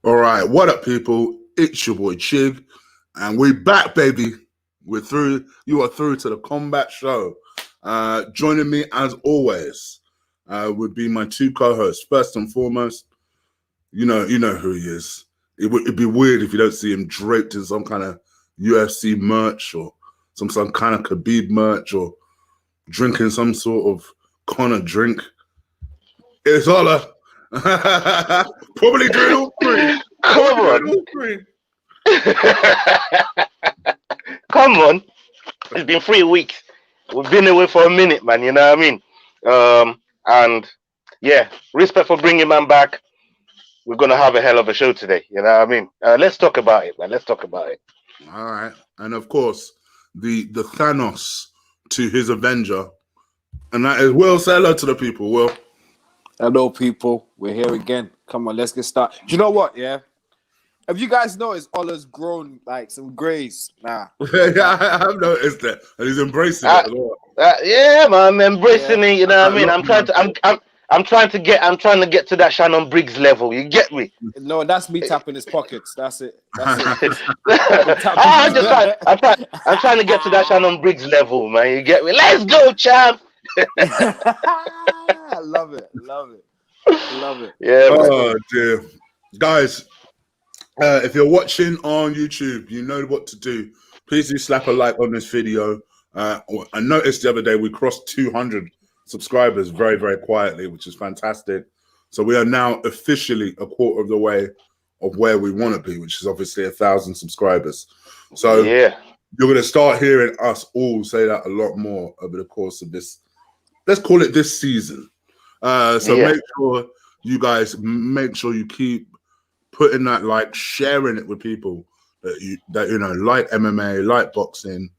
All right, what up, people? It's your boy Chig, and we back, baby. We're through. You are through to the Kombat show. Joining me as always would be my two co-hosts. First and foremost, you know who he is. It'd be weird if you don't see him draped in some kind of UFC merch or some kind of Khabib merch or drinking some sort of Conor drink. It's Ola. Probably doing all three. Come on. Come on. It's been 3 weeks. We've been away for a minute, man. You know what I mean? And yeah, respect for bringing man back. We're going to have a hell of a show today. You know what I mean? Let's talk about it, man. Let's talk about it. All right. And of course, the Thanos to his Avenger. And that is Will. Say hello to the people, Will. Hello, people. We're here again. Come on, let's get started. Do you know what? Yeah. Have you guys noticed Ola's grown like some grays? Nah. Yeah, I have noticed that, and he's embracing it as well. Yeah, man, I'm embracing it. You know what I mean? I'm trying to get to that Shannon Briggs level. You get me? No, that's me tapping his pockets. That's it. I'm trying to get to that Shannon Briggs level, man. You get me? Let's go, champ. I love it. Yeah. Oh dear, guys. If you're watching on YouTube, you know what to do. Please do slap a like on this video. I noticed the other day we crossed 200 subscribers very, very quietly, which is fantastic. So we are now officially a quarter of the way of where we want to be, which is obviously 1,000 subscribers. So yeah, you're going to start hearing us all say that a lot more over the course of this. Let's call it this season. Make sure you guys keep putting that, like, sharing it with people that you like MMA, like boxing,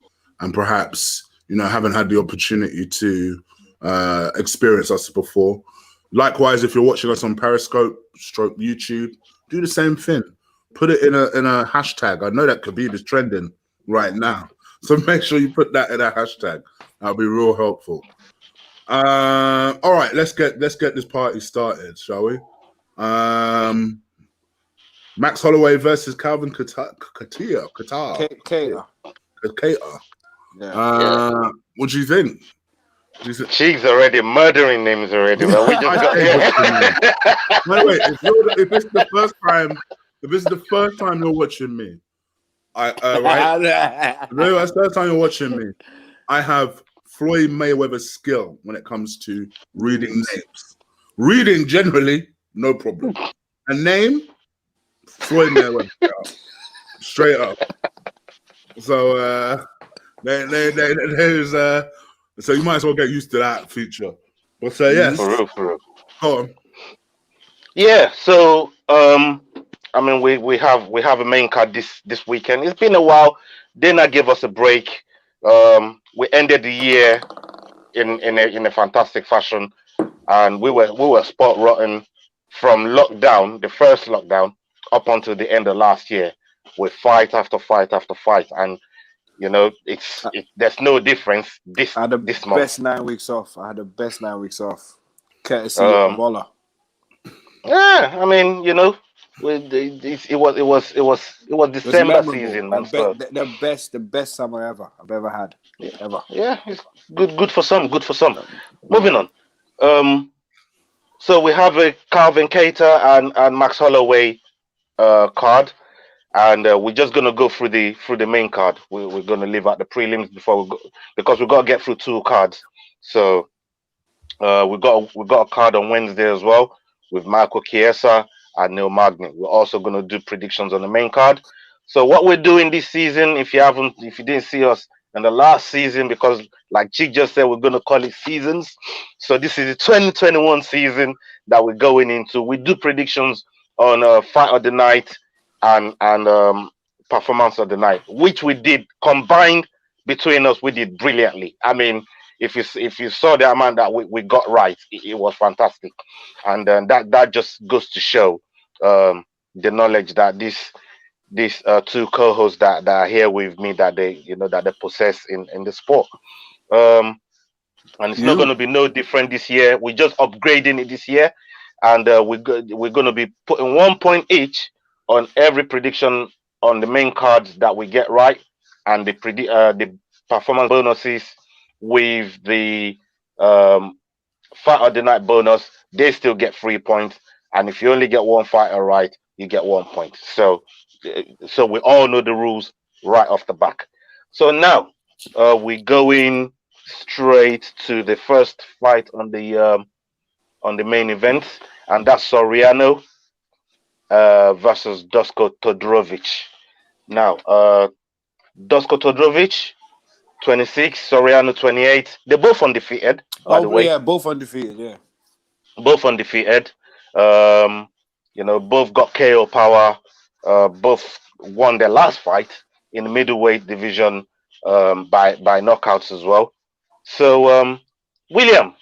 and perhaps haven't had the opportunity to experience us before. Likewise, if you're watching us on Periscope, YouTube, do the same thing. Put it in a hashtag. I know that Khabib is trending right now, so make sure you put that in a hashtag. That'll be real helpful. All right, let's get this party started, shall we? Max Holloway versus Calvin Kattar. Yeah. What do you think? Chig's already murdering names already. But we just got By the way, if this is the first time you're watching me, right? That's the first time you're watching me. I have Floyd Mayweather's skill when it comes to reading names. Reading generally, no problem. A name, Floyd Mayweather, straight up. So there's so you might as well get used to that feature. But yes, for real. Go on. Yeah. So I mean, we have a main card this weekend. It's been a while. They not give us a break. We ended the year in a fantastic fashion, and we were spot rotten from lockdown, the first lockdown, up until the end of last year, with fight after fight after fight, and there's no difference this month. Best 9 weeks off. I had the best 9 weeks off, courtesy of Ola. Yeah, I mean, it was December season, man. The best summer I've ever had. Ever. Yeah, it's good for some. Moving on. So we have a Calvin Kattar and Max Holloway card, and we're just gonna go through the main card. We're gonna leave out the prelims before we go, because we gotta get through 2 cards. So we got a card on Wednesday as well with Michael Chiesa and Neil Magny. We're also gonna do predictions on the main card. So what we're doing this season, if you didn't see us in the last season, because like Chig just said, we're gonna call it seasons. So this is the 2021 season that we're going into. We do predictions on fight of the night and performance of the night, which we did combined between us. We did brilliantly. I mean, if you saw the amount that we got right, it was fantastic, and that just goes to show the knowledge that these 2 co-hosts that are here with me, that they possess in the sport. And it's not going to be no different this year. We're just upgrading it this year, and we're going to be putting 1 point each on every prediction on the main cards that we get right, and the performance bonuses with the fight of the night bonus, they still get 3 points. And if you only get one fighter right, you get 1 point. So we all know the rules right off the back. So now we're going straight to the first fight on the main event, and that's Soriano versus Dusko Todorovic. Now, Dusko Todorovic, 26, Soriano, 28. They're both undefeated, by the way. Yeah, both undefeated. Yeah, Both undefeated. Both got KO power. Both won their last fight in the middleweight division by knockouts as well. So, William,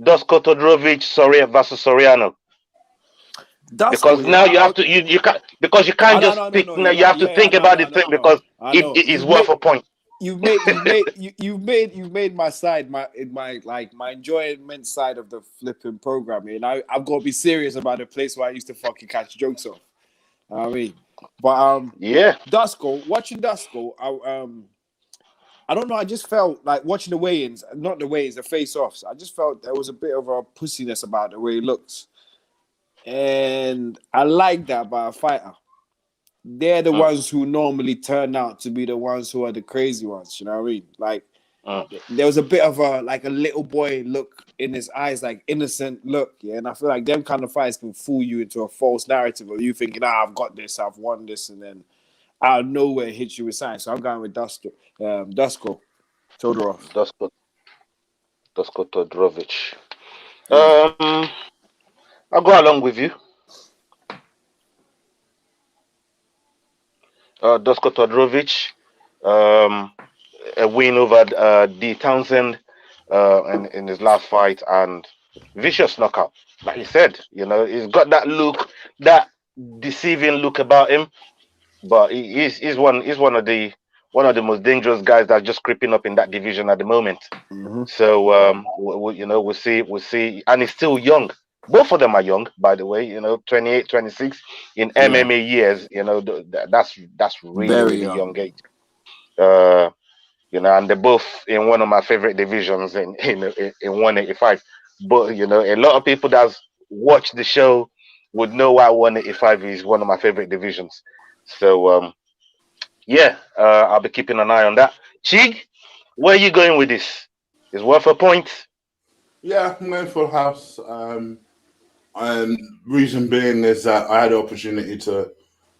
Dusko Todorovic, versus Soriano. Because now you have to you can't, because you can't just pick. No, you have to think about the thing because it is worth a point. You've made my side, my enjoyment side of the flipping program. And I've got to be serious about the place where I used to fucking catch jokes off. I mean, but yeah, watching Dusko, I don't know. I just felt like watching the weigh-ins, not the weigh-ins, the face-offs. I just felt there was a bit of a pussiness about the way he looks, and I like that about a fighter. They're the ones who normally turn out to be the ones who are the crazy ones. You know what I mean? Like there was a bit of a little boy look in his eyes, like innocent look. Yeah, and I feel like them kind of fights can fool you into a false narrative of you thinking, I've got this, I've won this, and then out of nowhere hits you with signs. So I'm going with Dusko Todorov. Dusko Todorovic. I'll go along with you. Dusko Todorovic, a win over D. Townsend in his last fight, and vicious knockout. Like you said, he's got that look, that deceiving look about him, but he's one of the most dangerous guys that's just creeping up in that division at the moment. Mm-hmm. So we'll see, and he's still young. Both of them are young, by the way. 28, 26 in MMA years. That's really young age. And they're both in one of my favorite divisions in 185. But a lot of people that's watched the show would know why 185 is one of my favorite divisions. So I'll be keeping an eye on that. Chig, where are you going with this? Is worth a point? Yeah, I'm going full house. Reason being is that I had the opportunity to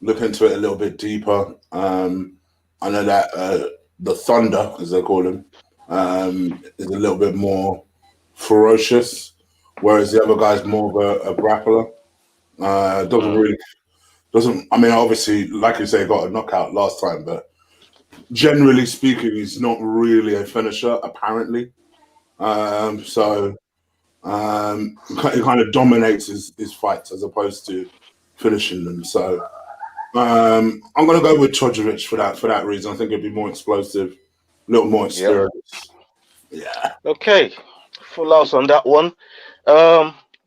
look into it a little bit deeper. I know that the Thunder, as they call him, is a little bit more ferocious, whereas the other guy's more of a grappler. I mean, obviously, like you say, got a knockout last time, but generally speaking, he's not really a finisher, apparently. He kind of dominates his fights as opposed to finishing them. So I'm going to go with Todorovic for that reason. I think it'd be more explosive, a little more experience. Yeah. Okay, full house on that one.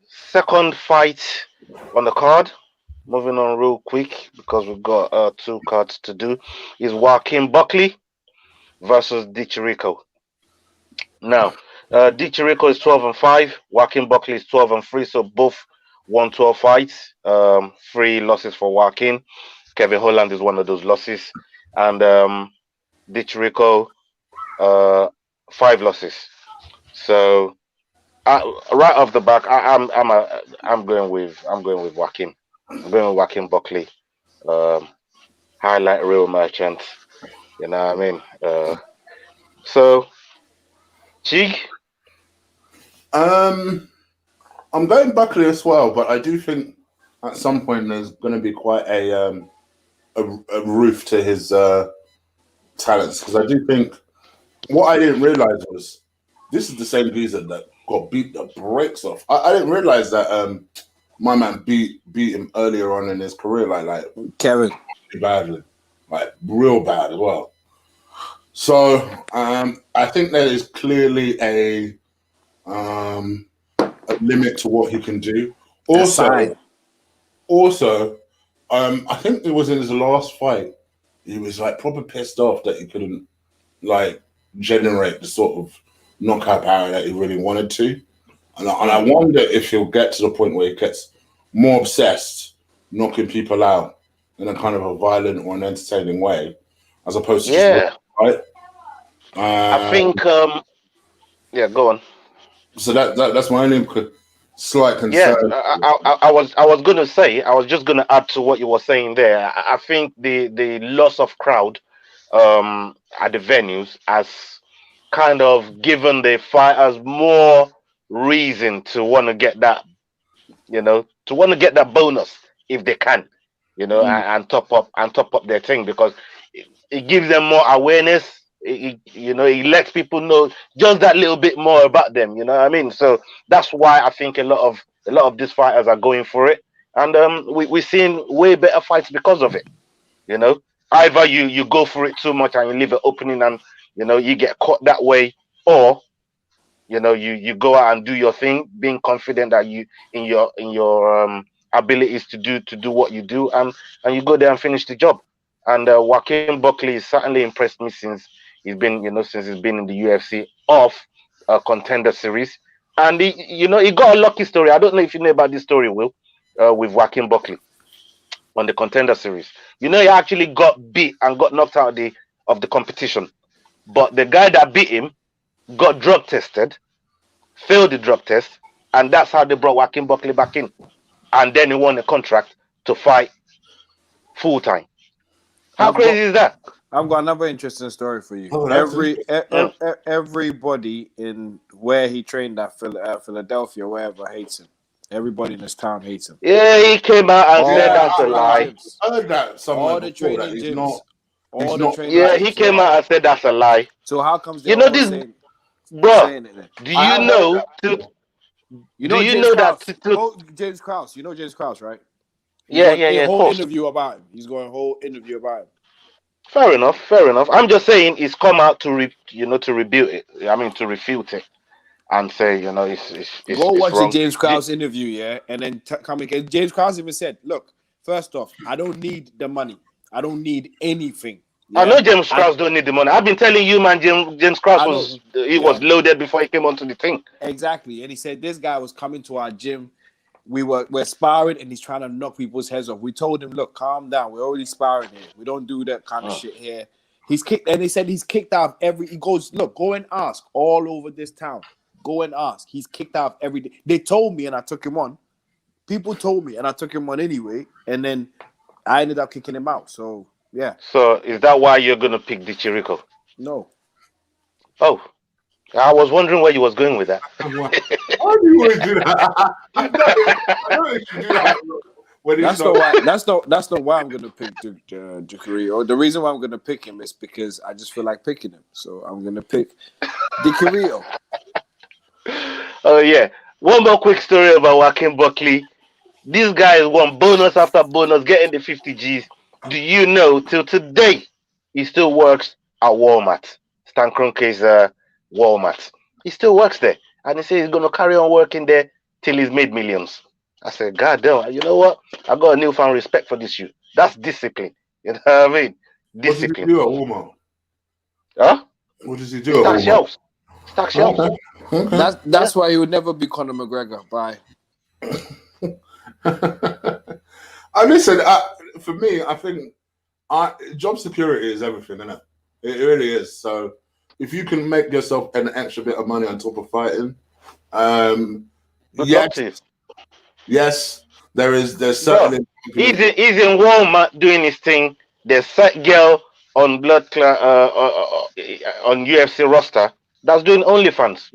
Second fight on the card. Moving on real quick because we've got 2 cards to do. Is Joaquin Buckley versus Di Chirico. Now, Di Chirico is 12-5. Joaquin Buckley is 12-3. So both won 12 fights. 3 losses for Joaquin. Kevin Holland is one of those losses, and Di Chirico 5 losses. So right off the back, I'm going with Joaquin. I'm going with Joaquin Buckley. Highlight real merchant. You know what I mean? So, Chig? I'm going Buckley as well, but I do think at some point there's going to be quite a roof to his talents, because I do think what I didn't realize was this is the same geezer that got beat the brakes off. I didn't realize that my man beat him earlier on in his career, like Kevin, badly, like real bad as well. So I think there is clearly a limit to what he can do. Also, also, I think it was in his last fight. He was like proper pissed off that he couldn't like generate the sort of knockout power that he really wanted to, and I wonder if he'll get to the point where he gets more obsessed knocking people out in a kind of a violent or an entertaining way, as opposed to just right. I think. Yeah, go on. So that's my only slight concern. Yeah, I was gonna say, I was just gonna add to what you were saying there. I think the loss of crowd at the venues has kind of given the fighters more reason to want to get that, to want to get that bonus if they can, and top up their thing, because it gives them more awareness. It lets people know just that little bit more about them. You know what I mean? So that's why I think a lot of these fighters are going for it, and we're seeing way better fights because of it. Either you go for it too much and you leave it opening, and you get caught that way, or you go out and do your thing, being confident that you in your abilities to do what you do, and you go there and finish the job. And Joaquin Buckley has certainly impressed me since he's been in the UFC off a Contender Series, and he got a lucky story. I don't know if you know about this story, Will, with Joaquin Buckley on the Contender Series. He actually got beat and got knocked out of the competition, but the guy that beat him got drug tested, failed the drug test, and that's how they brought Joaquin Buckley back in, and then he won a contract to fight full time. How crazy is that? I've got another interesting story for you. Oh, Everybody in where he trained at Philadelphia, wherever, hates him. Everybody in this town hates him. Yeah, he came out and said that's a lie. I heard that somewhere. All the training gyms. He came out and said that's a lie. So how comes this, bro? Saying it then? Do you know? James Krause? You know James Krause, right? Yeah. Whole interview about him. He's going whole interview about him. Fair enough. I'm just saying he's come out to rebuke it. I mean, to refute it and say, it's go watch wrong. the James Krause interview, yeah, and then come again. James Krause even said, "Look, first off, I don't need the money. I don't need anything." Yeah? I know James Krause don't need the money. I've been telling you, man. James Krause was loaded before he came onto the thing. Exactly, and he said this guy was coming to our gym. We're sparring, and he's trying to knock people's heads off. We told him, "Look, calm down. We're already sparring here. We don't do that kind of shit here." He's kicked, and they said he's kicked out He goes, "Look, go and ask all over this town. Go and ask. He's kicked out every day." They told me, and I took him on. People told me, and I took him on anyway. And then I ended up kicking him out. So yeah. So is that why you're gonna pick Di Chirico? No. Oh. I was wondering where you was going with that. How do you want to do that? I know you should do that. That's not why I'm gonna pick DiCarrillo. The reason why I'm gonna pick him is because I just feel like picking him. So I'm gonna pick DiCarrillo. Oh yeah. One more quick story about Joaquin Buckley. This guy has won bonus after bonus, getting the 50 G's. Do you know till today he still works at Walmart? Stan Kroenke's Walmart. He still works there, and he says he's gonna carry on working there till he's made millions. I said, God damn, you know what? I got a newfound respect for this shit. That's discipline. You know what I mean? Discipline. What does he do at Walmart? Huh? What does he do at Walmart? Stack shelves. Okay. That's why he would never be Conor McGregor. Bye. Listen, for me, I think job security is everything, isn't it? It really is. So if you can make yourself an extra bit of money on top of fighting, yes, there's certainly. He's in Walmart doing his thing. There's that girl on on UFC roster that's doing OnlyFans.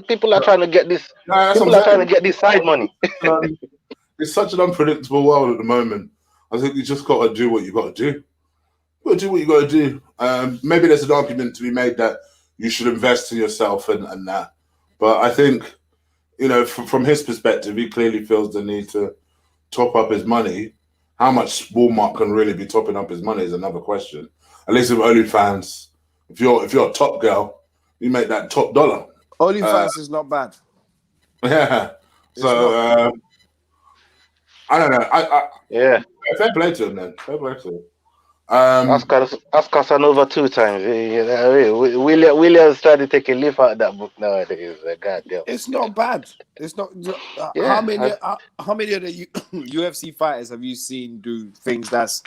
People are trying to get this. People are trying to get this side money. It's such an unpredictable world at the moment. I think you just got to do what you got to do. You got to do what you got to do. Maybe there's an argument to be made that you should invest in yourself and that. But I think, from his perspective, he clearly feels the need to top up his money. How much Walmart can really be topping up his money is another question. At least with OnlyFans, if you're a top girl, you make that top dollar. OnlyFans is not bad. Yeah. So I don't know. Yeah. Fair play to him then. Fair play to him. Ask Casanova 2 times. You know what I mean? Williams started taking leaf out of that book nowadays. Goddamn. It's not bad. It's not. Yeah, How many of the UFC fighters have you seen do things that's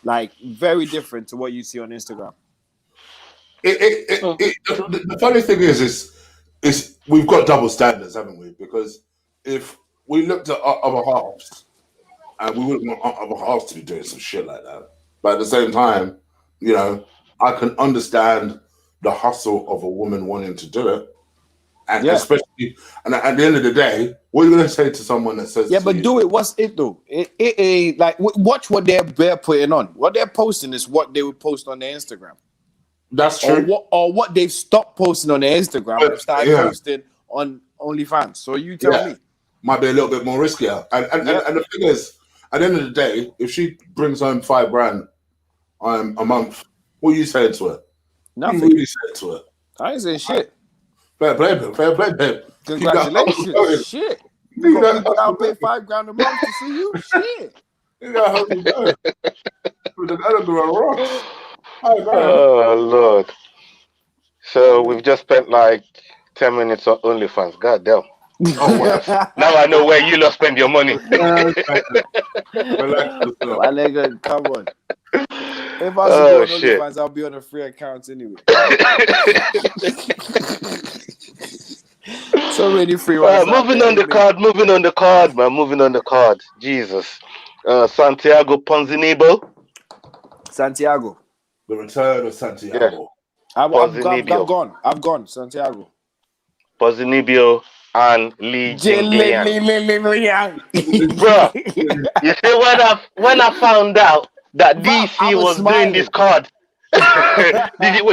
like very different to what you see on Instagram? The funny thing is we've got double standards, haven't we? Because if we looked at other halves, and we wouldn't want other halves to be doing some shit like that. But at the same time, you know, I can understand the hustle of a woman wanting to do it. And especially, and at the end of the day, what are you going to say to someone that says, but do it. What's it though? It like watch what they're putting on. What they're posting is what they would post on their Instagram. That's true. Or what they've stopped posting on their Instagram and started posting on OnlyFans. So you tell me. Might be a little bit more riskier. And the thing is, at the end of the day, if she brings home $5,000 a month, what are you saying to her? Nothing. What are you really saying to her? I ain't saying shit. Fair play, babe. Congratulations. Shit. You got people out pay $5,000 a month to see you? Shit. You got how you go. Oh, Lord. So we've just spent like 10 minutes on OnlyFans. God damn. Oh, well. Now I know where you lot spend your money. My nigga, come on. If I was on OnlyFans, I'll be on a free account anyway. So many free ones. Moving on the card. Jesus. Santiago Ponzinibbio. Santiago. The return of Santiago. Yeah. I've gone. Santiago. Ponzinibbio and Li Jingliang. Bro, you see when I found out that DC was doing this card. Did you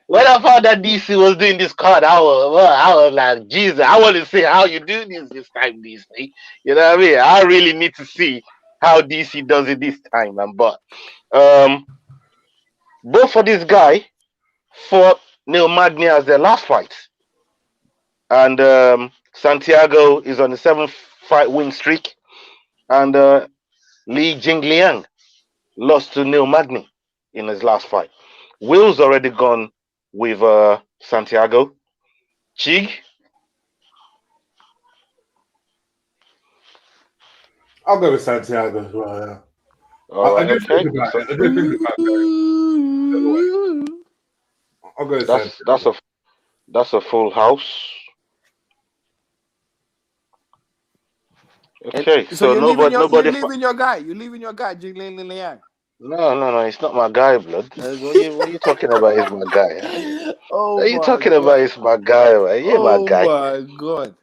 when I found that DC was doing this card, I was like, Jesus, I want to see how you do this time, DC. You know what I mean? I really need to see how DC does it this time, man. But both for this guy fought Neil Magny as their last fight. And Santiago is on the 7-fight win streak. And Li Jingliang lost to Neil Magny in his last fight. Will's already gone with Santiago. Chig? I'll go with Santiago as well, yeah. I did think about it. I'll go with Santiago. That's a full house. Okay, so you're nobody. leaving your guy. You're leaving your guy, Jingling Liang. No, it's not my guy, blood. What are you talking about? He's my guy. Oh, what are you talking about? He's my guy, right? You're my guy. Oh my God!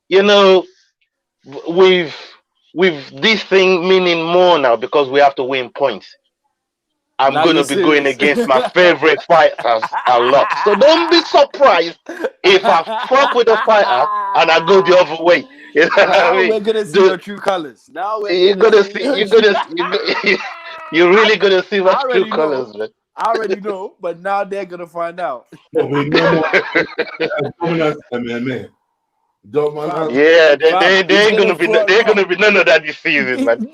You know, with this thing meaning more now because we have to win points. I'm going to be going against my favorite fighters a lot. So don't be surprised if I fuck with a fighter and I go the other way. You know what I mean? We're gonna see your true colors. Now you're really gonna see my true colors, man. I already know, but now they're gonna find out. We know more. Yeah, they ain't gonna be none of that this season, man.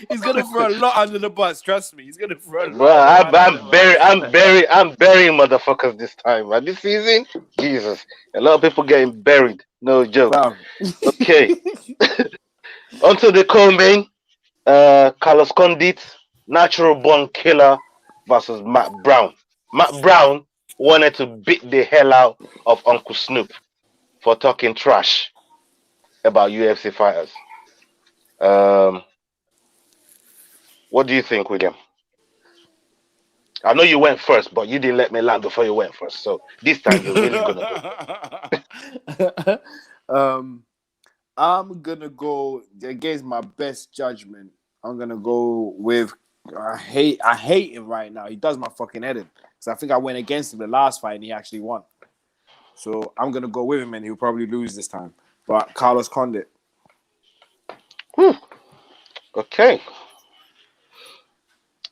He's gonna throw a lot under the bus. Trust me, he's gonna throw a lot. Bro, I'm burying motherfuckers this time, man. This season, Jesus, a lot of people getting buried. No joke. Wow. Okay. Onto the co-main, Carlos Condit, natural born killer versus Matt Brown. Matt Brown wanted to beat the hell out of Uncle Snoop for talking trash about UFC fighters. What do you think, William? I know you went first, but you didn't let me land before you went first. So this time you're really gonna go. I'm gonna go against my best judgment. I'm gonna go with I hate him right now. He does my fucking head in. Because I think I went against him the last fight and he actually won. So I'm gonna go with him and he'll probably lose this time. But Carlos Condit. Okay.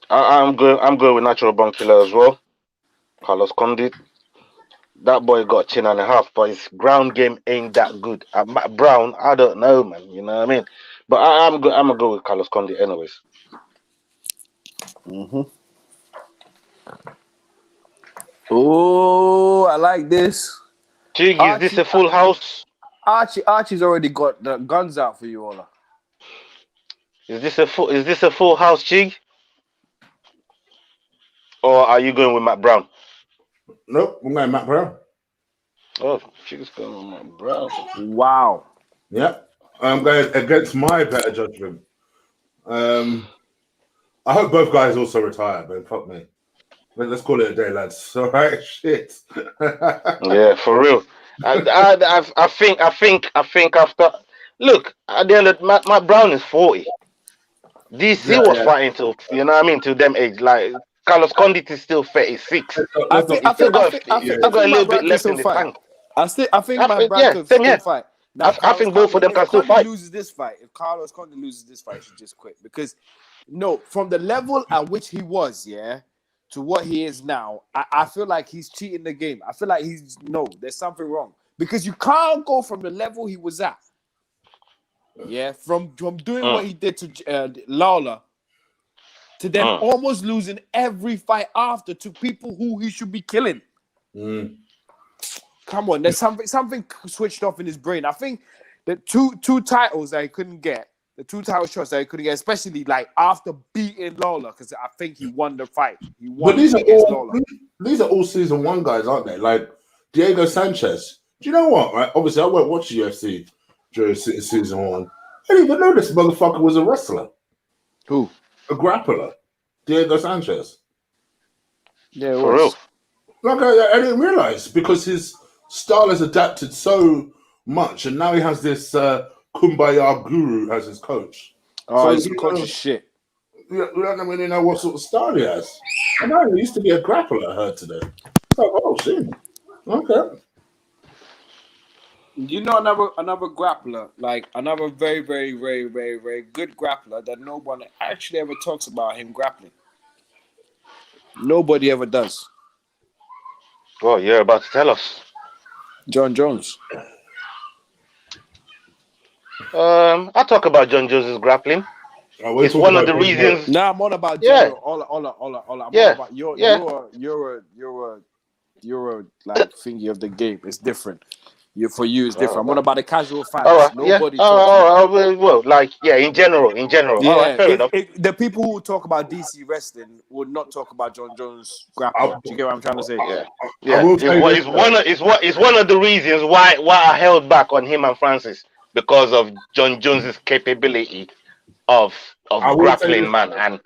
I'm going with natural born killer as well. Carlos Condit. That boy got a chin and a half, but his ground game ain't that good. Matt Brown, I don't know, man. You know what I mean? But I'm gonna go with Carlos Condit anyways. Oh, I like this. Chig, is this a full house? Archie's already got the guns out for you, Ola. Is this a full house, Chig? Or are you going with Matt Brown? Nope, I'm going Matt Brown. Oh, Chig's going with Matt Brown. Wow. Yep. I'm going against my better judgment. I hope both guys also retire, but fuck me. Let's call it a day, lads. All right, shit. Yeah, for real. I think after look at the end of Matt Brown is 40. DC was fighting till till them age. Like Carlos Condit is still 36. I think got a little bit left in the tank. I think Matt Brown can same still here. fight. I think both of them can still fight. If Carlos Condit loses this fight, he should just quit because from the level at which he was, to what he is now, I feel like he's cheating the game. I feel like there's something wrong because you can't go from the level he was at, from doing what he did to Lawler, to then almost losing every fight after to people who he should be killing. Come on, there's something switched off in his brain. I think the two titles that he couldn't get, the 2 title shots that he couldn't get, especially like after beating Lawler, because I think he won the fight. He won against Lawler. These are all season 1 guys, aren't they? Like Diego Sanchez. Do you know what? Right? Obviously, I won't watch UFC during season 1. I didn't even know this motherfucker was a wrestler. Who? A grappler. Diego Sanchez. Yeah, for real. Like I didn't realize because his style has adapted so much, and now he has this Kumbaya guru as his coach. Oh, his coach is shit. We don't really know what sort of style he has. I know he used to be a grappler, I heard today. It's like, oh, shit. Okay. You know another grappler, like another very, very, very, very, very good grappler that no one actually ever talks about him grappling. Nobody ever does. Well, you're about to tell us. John Jones. I'll talk about John Jones' grappling. It's one of the reasons. Nah, I'm on about General. Ola. I'm on about you're a like thingy of the game. It's different. For you, it's different. I'm on about the casual fans. All right, Nobody. Well, in general. Yeah, All right, fair enough. The people who talk about DC wrestling would not talk about John Jones grappling. Do you get what I'm trying to say? Yeah. It's one of the reasons why I held back on him and Francis because of John Jones's capability of grappling, man. And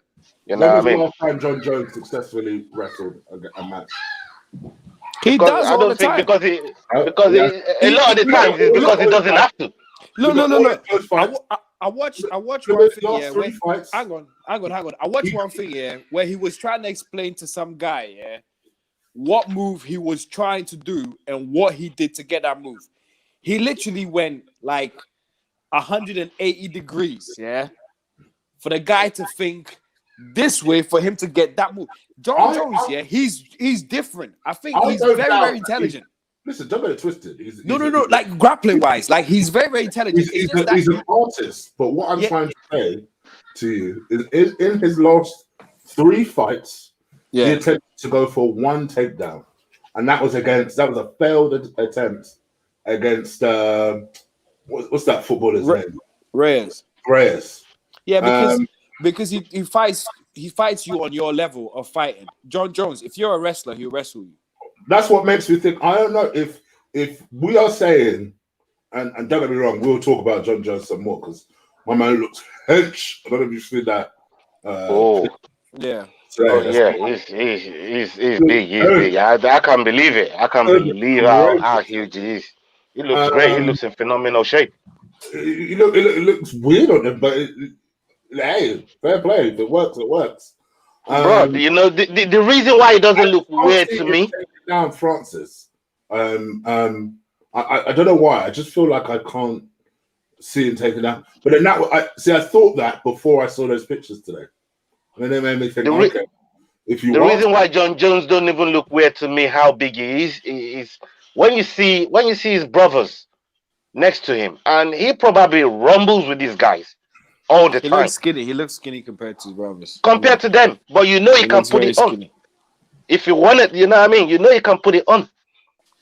you know what I mean. Last time John Jones successfully wrestled a match. He does all the time. Because a lot of the times it's because he doesn't have to. Look. I watched one thing here. Hang on. I watched one thing here where he was trying to explain to some guy, what move he was trying to do and what he did to get that move. He literally went like 180 degrees, for the guy to think this way for him to get that move. John Jones, he's different. I think he's very, very intelligent. Listen, don't get it twisted. No, like grappling wise, like he's very, very intelligent. He's an artist, but what I'm trying to say to you is in his last 3 fights, he attempted to go for 1 takedown, and that was a failed attempt against what's that footballer's name? Reyes. Yeah, because he fights you on your level of fighting. John Jones, if you're a wrestler, he'll wrestle you. That's what makes me think. I don't know if we are saying, and don't get me wrong, we'll talk about John Jones some more because my man looks hench. I don't know if you've seen that. Yeah. He's big. He's big. I can't believe it. I can't believe how huge he is. He looks great. He looks in phenomenal shape. It looks weird on him, but hey, fair play. If it works, it works. Bro, the reason why it doesn't look weird to me. Down Francis. I don't know why. I just feel like I can't see him taking down. But then I thought that before I saw those pictures today. And then it made me think, reason why John Jones don't even look weird to me, how big he is when you see his brothers next to him, and he probably rumbles with these guys. all the He time looks skinny. He looks skinny compared to his brothers. compared to them. But you know he can looks put very it on. skinny. If you want it, you know what I mean? You know he can put it on.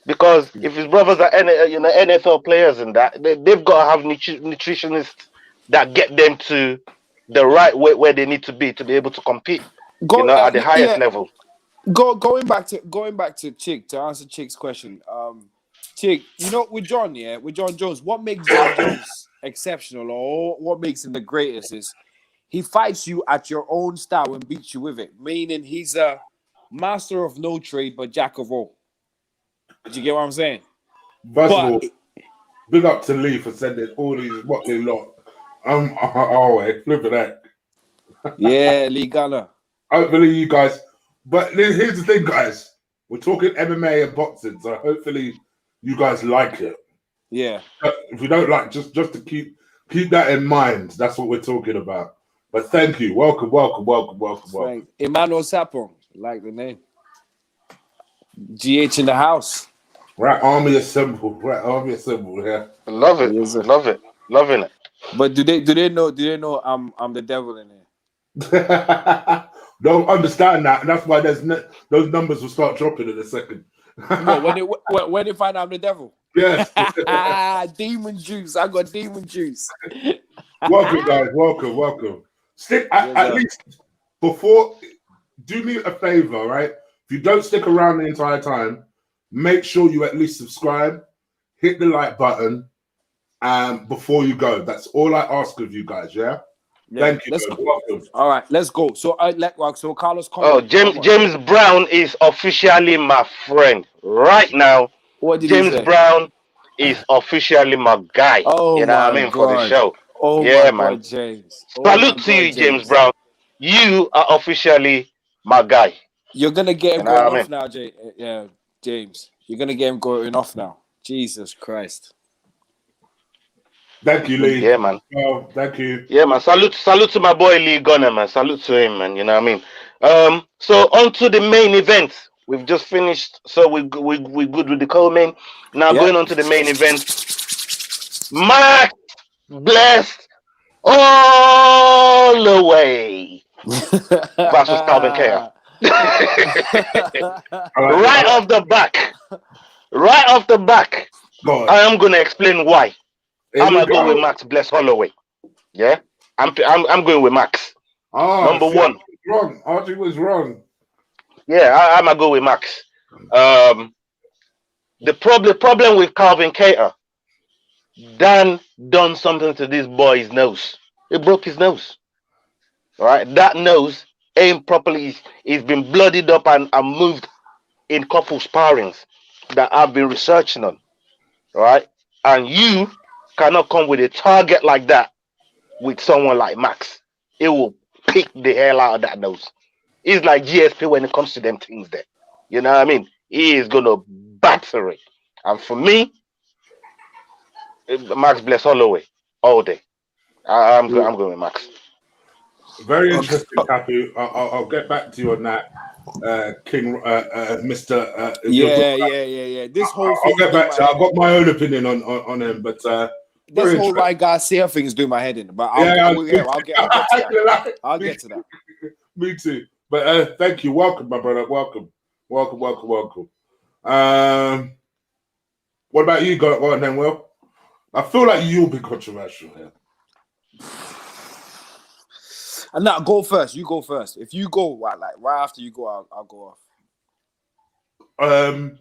Because if his brothers are NFL players and that, they've got to have nutritionists that get them to the right way where they need to be able to compete, at the highest level. Going back to Chig to answer Chig's question. Chig, with John Jones, what makes John Jones exceptional, or what makes him the greatest is he fights you at your own style and beats you with it. Meaning he's a master of no trade but jack of all. Do you get what I'm saying? First of all, big up to Lee for sending all these motley lot. Holloway, look at that. Yeah, Lee Gunner. Hopefully you guys. But here's the thing, guys. We're talking MMA and boxing, so hopefully you guys like it. Yeah. If you don't like, just to keep that in mind. That's what we're talking about. But thank you. Welcome. Emmanuel Sapong, like the name. GH in the house. Right, army assembled. Yeah. Love it. Love it. Loving it. But do they know I'm the devil in here? Don't understand that, and that's why those numbers will start dropping in a second. when they find out I'm the devil. Yes. Demon juice. I got demon juice. Welcome, guys. Welcome. Stick at least before. Do me a favor, right? If you don't stick around the entire time, make sure you at least subscribe, hit the like button, before you go. That's all I ask of you guys. Yeah. Thank you. Welcome. All right, let's go. So Carlos. James Brown is officially my friend right now. What did James Brown is officially my guy. Oh, you know what I mean, for the show. Oh yeah, my man. God, James. Salute to you, James Brown. You are officially my guy. You're gonna get him going off now, James. You're gonna get him going off now. Jesus Christ. Thank you, Lee. Yeah, man. Oh, thank you. Yeah, man. Salute to my boy Lee Gunner, man. Salute to him, man. You know what I mean? So on to the main event. We've just finished, so we good with the co-main. Now going on to the main event. Max Blessed Holloway versus Calvin Kattar. Right off the back. I am gonna explain why. I'm gonna go with Max Bless Holloway. Yeah, I'm going with Max. Number one. Wrong. Archie was wrong. Yeah, I'm gonna go with Max. The problem with Calvin Kattar, Dan done something to this boy's nose. He broke his nose. All right, that nose ain't properly. It's been bloodied up and moved in couple sparrings that I've been researching on. All right, and you cannot come with a target like that with someone like Max. It will pick the hell out of that nose. It's like GSP when it comes to them things there. You know what I mean? He is gonna batter it. And for me, Max Bless Holloway all day. I'm going with Max. Very interesting, Capu. I'll get back to you on that, King, Mr. Yeah. This whole I'll get back to you. I've got my own opinion on him, but this whole Ryan Garcia thing is doing my head in. But I'll get to that. Me too. But thank you. Welcome, my brother. Welcome. What about you? Go on then, Will. I feel like you'll be controversial here. And now go first. You go first. If you go right after you go, I'll go off.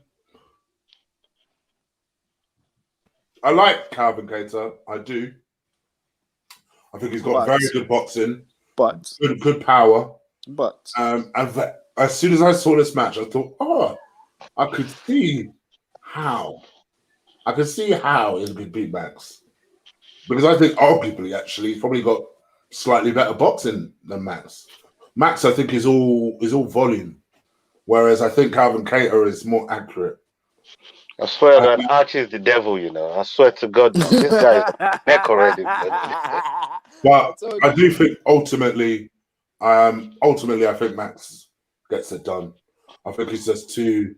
I like Calvin Kattar. I do. I think he's got very good boxing, but good power. But and as soon as I saw this match, I thought, I could see how he could beat Max, because I think arguably actually he's probably got slightly better boxing than Max. Max, I think, is all volume, whereas I think Calvin Kattar is more accurate. I swear that Archie is the devil, you know. I swear to God, man. This guy is neck already. But I do think ultimately, I think Max gets it done. I think he's just too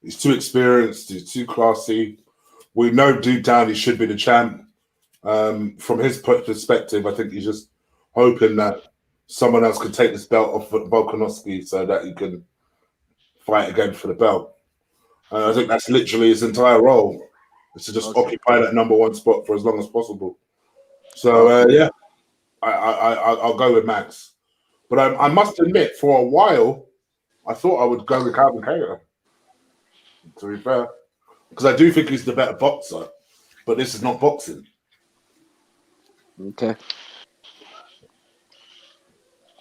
experienced, he's too classy. We know deep down he should be the champ. From his perspective, I think he's just hoping that someone else could take this belt off Volkanovski so that he can fight again for the belt. I think that's literally his entire role, is to just occupy that number one spot for as long as possible. So yeah, I'll go with Max. But I must admit, for a while, I thought I would go with Calvin Kattar, to be fair, because I do think he's the better boxer. But this is not boxing. Okay.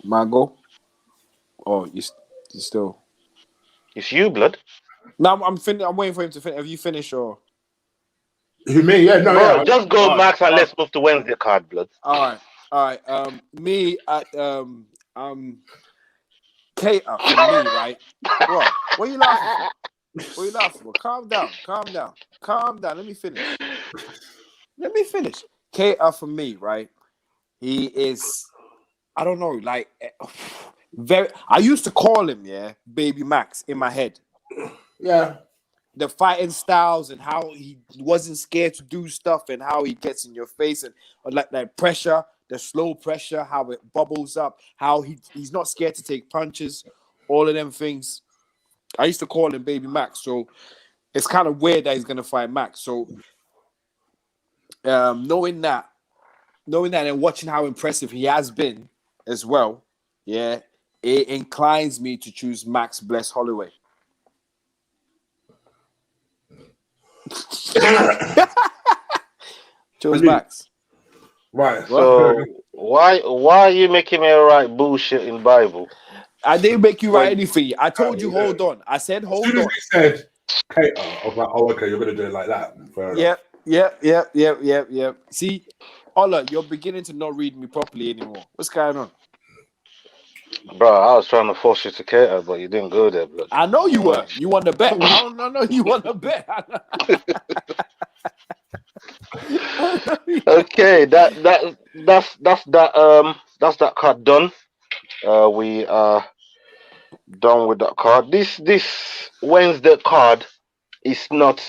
Margot? Oh, you still? It's you, blood. No, I'm waiting for him to finish. Have you finished or? Who, me? Yeah, no, Bro, yeah. just go, Max, and let's move to Wednesday card, blood. All right. Me at Kattar for me, right? What are you laughing for? What are you laughing for? Calm down. Let me finish. Kattar for me, right? He is, I don't know, like very. I used to call him, Baby Max in my head. Yeah. The fighting styles and how he wasn't scared to do stuff and how he gets in your face and like that pressure, the slow pressure, how it bubbles up, how he's not scared to take punches, all of them things. I used to call him Baby Max, so it's kind of weird that he's gonna fight Max. So knowing that and watching how impressive he has been as well, it inclines me to choose Max Bless Holloway. Chose Max. Right. So why are you making me write bullshit in Bible? I didn't make you write anything. I told you hold on. I said hold on. As soon as he said Kattar, I was like, oh, okay, you're gonna do it like that. Fair enough. Yep. See, Ola, you're beginning to not read me properly anymore. What's going on? Bro, I was trying to force you to Kattar, but you didn't go there, blood. I know you were. You want to bet. I don't know. You want to bet. Okay, that's that card done. We are done with that card. This Wednesday card is not.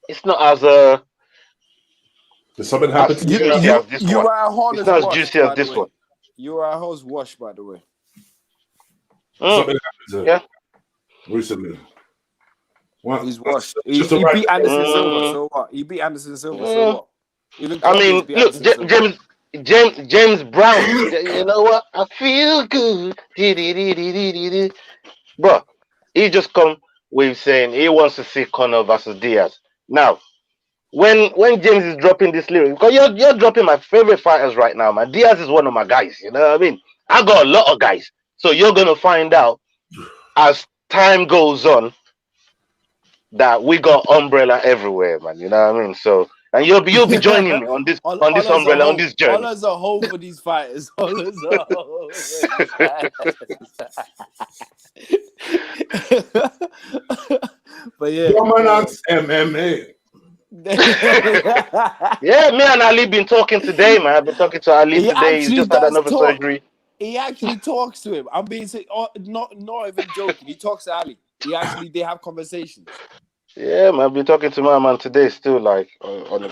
It's not as Did something happen to juicy you? as this one. It's not as juicy as this one. You are a host wash, by the way. Something happened to yeah. recently. What? He's washed. He beat Anderson Silva, so what? He beat Anderson Silva, so what? Even I mean, look, James Brown. You know what? I feel good. Bro, he just come with saying he wants to see Conor versus Diaz. Now, when James is dropping this lyric, because you're dropping my favorite fighters right now, man. Diaz is one of my guys. You know what I mean? I got a lot of guys, so you're gonna find out as time goes on that we got umbrella everywhere, man. You know what I mean? So, and you'll be joining me on this umbrella on this journey. Ola's a hole for these fighters. Ola's a hole for these fighters. But yeah, dominance MMA. Yeah, me and Ali been talking today, man. I've been talking to Ali today. He's just had another surgery. He actually talks to him. I'm being not even joking. He talks to Ali. They have conversations. Yeah, man. I've been talking to my man today. Still, like,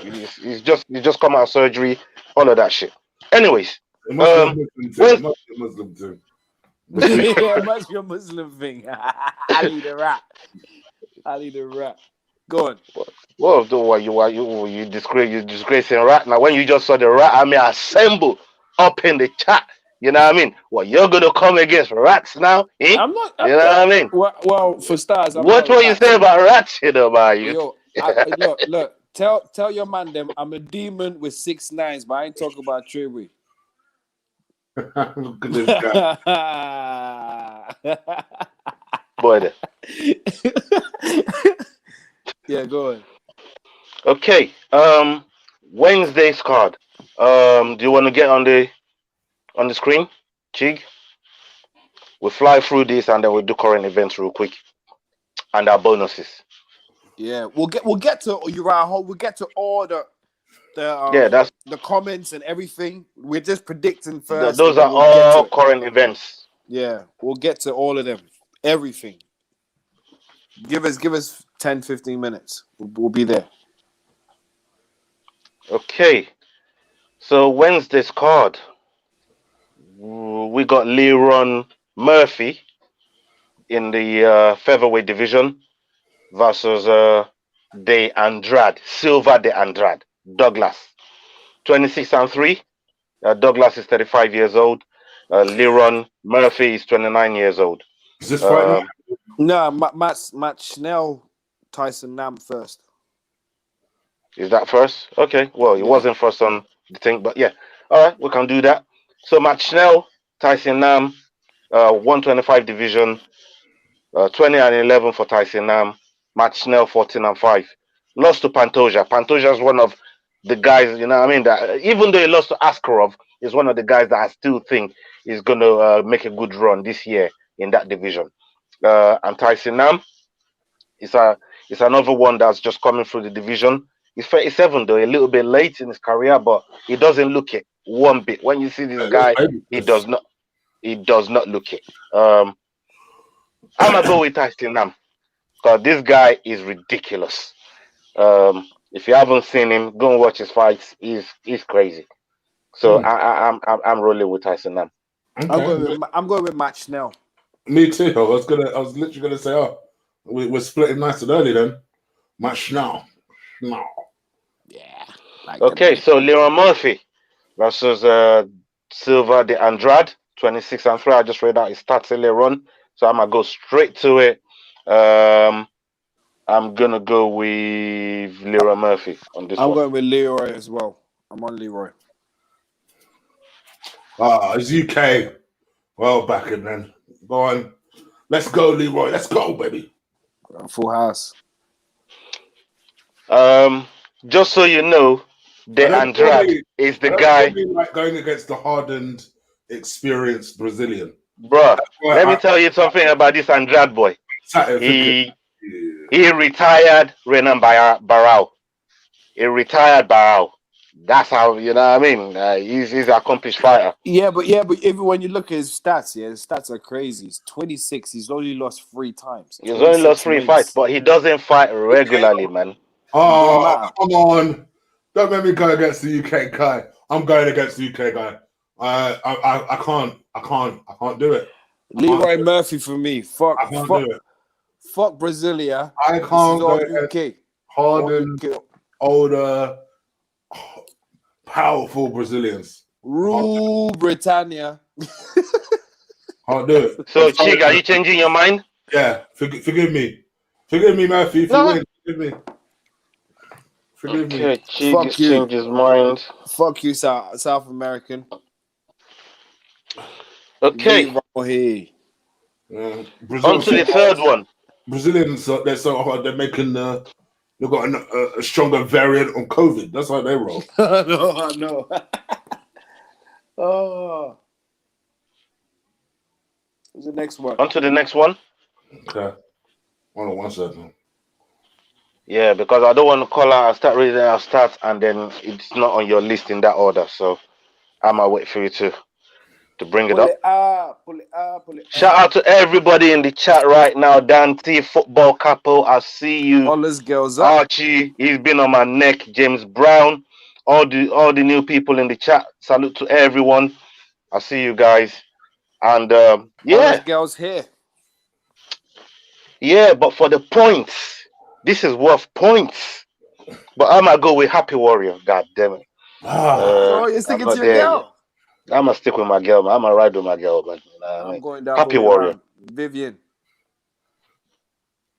he's just come out of surgery. All of that shit. Anyways, it must be a Muslim too. Yeah, it must be a Muslim thing. Ali the rat. Go on. Well, you disgracing rat. Now, when you just saw the rat, I mean, assemble up in the chat. You know what I mean? Well, you're gonna come against rats now, eh? I'm not. You know what I mean? Well, for stars. What you say about rats, you know, about you? Yo, look. Tell your man them I'm a demon with 6 9s, but I ain't talking about Treyway. Look at this guy. Boy, yeah, go on. Okay. Wednesday's card. Do you want to get on the screen, Chig? We'll fly through this and then we'll do current events real quick and our bonuses. Yeah, we'll get to Uriah Hall. We'll get to all the comments and everything. We're just predicting first. Those are all current events. Yeah, we'll get to all of them. Everything. Give us 10, 15 minutes. We'll be there. Okay. So Wednesday's card. We got Leron Murphy in the featherweight division versus De Andrade, Silva De Andrade, Douglas. 26-3. Douglas is 35 years old. Leron Murphy is 29 years old. Is this fight? No, Matt Schnell, Tyson Nam first. Is that first? Okay. Well, it Yeah. wasn't first on the thing, but yeah. All right, we can do that. So Matt Schnell, Tyson Nam, 125 division, 20-11 for Tyson Nam. Matt Schnell, 14-5. Lost to Pantoja. Pantoja is one of the guys, you know what I mean? That even though he lost to Askarov, is one of the guys that I still think is going to make a good run this year in that division. And Tyson Nam is another one that's just coming through the division. He's 37 though, a little bit late in his career, but he doesn't look it one bit. When you see this guy, he does not look it. I'm gonna go with Tyson Nam because this guy is ridiculous. If you haven't seen him, go and watch his fights. He's crazy. So I'm rolling with Tyson Nam. Okay. I'm going with Matt Schnell. Me too. I was literally gonna say, we're splitting nice and early then. Matt Schnell. No. Yeah. Okay, so Leron Murphy versus Silva De Andrade, 26-3. I just read out his stats earlier on, so I'm gonna go straight to it. I'm gonna go with Leron Murphy on this one. I'm going with Leroy as well. I'm on Leroy. It's UK. Well, back in then. Go on. Let's go, Leroy. Let's go, baby. Full house. Just so you know, De Andrade is the guy. Like going against the hardened, experienced Brazilian. Bruh, let me tell you something about this Andrade boy. He retired Renan Barao. He retired Barao. That's how, you know what I mean? He's an accomplished fighter. Yeah, but even when you look at his stats, his stats are crazy. He's 26. He's only lost 3 times. He's only lost 3 fights, but he doesn't fight regularly, man. Oh, come on. Don't make me go against the UK guy. I'm going against the UK guy. I can't do it. Leroy Murphy for me. Fuck Brasilia. I can't go against UK. Hardened, older, powerful Brazilians. Rule Britannia. Can't do it. So, Chig, are you changing your mind? Yeah, forgive me. Forgive me, Murphy. If you win. Forgive me. Forgive me. Okay, Chig has changed his mind. Fuck you, South American. Okay. On to the third one. Brazilians, they're so hard. They're making they've got a stronger variant on COVID. That's how they roll. I know. Oh. What's the next one? On to the next one. Okay. Hold on 1 second. Yeah, because I don't want to call out and start reading our stats and then it's not on your list in that order. So I'm gonna wait for you to bring it up. Pull it up. Shout out to everybody in the chat right now. Dante, Football Couple, I see you. All those girls up. Archie, he's been on my neck. James Brown, all the new people in the chat. Salute to everyone. I see you guys. And all those girls here. Yeah, but for the points, this is worth points. But I'm gonna go with Happy Warrior. God damn it. You're sticking to your girl. I'm gonna stick with my girl, man. I'm gonna ride with my girl, man. I'm going down. Happy Warrior. Vivian.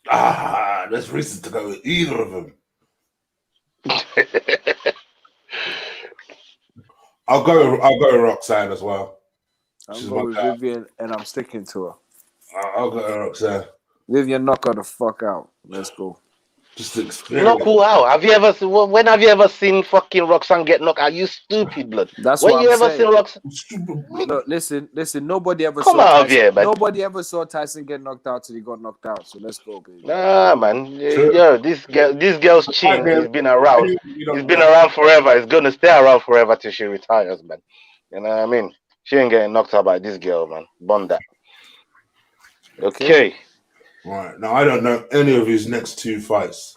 There's reason to go with either of them. I'll go with Roxanne as well. I'm going with Vivian, and I'm sticking to her. I'll go with Roxanne. Vivian, knock her the fuck out. Let's go. Just experience. Knock who out? Have you ever seen? When have you ever seen fucking Roxanne get knocked? Are you stupid, blood? That's when what you I'm ever saying. seen Roxanne? Look, listen. Nobody ever Come saw out Tyson. of here, man. Nobody ever saw Tyson get knocked out till he got knocked out. So let's go, baby. Nah, man. Yo, this girl's chin has been around. It's been around forever. It's gonna stay around forever till she retires, man. You know what I mean? She ain't getting knocked out by this girl, man. Bond that. Okay. Right now, I don't know any of his next 2 fighters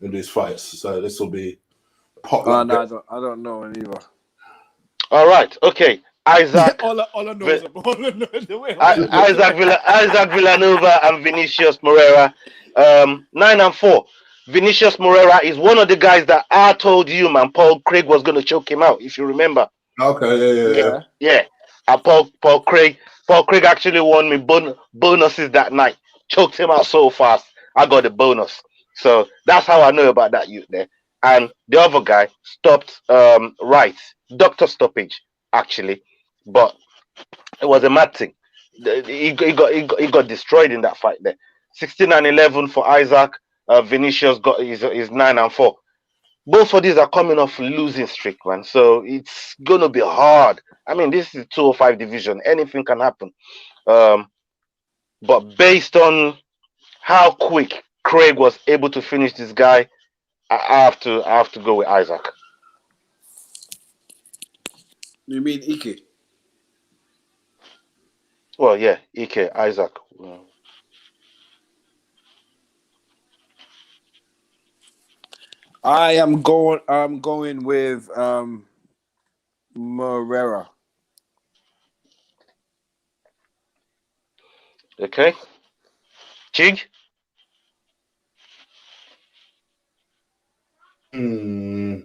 in these fights. So this will be I don't know either. All right. Okay. Isaac. Ola knows him. Ola knows the way. Isaac Villanova and Vinicius Moreira. 9-4. Vinicius Moreira is one of the guys that I told you, man. Paul Craig was going to choke him out, if you remember. Okay, yeah. Yeah. And Paul Craig actually won me bonuses that night. Choked him out so fast. I got the bonus. So that's how I know about that youth there. And the other guy stopped right. Doctor stoppage, actually. But it was a mad thing. He got destroyed in that fight there. 16-11 for Isaac. Vinicius got is 9-4. Both of these are coming off losing streak, man. So it's gonna be hard. I mean, this is 205 division. Anything can happen. But based on how quick Craig was able to finish this guy, I have to go with Isaac. You mean Ike? Well, yeah, Ike, Isaac. I'm going with Moreira. Okay. Chig? Eeny,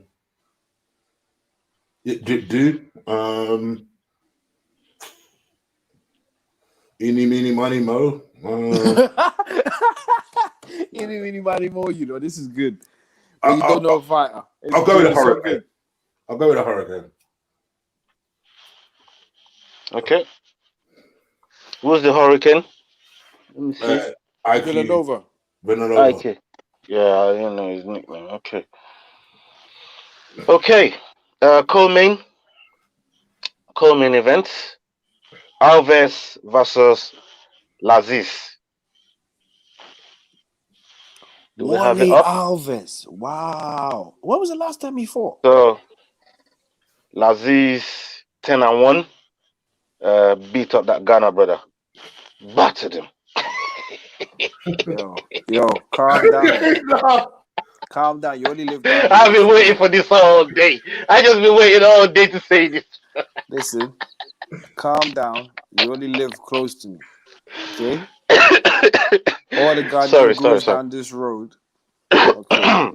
meeny, money, mo. Eeny, meeny, miny, mo. You know, this is good. But you don't know a fighter. I'll go with a Hurricane. I'll go with a Hurricane. Okay. Who's the Hurricane? Let me see. Villanova. Okay. Yeah, I don't know his nickname. Okay. Okay. Co-main event. Alves versus Laziz. Do we have it up? Alves. Wow. When was the last time he fought? So Laziz 10-1. Beat up that Ghana brother. Battered him. Yo, calm down. Calm down. You only live down. I've been waiting for this all day. I just been waiting all day to say this. Listen, calm down. You only live close to me. Okay? All the guys goes down this road. Okay.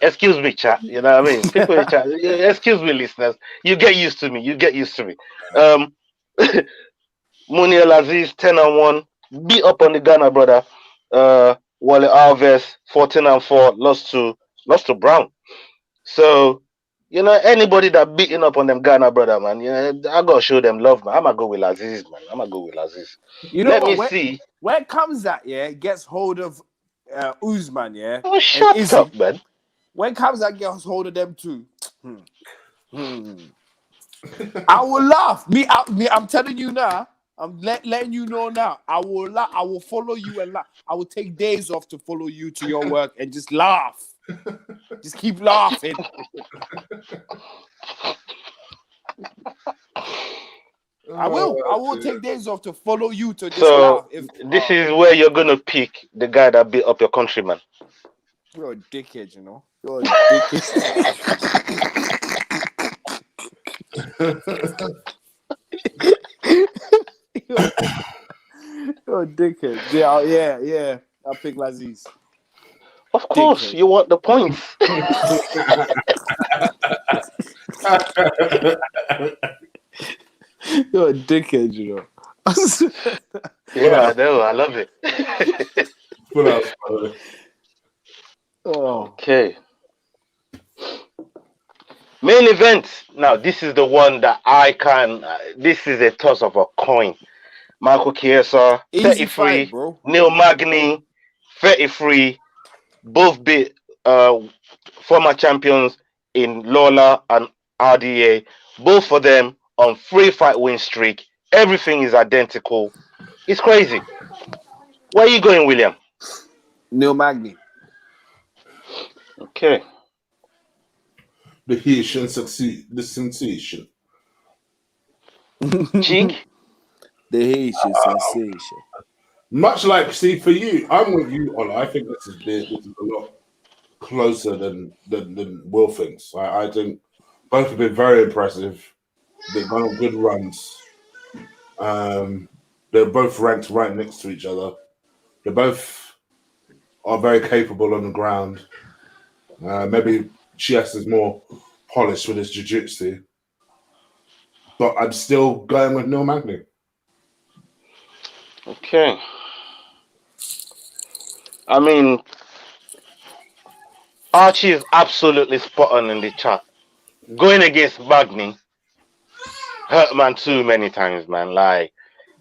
Excuse me, chat. You know what I mean? People in chat. Excuse me, listeners. You get used to me. Munir Aziz 10-1. Beat up on the Ghana brother. Wale Alves 14-4. Lost to Brown. So, you know, anybody that beating up on them Ghana brother, man, you know, I gotta show them love, man. I'm gonna go with Aziz, man. You know Let what? me see. Where comes that, gets hold of Usman, Oh, shut up, man. When comes that gets hold of them too? I will laugh. I'm telling you now. I'm letting you know now. I will laugh. I will follow you and laugh. I will take days off to follow you to your work and just laugh. Just keep laughing. I will take days off to follow you to just laugh. This is where you're gonna pick the guy that beat up your countryman. You're a dickhead, you know. You're a dickhead. You're a dickhead. Yeah. I'll pick Laziz. Of course, you want the points. You're a dickhead, you know. Yeah, I know. I love it. Okay. Main event. Now, this is the one that I can. This is a toss of a coin. Marco Chiesa, 33. Neil Magny, 33. Both beat former champions in Lola and RDA. Both of them on 3-fight win streak. Everything is identical. It's crazy. Where are you going, William? Neil Magny. Okay. The Haitian succeed. The sensation. Chig? The Haitian sensation. Much like, see, for you, I'm with you, Ola. I think this is a lot closer than Will thinks. I think Both have been very impressive. They've gone on good runs. They're both ranked right next to each other. They both are very capable on the ground. Maybe Chiesa is more polished with his jiu-jitsu. But I'm still going with Neil Magny. Okay. I mean, Archie is absolutely spot on in the chat. Going against Magny hurt man too many times, man. Like,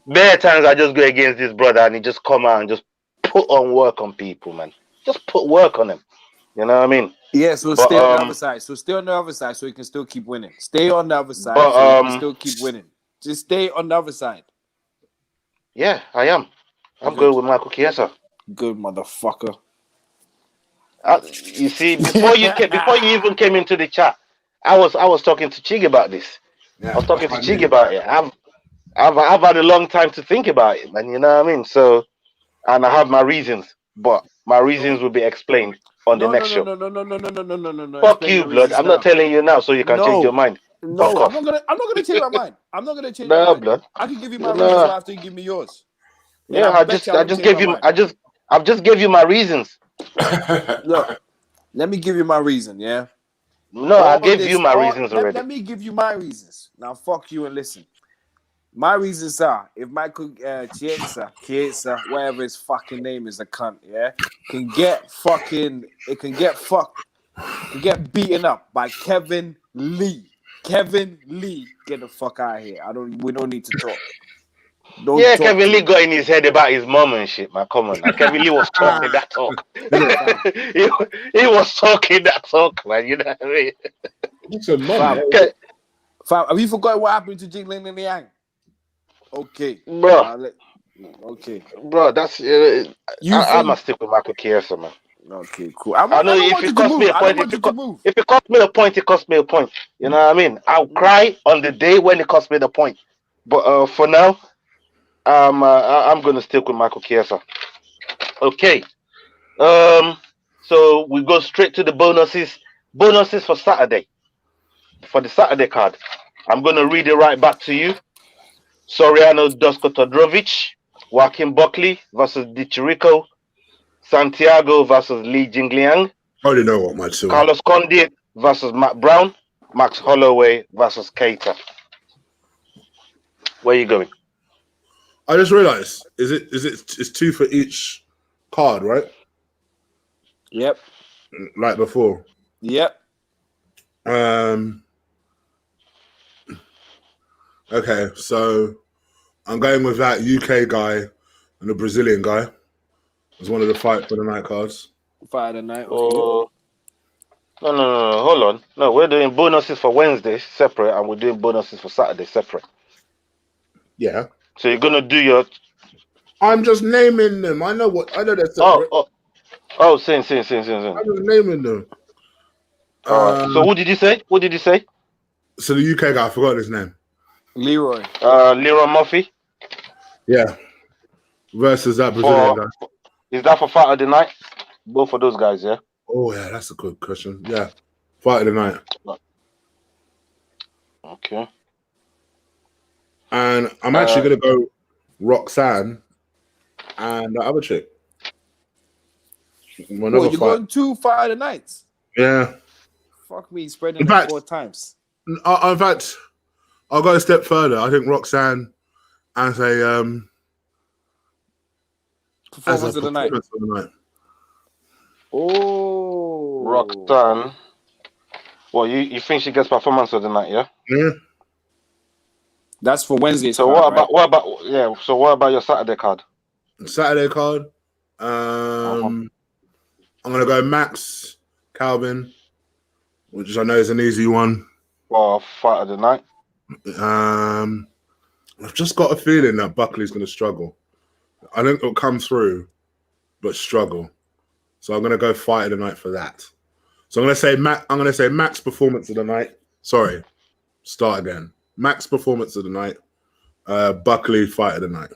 there are times I just go against this brother and he just come out and just put on work on people, man. Just put work on them. You know what I mean? Yeah, so But, stay on the other side. So stay on the other side so you can still keep winning. Stay on the other side But, so you can still keep winning. Just stay on the other side. Yeah, I am. I'm Good. going with Michael Chiesa. Good motherfucker. You see, before you even came into the chat, I was talking to Chig about this. Yeah, I was talking to that's what I Chig mean. about it. I've had a long time to think about it, man. You know what I mean? So, and I have my reasons, but my reasons will be explained on the next show. No. Fuck Explain you, your blood. reasons I'm now. not telling you now, so you can change your mind. No, Fuck I'm off. not gonna change my mind. I'm not gonna change my No, mind. blood. I can give you my No. reasons why after you give me yours. And Yeah, I bet you I won't change my mind. I've just gave you my reasons. Look, let me give you my reason, yeah? No, I gave you my reasons already. Let me give you my reasons. Now, fuck you and listen. My reasons are if Michael Chiesa, whatever his fucking name is, a cunt, yeah, can get beaten up by Kevin Lee. Kevin Lee, get the fuck out of here. We don't need to talk. Kevin Lee got in his head about his mom and shit, man. Come on, now. Kevin Lee was talking that talk. he was talking that talk, man. You know what I mean? It's a mom, Fam, have you forgot what happened to Jingling and Yang? Okay, bro. Okay, bro. That's I must stick with Michael Chiesa, man. Okay, cool. I know if it costs me a point, if it costs me a point, it costs me a point. You know what I mean? I'll cry on the day when it costs me the point. But for now, I'm gonna stick with Michael Chiesa. Okay. So we go straight to the bonuses. Bonuses for Saturday. For the Saturday card, I'm gonna read it right back to you. Soriano Dusko Todorovic, Joaquin Buckley versus Di Chirico, Santiago versus Li Jingliang. I already know what my two. Carlos Condit versus Matt Brown, Max Holloway versus Keita. Where are you going? I just realized it's two for each card, right? Yep. Like before. Yep. Okay, so I'm going with that UK guy and the Brazilian guy as one of the fight for the night cards. Fight of the night. No. Hold on. No, we're doing bonuses for Wednesday separate, and we're doing bonuses for Saturday separate. Yeah. So you're gonna do your. I'm just naming them. I know they're separate. Same. I'm just naming them. So who did you say? What did you say? So the UK guy, I forgot his name. Leroy. Leroy Murphy. Yeah. Versus that Brazilian guy. Is that for fight of the night? Both of those guys, yeah. Oh yeah, that's a good question. Yeah, fight of the night. Okay. And I'm actually gonna go Roxanne and the other chick. You're going 2 fight of the nights? Yeah. Fuck me, spreading it 4 times. In fact, I'll go a step further. I think Roxanne as a performance of the night. Oh, Roxanne. Well, you think she gets performance of the night, yeah? Yeah. That's for Wednesday. So what about your Saturday card? Saturday card. I'm gonna go Max Calvin, which I know is an easy one. For fight of the night. I've just got a feeling that Buckley's gonna struggle. I think it'll come through, but struggle. So I'm gonna go fight of the night for that. So I'm gonna say Max performance of the night. Sorry, start again. Max performance of the night. Buckley fight of the night.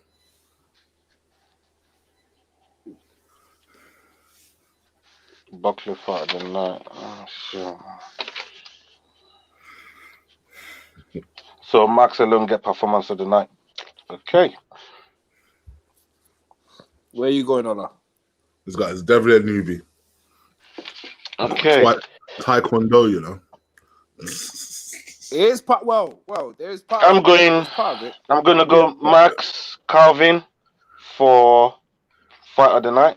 Buckley fight of the night. Oh, sure. So Max alone get performance of the night. Okay. Where you going, Ola? This guy is definitely a newbie. Okay. It's like Taekwondo, you know. It is part. Well, there is part. I'm going. It's part of it. I'm gonna go Max Calvin for fight of the night,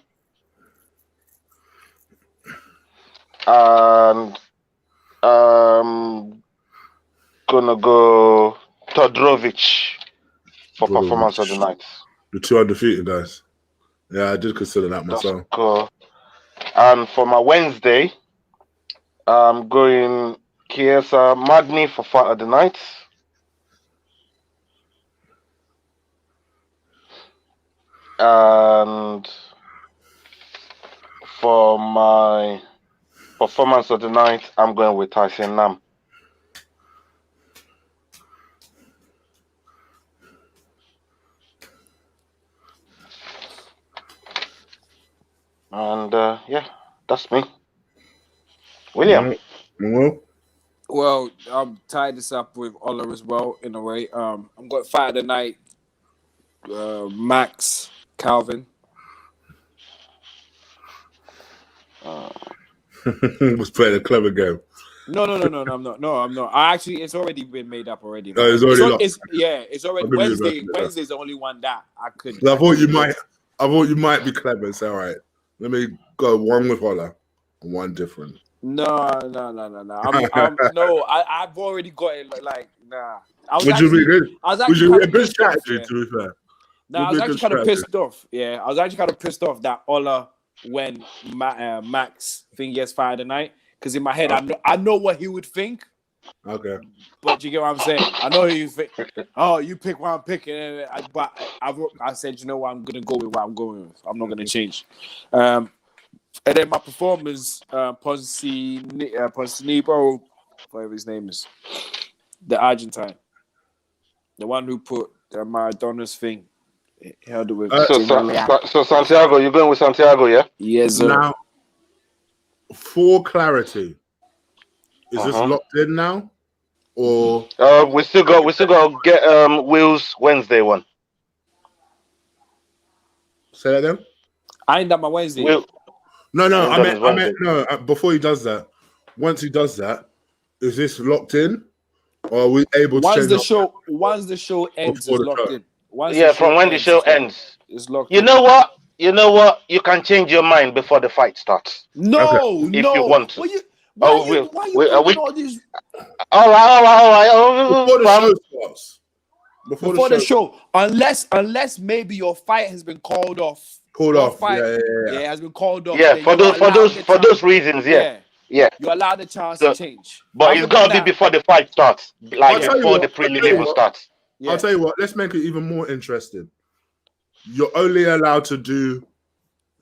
and gonna go Todorovic for performance of the night. The 2 undefeated guys. Yeah, I did consider that myself. Let's go. And for my Wednesday, I'm going Chiesa Magni for fight of the night. And for my performance of the night, I'm going with Tyson Nam. And yeah, that's me. William. Well, I'm tied this up with Ola as well in a way. I'm going fight of the night. Max Calvin. Was playing a clever game. No, I'm not. No, I'm not. I actually, it's already been made up already. Oh, it's already locked. It's already Wednesday. Wednesday's the only one that I could. I thought you might be clever. It's all right. Let me go one with Ola and one different. No. I've already got it. Like, nah. Would you be a good strategy, to be fair? No, I was actually kind of pissed off. Yeah, I was actually kind of pissed off that Ola, when Max thing gets fired tonight, because in my head I know what he would think. Okay. But you get what I'm saying? I know you think. Oh, you pick what I'm picking, but I said, you know what? I'm gonna go with what I'm going with. I'm not gonna change. And then my performance, Poncinibro, whatever his name is, the Argentine, the one who put Maradona's thing. Held it with so Santiago, you're going with Santiago, yeah? Yes, sir. Now, for clarity, is this locked in now, or we still got to get Will's Wednesday one. Say that again. I ain't done my Wednesday. No. I meant no. Before he does that, once he does that, is this locked in, or are we able to? Once the show ends, it's locked in. From when the show ends, it's locked. You know what? You can change your mind before the fight starts. No, if you want to. Why are you doing all this? All right. Before the show, unless maybe your fight has been called off. Yeah, it has been called off. Yeah, for those reasons, yeah. You're allowed the chance to change. But it's got to be before the fight starts, like before the prelim starts. Yeah. I'll tell you what, let's make it even more interesting. You're only allowed to do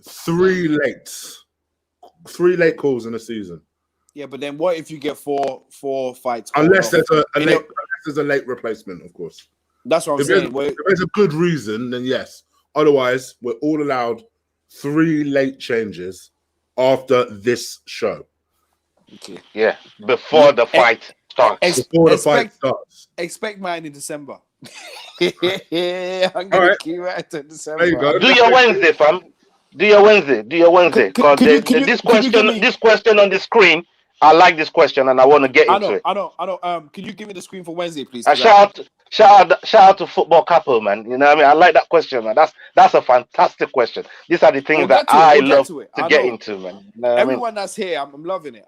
3 late calls in a season. Yeah, but then what if you get four fights? Unless there's a late replacement, of course. That's what I'm saying. If there's a good reason, then yes. Otherwise, we're all allowed 3 late changes after this show. Okay. Yeah, before the fight starts. Expect mine in December. I'm gonna keep right to December. There you go. Do your Wednesday, fam. Do your Wednesday. Because this question on the screen, I like this question and I want to get into it. I know. Can you give me the screen for Wednesday, please? Shout out to football couple, man. You know what I mean? I like that question, man. That's a fantastic question. These are the things that I love to get into, man. You know everyone that's here, I'm loving it.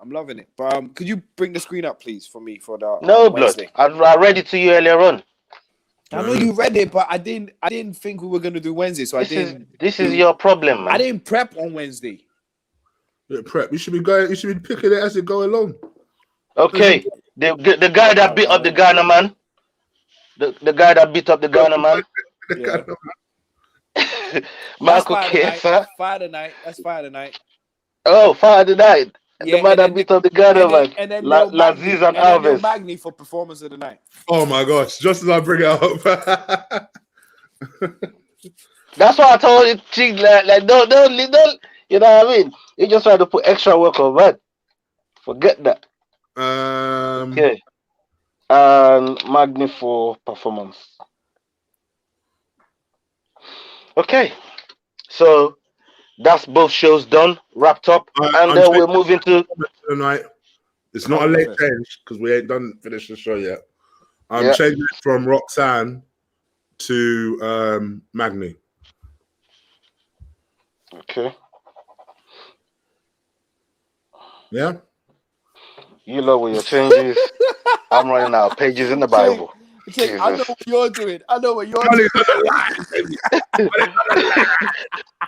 But could you bring the screen up, please, for me for the no Wednesday? Blood. I read it to you earlier on. I know you read it, but I didn't think we were gonna do Wednesday, so This is your problem, man. I didn't prep on Wednesday. Yeah, prep. You should be picking it as you go along. Okay, the guy that beat up the Ghana man. The guy that beat up the Ghana man. Michael Chiesa. Fire tonight. That's fire tonight. Oh, fire tonight. Yeah, the man that beat up the Ghana man. And then Laziz and Alves. Magni for performance of the night. Oh my gosh! Just as I bring it up. That's why I told you, Chig, like don't. You know what I mean? You just try to put extra work on, man. Forget that. Okay. and Magni for performance. Okay, so that's both shows done, wrapped up, and I'm then changing we're moving to tonight. It's not a late change because we ain't done finished the show yet. I'm changing it from Roxanne to Magni. Okay. Yeah. You know what your changes. I'm running out of pages in the Bible. Chig, I know what you're doing. I know what you're Money's doing. on the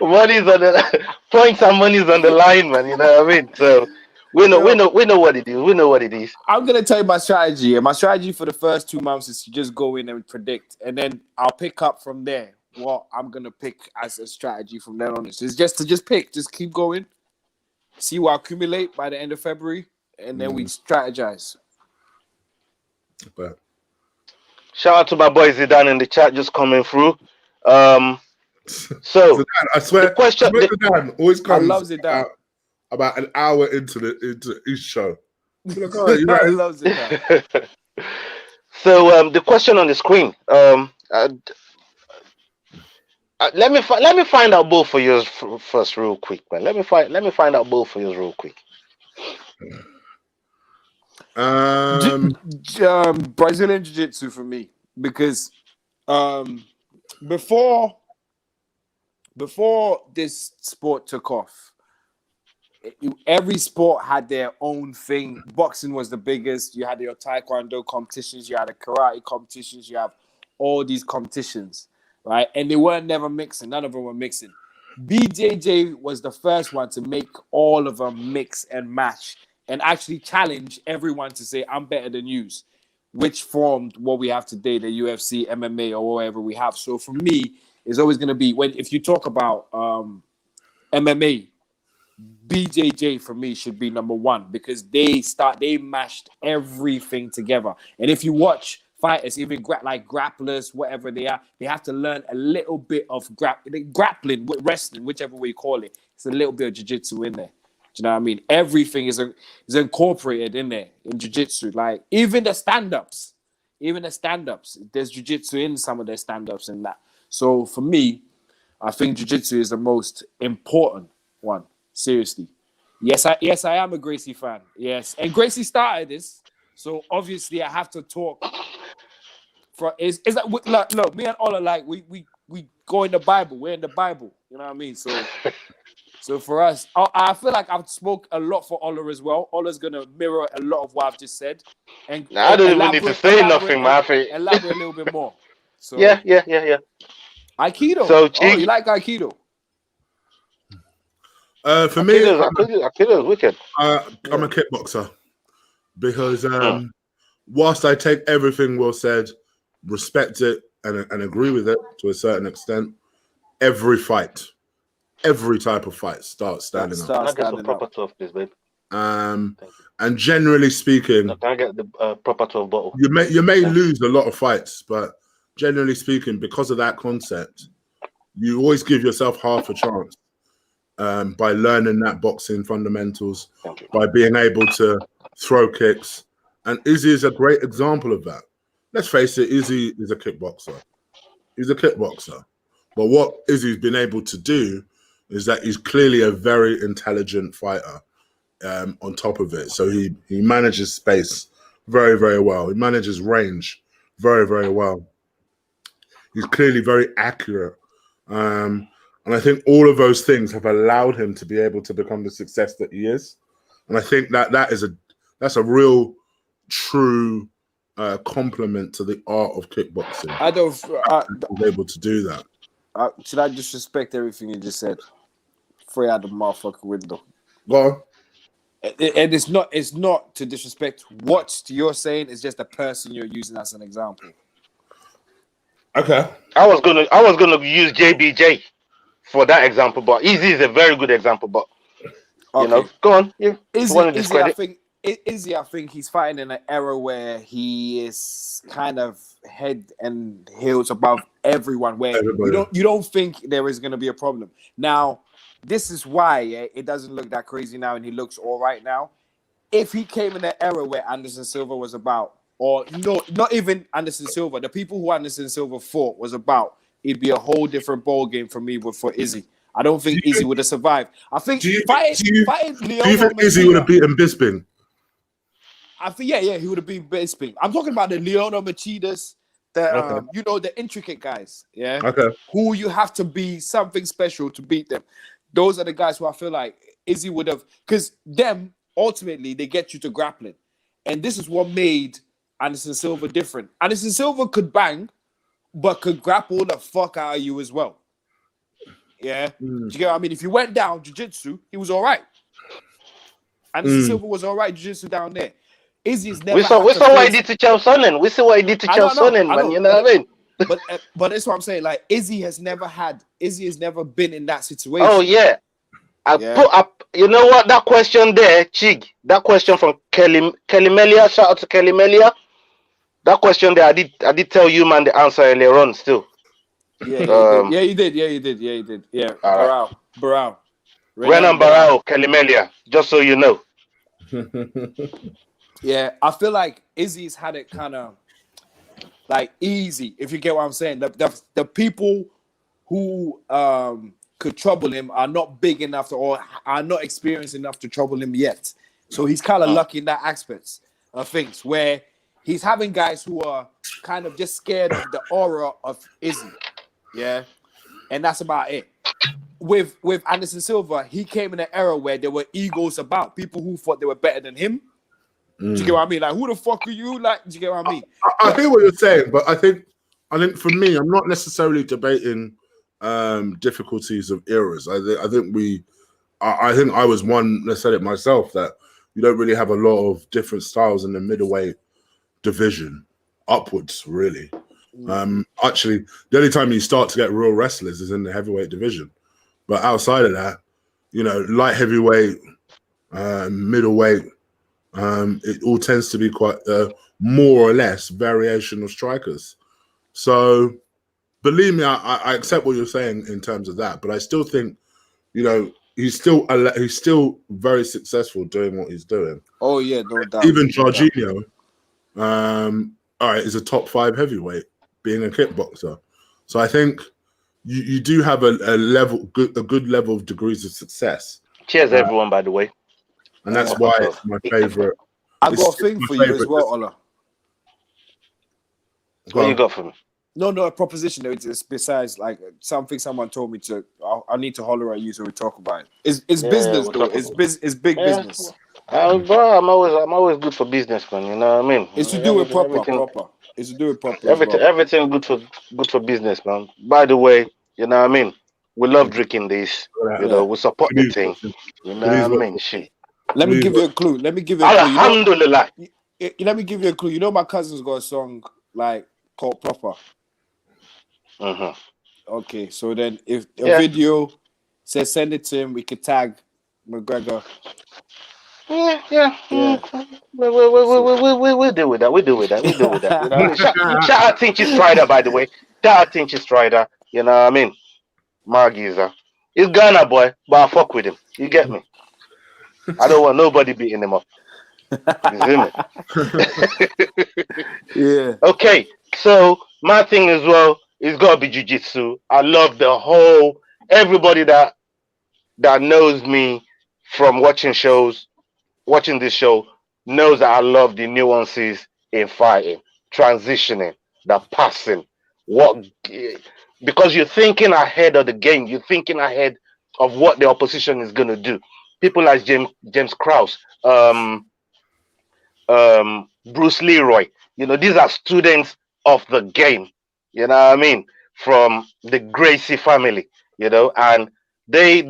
line. Money's on the points and money's on the line, man. You know what I mean? So we know what it is. We know what it is. I'm gonna tell you my strategy. And my strategy for the first 2 months is to just go in and predict, and then I'll pick up from there what I'm gonna pick as a strategy from then on. It's just to pick, just keep going, see what I accumulate by the end of February, and then we strategize. But Shout out to my boy Zidane in the chat just coming through. So Zidane, I swear, Zidane always I comes love Zidane. about an hour into each show. Like, oh, you're right. I love Zidane. So the question on the screen. Let me find out both for yours first, real quick, man. Let me find out both for yours real quick. Brazilian Jiu-Jitsu for me, because before this sport took off, every sport had their own thing. Boxing was the biggest. You had your taekwondo competitions, you had the karate competitions, you have all these competitions, right? And they weren't never mixing. None of them were mixing. BJJ was the first one to make all of them mix and match and actually challenge everyone to say, I'm better than you, which formed what we have today, the UFC, MMA, or whatever we have. So for me, it's always going to be, if you talk about MMA, BJJ for me should be number one, because they mashed everything together. And if you watch fighters, even like grapplers, whatever they are, they have to learn a little bit of grappling, wrestling, whichever way you call it. It's a little bit of jiu-jitsu in there. Do you know what I mean? Everything is incorporated in there in jiu-jitsu. Like even the stand-ups, there's jiu-jitsu in some of their stand-ups and that. So for me, I think jiu-jitsu is the most important one. Seriously. Yes, I am a Gracie fan. Yes. And Gracie started this. So obviously I have to talk. Is that look, me and Ola, like we go in the Bible. We're in the Bible. You know what I mean? So for us, I feel like I've spoke a lot for Ola as well. Ola's gonna mirror a lot of what I've just said. And I don't even need to say nothing, man. Elaborate a little bit more. So yeah. Aikido. So you like Aikido? For me, Aikido is wicked. I'm a kickboxer because whilst I take everything Will said, respect it and agree with it to a certain extent, every type of fight starts standing up. Can I get some proper 12, please, babe? And generally speaking, can I get the proper 12 bottle? You may lose a lot of fights, but generally speaking, because of that concept, you always give yourself half a chance. By learning that boxing fundamentals, by being able to throw kicks. And Izzy is a great example of that. Let's face it, Izzy is a kickboxer. He's a kickboxer. But what Izzy's been able to do is that he's clearly a very intelligent fighter on top of it. So he manages space very, very well. He manages range very, very well. He's clearly very accurate. And I think all of those things have allowed him to be able to become the success that he is. And I think that's a real, true compliment to the art of kickboxing. He's able to do that. Should I disrespect everything you just said? Free out the motherfucking window. Go on. And it's not to disrespect what you're saying. It's just the person you're using as an example. Okay. I was gonna use JBJ for that example, but Izzy is a very good example. But you know, go on. Yeah. Izzy, I think he's fighting in an era where he is kind of head and heels above everyone. Where you don't think there is going to be a problem. Now, this is why it doesn't look that crazy now, and he looks all right now. If he came in an era where Anderson Silva was about or no, not even Anderson Silva. The people who Anderson Silva fought was about, it'd be a whole different ball game for me for Izzy. I don't think Izzy would have survived. I think fighting do you think Izzy would have beaten Bisping? I think he would have been Bisping. I'm talking about the Leona Machidas, the intricate guys, who you have to be something special to beat them. Those are the guys who I feel like Izzy would have, because them ultimately they get you to grappling, and this is what made Anderson Silva different. Anderson Silva could bang, but could grapple the fuck out of you as well. Yeah, do you get what I mean? If you went down jiu-jitsu, he was all right. Anderson Silva was all right jiu-jitsu down there. Izzy's never. We saw what he did to Chael Sonnen. We see what he did to Chael Sonnen, man. You know what I mean? But that's what I'm saying. Like Izzy has never been in that situation. Oh yeah. Put up. You know what? That question there, Chig. That question from Kelly Melia. Shout out to Kelly Melia. That question there, I did tell you, man, the answer earlier on. Still. Yeah, you did. Yeah. Barao. Renan Barao, Kelly Melia. Just so you know. Yeah, I feel like Izzy's had it kind of like easy, if you get what I'm saying. The people who could trouble him are not big enough or are not experienced enough to trouble him yet. So he's kind of lucky in that aspect of things, where he's having guys who are kind of just scared of the aura of Izzy. Yeah. And that's about it. With Anderson Silva, he came in an era where there were egos about people who thought they were better than him. Do you get what I mean? Like, who the fuck are you? Like, do you get what I mean? I hear what you're saying, but I think for me, I'm not necessarily debating difficulties of eras. I think I was one that said it myself, that you don't really have a lot of different styles in the middleweight division upwards, really. Actually, the only time you start to get real wrestlers is in the heavyweight division. But outside of that, light heavyweight, middleweight, it all tends to be quite more or less variational strikers. So believe me, I accept what you're saying in terms of that, but I still think, he's still very successful doing what he's doing. Oh yeah, no doubt. Even Jorginho, all right, is a top 5 heavyweight, being a kickboxer. So I think you do have a good level of degrees of success. Cheers, everyone, by the way. And that's why it's my favorite. I got a thing for you as well, Ola. What you got for me? No, a proposition. It's besides like something someone told me to. I need to holler at you so we talk about it. It's business, though. It's big business. Bro, I'm always good for business, man. You know what I mean? It's to do it proper. It's to do it proper. Everything good for business, man. By the way, you know what I mean? We love drinking this. We support the thing. You know what I mean? Shit. Let me give you a clue. Alhamdulillah. Let me give you a clue. My cousin's got a song called Proper. Okay, so then if a video says send it to him, we could tag McGregor. Yeah. We'll deal with that. Shout out Tinchy Strider, by the way. Shout out Tinchy Strider. You know what I mean? Margiza. He's Ghana boy, but I fuck with him. You get me? I don't want nobody beating him up. You see me? Yeah. Okay, so my thing as well is gotta be jiu-jitsu. I love everybody that knows me from watching this show knows that I love the nuances in fighting, transitioning, the passing, because you're thinking ahead of the game, you're thinking ahead of what the opposition is gonna do. People like James Krause, Bruce Leroy, these are students of the game, you know what I mean, from the Gracie family, and they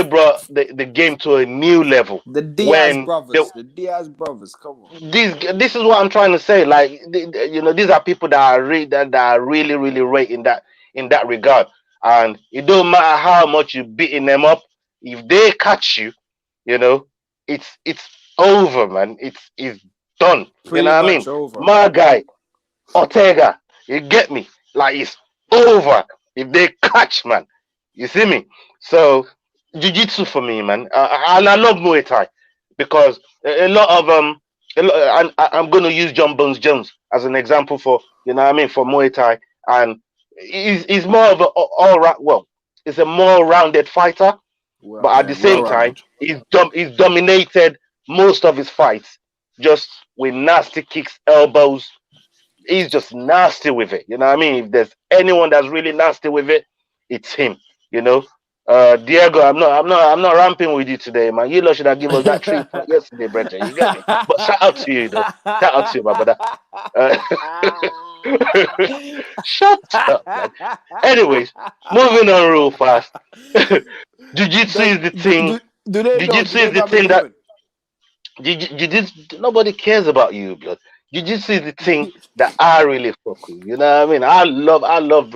brought the game to a new level. The Diaz brothers, come on. This is what I'm trying to say. Like, these are people that are really, really great in that regard. And it don't matter how much you're beating them up, if they catch you, it's over, man. It's done. Pretty you know what I mean? Over. My guy, Ortega, you get me? Like, it's over if they catch, man. You see me? So jiu-jitsu for me, man. And I love Muay Thai because a lot and I'm going to use John Bones Jones as an example for, you know what I mean, for Muay Thai. And he's more of he's a more rounded fighter, Well, but at yeah, the same time, well-rounded. he's dominated most of his fights just with nasty kicks, elbows. He's just nasty with it. You know what I mean? If there's anyone that's really nasty with it, it's him. You know, Diego, I'm not ramping with you today, man. You lot should have given us that treat yesterday, Brenton. You get me? But shout out to you, though. Shout out to you, my brother. Shut up, man. Anyways, moving on real fast. Jiu-jitsu is the thing. Do they Jiu-jitsu is the thing that nobody cares about you, blood. Jiu-jitsu is the thing that I really fuck with. You know what I mean? I love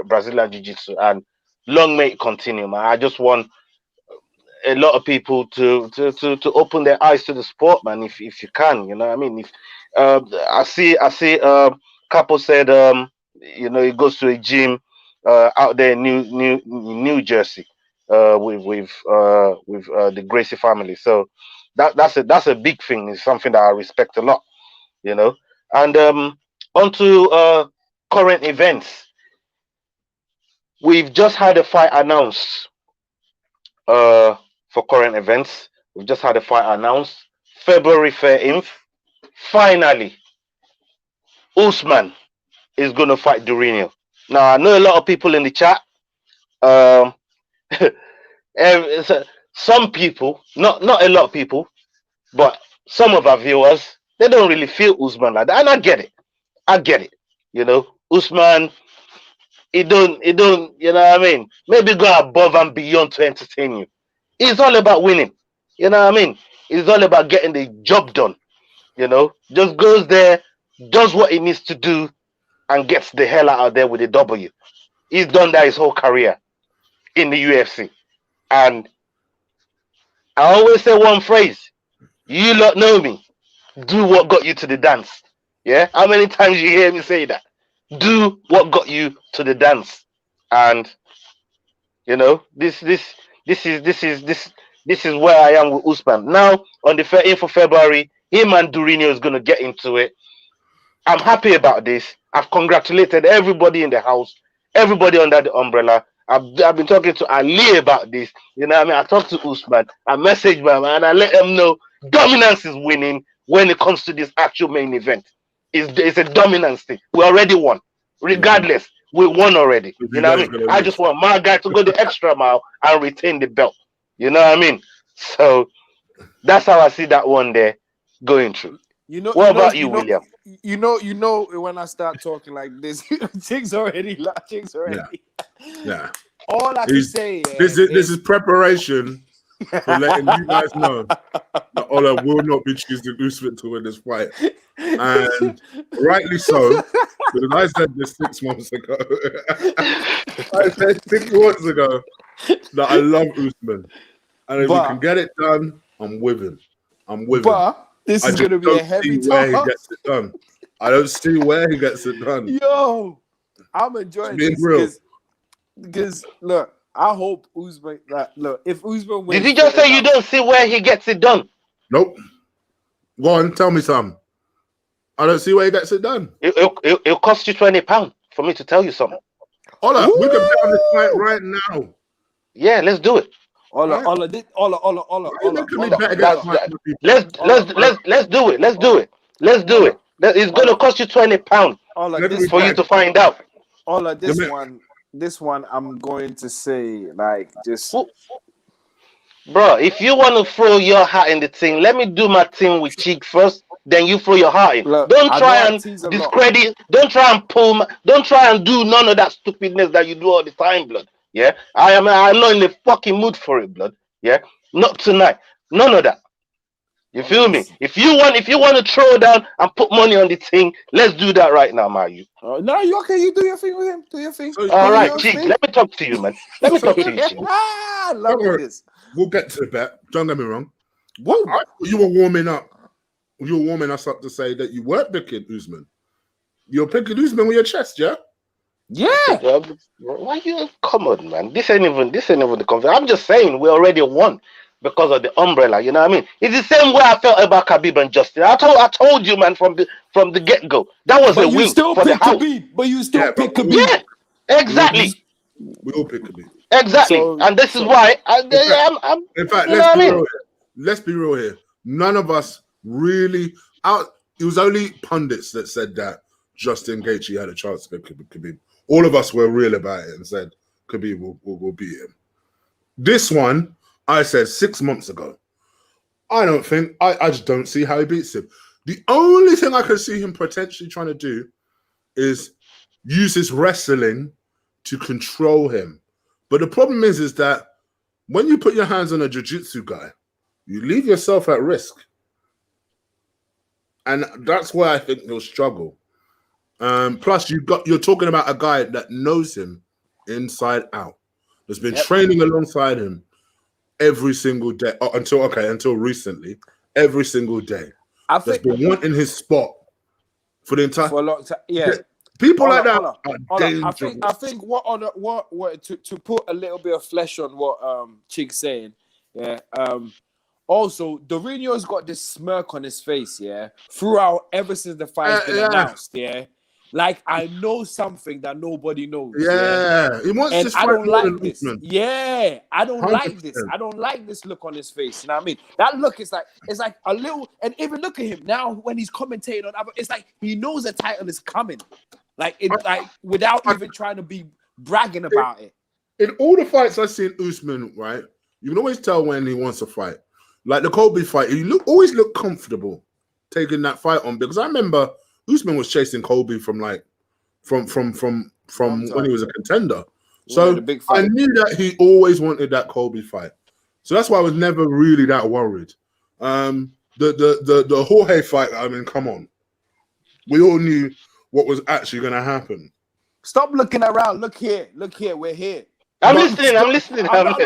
Brazilian Jiu-Jitsu, and long may it continue, man. I just want a lot of people to open their eyes to the sport, man. If you can, you know what I mean. If I see Capo said you know, he goes to a gym out there in New Jersey with the Gracie family. So that's a big thing. It's something that I respect a lot, you know. And onto current events. We've just had a fight announced for current events. We've just had a fight announced February 13th. Finally, Usman is going to fight Durinho. Now, I know a lot of people in the chat. Some people, not a lot of people, but some of our viewers, they don't really feel Usman like that. And I get it. You know, Usman, it don't, you know what I mean? Maybe go above and beyond to entertain you. It's all about winning. You know what I mean? It's all about getting the job done. You know, just goes there, does what he needs to do, and gets the hell out of there with a W. He's done that his whole career in the UFC. And I always say one phrase: you lot know me. Do what got you to the dance. Yeah? How many times you hear me say that? Do what got you to the dance. And you know, this is where I am with Usman. Now, on the 13th of February, him and Durinho is going to get into it. I'm happy about this. I've congratulated everybody in the house, everybody under the umbrella. I've been talking to Ali about this. You know what I mean? I talked to Usman. I messaged my man and I let him know dominance is winning when it comes to this actual main event. It's a dominance thing. We already won. Regardless, we won already. You know what I mean? I just want my guy to go the extra mile and retain the belt. You know what I mean? So that's how I see that one there going through. What about you, William? You know, when I start talking like this, Chig's already. Yeah. All I can say this is preparation for letting you guys know that Ola will not be choosing Usman to win this fight. And rightly so, because I said this 6 months ago. I said 6 months ago that I love Usman. And if we can get it done, I'm with him. But this is going to be a heavy where he gets it done. I don't see where he gets it done. Yo, I'm enjoying this because look, I hope Usman. If Usman wins, did he just say you don't see where he gets it done? Nope. Go on, tell me something. I don't see where he gets it done. It'll cost you £20 for me to tell you something. Ola, we can bet on this fight right now. Yeah, let's do it. Ola. Let's do it. It's gonna cost you £20 for you to find out. Ola, this one, I'm going to say bro. If you want to throw your hat in the thing, let me do my thing with Chig first. Then you throw your heart in. Look, don't try and discredit. Don't try and pull. Don't try and do none of that stupidness that you do all the time, blood. Yeah, I'm not in the fucking mood for it, blood. Yeah, not tonight. None of that. You feel me? If you want to throw down and put money on the thing, let's do that right now, Mayu. No, you okay? You do your thing with him. Do your thing. All right, Chig. Let me talk to you, man. Let me talk to you, Chig. I love this. We'll get to the bet. Don't get me wrong. You were warming up. You were warming us up to say that you weren't picking Usman. You're picking Usman with your chest, yeah? Yeah. Why you come on, man? This ain't even the conflict. I'm just saying we already won. because of the umbrella. You know what I mean? It's the same way I felt about Khabib and Justin. I told you, man, from the get go. That was a win for the house. But you still pick Khabib. Yeah, exactly. We all pick Khabib. Exactly, and this is why. In fact, let's be real here. None of us really It was only pundits that said that Justin Gaethje had a chance to beat Khabib. All of us were real about it and said Khabib will beat him. This one, I said 6 months ago. I just don't see how he beats him. The only thing I could see him potentially trying to do is use his wrestling to control him. But the problem is that when you put your hands on a jiu-jitsu guy, you leave yourself at risk. And that's where I think he'll struggle. Plus, you're talking about a guy that knows him inside out. There's been training alongside him every single day until recently. Every single day, there's been one in his spot for the entire for a long time. Yeah, people like that are dangerous. I think what to put a little bit of flesh on what Chig's saying. Yeah. Also, Dorino's got this smirk on his face. Yeah, throughout ever since the fight's been announced. Yeah. Like, I know something that nobody knows. Yeah. He wants to I don't like this. Usman. Yeah. I don't 100%. like this. I don't like this look on his face. You know what I mean? That look is like, it's like a little, and even look at him now when he's commentating on other, it's like he knows the title is coming. Like, without even trying to be bragging about it. In all the fights I've seen Usman, right, you can always tell when he wants to fight. Like the Colby fight, he always looked comfortable taking that fight on, because I remember Usman was chasing Colby from when he was a contender. So I knew that he always wanted that Colby fight. So that's why I was never really that worried. The Jorge fight, I mean, come on. We all knew what was actually going to happen. Stop looking around. Look here. We're here. I'm listening. I'm listening. I'm letting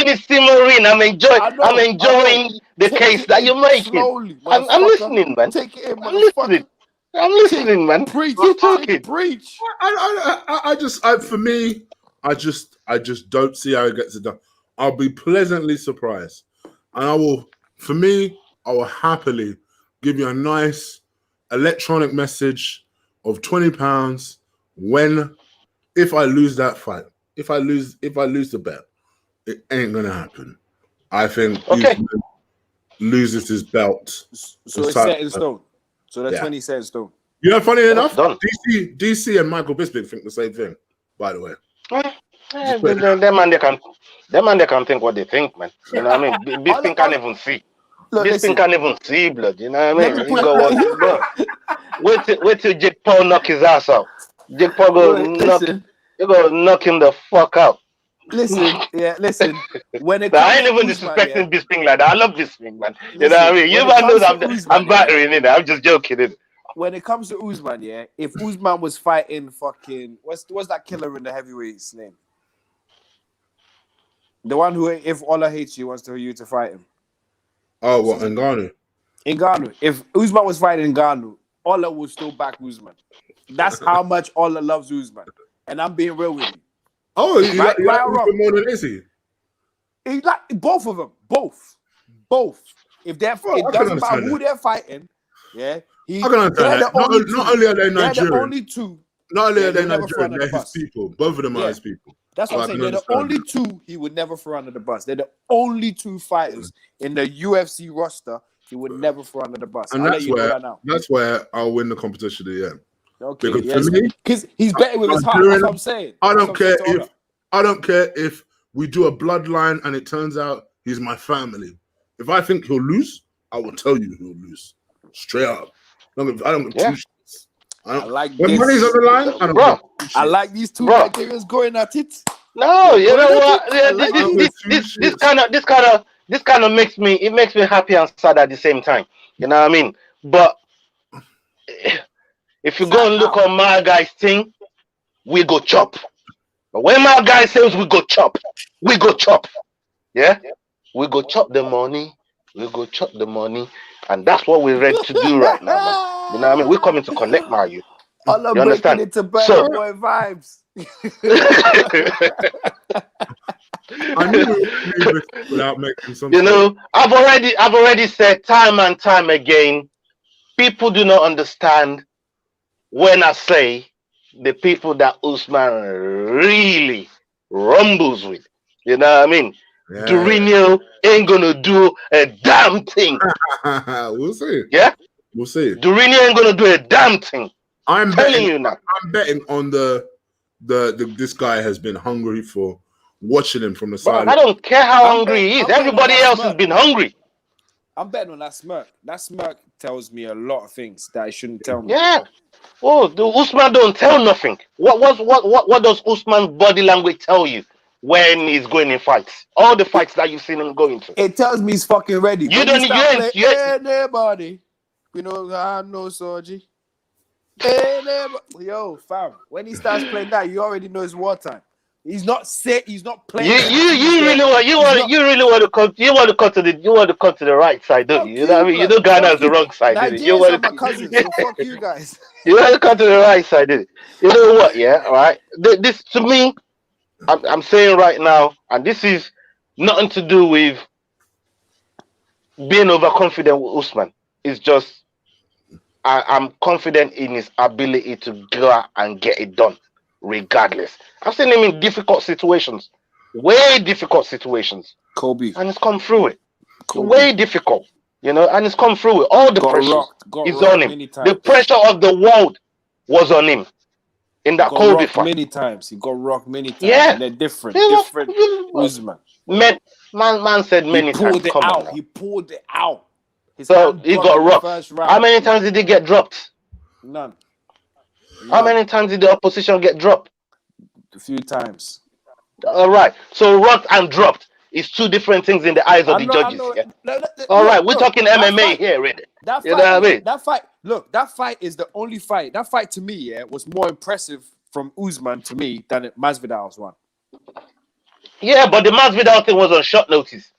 it simmer in. I'm enjoying the case that you're making. I'm listening, man. Take it in, I'm listening, man. Preach. You're talking. Preach. I just don't see how it gets it done. I'll be pleasantly surprised, and I will happily give you a nice electronic message of £20 if I lose that fight. If I lose the bet, it ain't gonna happen. I think Usman loses his belt. So it's set in stone. So that's 20 set in stone. You know, funny enough, DC and Michael Bisping think the same thing, by the way. Them man they can think what they think, man. You know what I mean? Bisping can't even see. Bisping can't even see blood. You know what I mean? Wait till Jake Paul knock his ass out. Jake Paul go knock him the fuck out. Listen. When it I ain't even disrespecting Bisping like that. I love Bisping, man. You know what I mean? You man knows I'm battering in it. I'm just joking in it. When it comes to Usman, if Usman was fighting fucking what's that killer in the heavyweights name? The one who, if Ola hates you, wants you to fight him. Oh, what, Ngannou? Ngannou. If Usman was fighting Ngannou, Ola would still back Usman. That's how much Ola loves Usman. And I'm being real with you. Oh, you like Usman more than Izzy? He like both of them. Both. If they're, it doesn't matter who they're fighting. Yeah. I can understand that. Not only are they Nigerian. They're the only two. Not only are they Nigerian, they're his people. Both of them are his people. That's what I'm saying. They're the only two he would never throw under the bus. They're the only two fighters in the UFC roster he would never throw under the bus. And that's where I'll win the competition at the end. Okay, because he's better with his heart. That's what I'm saying. I don't care if we do a bloodline and it turns out he's my family. If I think he'll lose, I will tell you he'll lose. Straight up. I don't give two shits. When money's on the line, I don't know. I like these two Nigerians going at it. No, you know what? This kind of makes me happy and sad at the same time. You know what I mean? But if you go and look on my guy's thing, we go chop. But when my guy says we go chop, we go chop. Yeah? We go chop the money. We go chop the money. And that's what we're ready to do right now, man. You know what I mean? We're coming to connect, my youth. You understand? Into better boy vibes. I knew we were moving without making some. You know, I've already said time and time again, people do not understand when I say the people that Usman really rumbles with. You know what I mean? Yeah. Durinho ain't gonna do a damn thing. We'll see. Yeah? We'll see. Durinho ain't gonna do a damn thing. I'm telling betting you now. I'm betting on the this guy has been hungry for watching him from the side. I don't care how hungry he is. Everybody else has been hungry. I'm betting on that smirk. That smirk tells me a lot of things that it shouldn't tell me. Yeah. Oh, the Usman don't tell nothing. What does Usman's body language tell you when he's going in fights? All the fights that you've seen him going to. It tells me he's fucking ready. You don't anybody. You know, I know Soji. Yo, fam. When he starts playing that, you already know it's wartime. He's not sick. He's not playing. You really want to come to the right side, don't you? You know what I mean? You know Ghana's the wrong side, didn't you? Nigerians are my cousins, so fuck you guys. You want to come to the right side, didn't you? You know what? Yeah, all right. This to me, I'm saying right now, and this is nothing to do with being overconfident with Usman. It's just I'm confident in his ability to go out and get it done, regardless. I've seen him in difficult situations, way difficult situations, Kobe, and he's come through it. Way difficult, you know, and he's come through it. All the pressure is on him. The pressure of the world was on him in that Kobe fight. Many times he got rocked many times. Yeah, and they're different. Usman. Man said many times. He pulled it out. So he got rocked. How many times did he get dropped? None. How many times did the opposition get dropped? A few times. All right. So rocked and dropped is two different things in the eyes of the judges. Yeah? All right. We're talking MMA here, really. That fight, you know what I mean? That fight. Look, that fight is the only fight. That fight to me, yeah, was more impressive from Usman to me than Masvidal's one. Yeah, but the Masvidal thing was on short notice.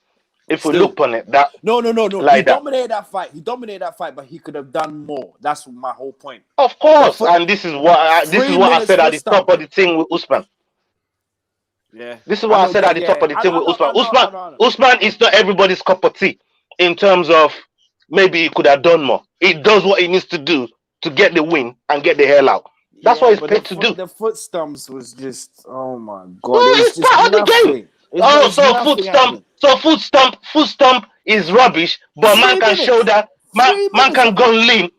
If we look on it, that no. Like he dominated that fight. He dominated that fight, but he could have done more. That's my whole point. Of course, and this is what I said at the top of the thing with Usman. Yeah, this is what I said at the top of the thing with Usman. Usman is not everybody's cup of tea in terms of maybe he could have done more. He does what he needs to do to get the win and get the hell out. That's what he's paid to do. The foot stumps was just, oh my god! Well, it's part of the game. Foot stump is rubbish, but man can shoulder, man can gun lean,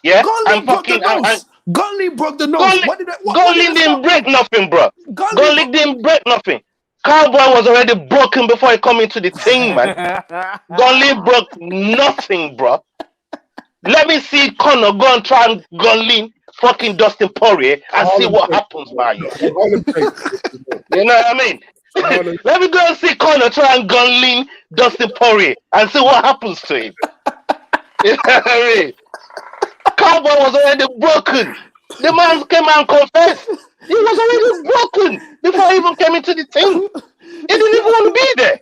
yeah. Gun lean broke the nose. Gun lean didn't break nothing, bro. Gun lean didn't break nothing. Cowboy was already broken before he come into the thing, man. Gun lean broke nothing, bro. Let me see Conor go and try and gun lean fucking Dustin Poirier and see what happens, man. You know what I mean? Let me go and see Conor try and gun lean Dustin Poirier and see what happens to him. You know what I mean? Cowboy was already broken. The man came and confessed. He was already broken before he even came into the thing. He didn't even want to be there.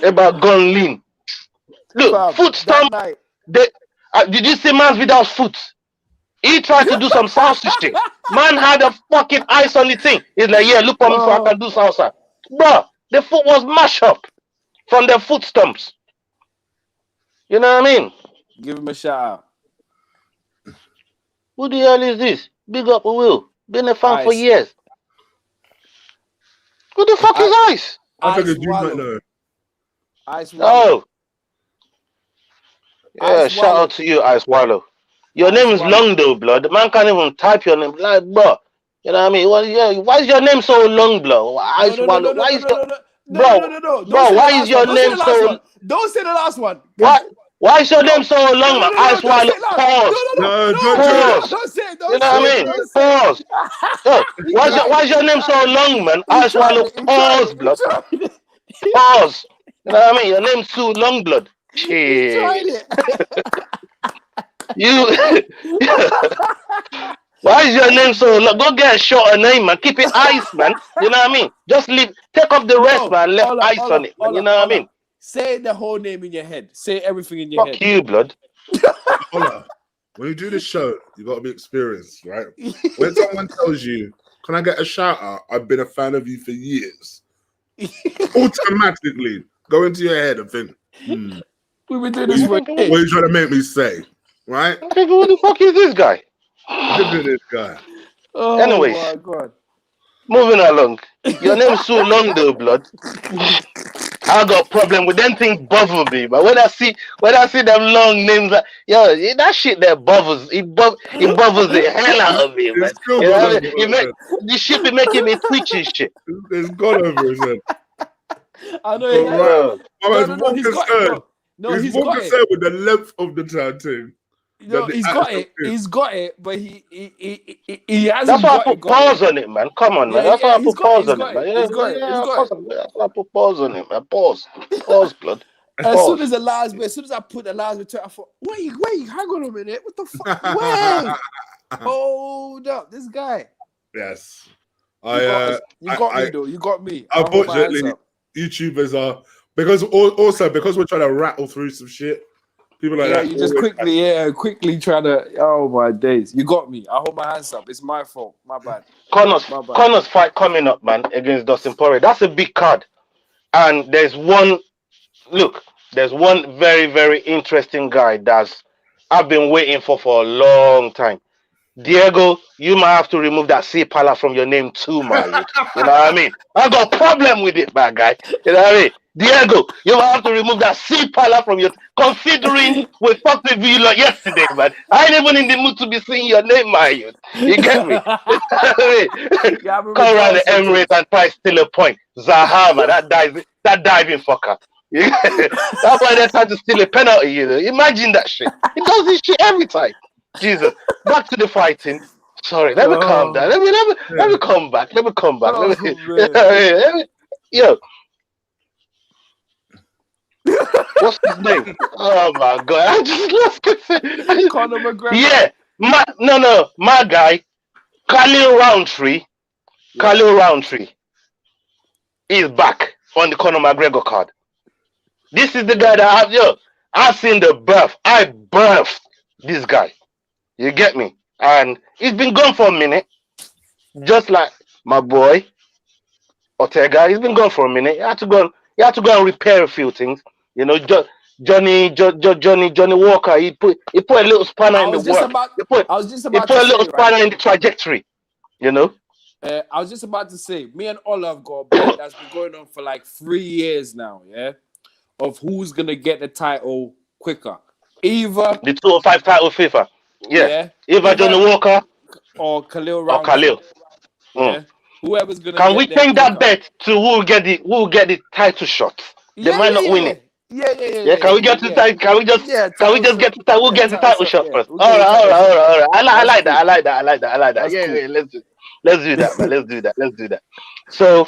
About gun lean. Look, foot stomp. Did you see Masvidal's foot? He tried to do some salsa shit. Man had a fucking ice on the thing. He's like, yeah, look for me so I can do salsa. Bro, the foot was mashed up from the foot stumps. You know what I mean? Give him a shout out. Who the hell is this? Big up Will. Been a fan for years. Who the fuck is Ice? I think you might know. Ice Wallow. Oh. Yeah, shout out to you, Ice Wallow. Your name is long though, blood. The man can't even type your name. Like, bro. You know what I mean? Why is your name so long, blood? Ice Wallow. Why is your name so... Don't say the last one. Why is your name so long, man? Ice Wallow. Pause. Don't say it. You know what I mean? Pause. Why is your name so long, man? Ice Wallow. Pause, blood. Pause. You know what I mean? Your name's too long, blood. Shit. Why is your name so long? Go get a shorter name, man. Keep it Ice, man. You know what I mean? Just take off the rest, man. Left Ice on it, man. You know what I mean? Say the whole name in your head. Say everything in your head. Fuck you, blood. Ola, when you do this show, you got to be experienced, right? When someone tells you, can I get a shout out? I've been a fan of you for years. automatically go into your head and think, We've been doing this for what are you trying to make me say? Right? I'm thinking, who the fuck is this guy? Look at this guy. Oh Anyways. my God. Moving along. Your name is so long though, blood. I got a problem with them things bother me, but when I see them long names, like, yo, that shit that bothers it bothers the hell out of me, man. It's still You know gone what I over mean? his head. This shit be making me twitch and shit. It's gone over his head. I know. Bro. No, he's got it, bro. No, he's more got concerned it. with the length of the tattoo. No, he's got it. He's got it, but he hasn't. That's why I got put pause on it, man. Come on, man. That's why I put pause on it, man. He's got it. That's why I put pause on it, man. Pause, blood. As soon as the last bit, as soon as I put the last bit, I thought, wait, hang on a minute, what the fuck? Wait, hold up, this guy. Yes, You got me though. You got me. Unfortunately, YouTubers are because we're trying to rattle through some shit. People like that. You just quickly trying to. Oh my days! You got me. I hold my hands up. It's my fault. My bad. Connor's fight coming up, man, against Dustin Poirier. That's a big card, and there's one very, very interesting guy I've been waiting for a long time. Diego, you might have to remove that C pala from your name too, my youth. You know what I mean? I got a problem with it, my guy. You know what I mean? Diego, you might have to remove that C pala from your. Considering we fucked with you like yesterday, man. I ain't even in the mood to be seeing your name, my youth. You get me? Come around the Emirates and try to steal a point. Zaha, man, that diving fucker. That's why they're trying to steal a penalty, you know. Imagine that shit. He does this shit every time. Jesus. Back to the fighting. Sorry, let me calm down. Let me come back. Let me come back. Yo. What's his name? Oh my god. I just lost it. Conor McGregor. Yeah. My guy, Khalil Roundtree is back on the Conor McGregor card. This is the guy that I've seen the birth. I birthed this guy. You get me? And he's been gone for a minute. Just like my boy Ortega. He's been gone for a minute. He had to go and repair a few things. You know, Johnny Walker, he put a little spanner in the work. He put a little spanner in the trajectory. You know? I was just about to say, me and Ola have got a bet that's been going on for like 3 years now, yeah? Of who's going to get the title quicker. Either the 205 title FIFA. Yeah. Either Johnny Walker or Khalil Roundtree. Or Khalil. Yeah? Whoever's going to Can we change that bet to who will get the title shot? They might not win it. Yeah. Can we get to the title? Can we just get the title? We'll get the title shot first. All right. I like that. Yeah, let's do that, man. Let's do that. So,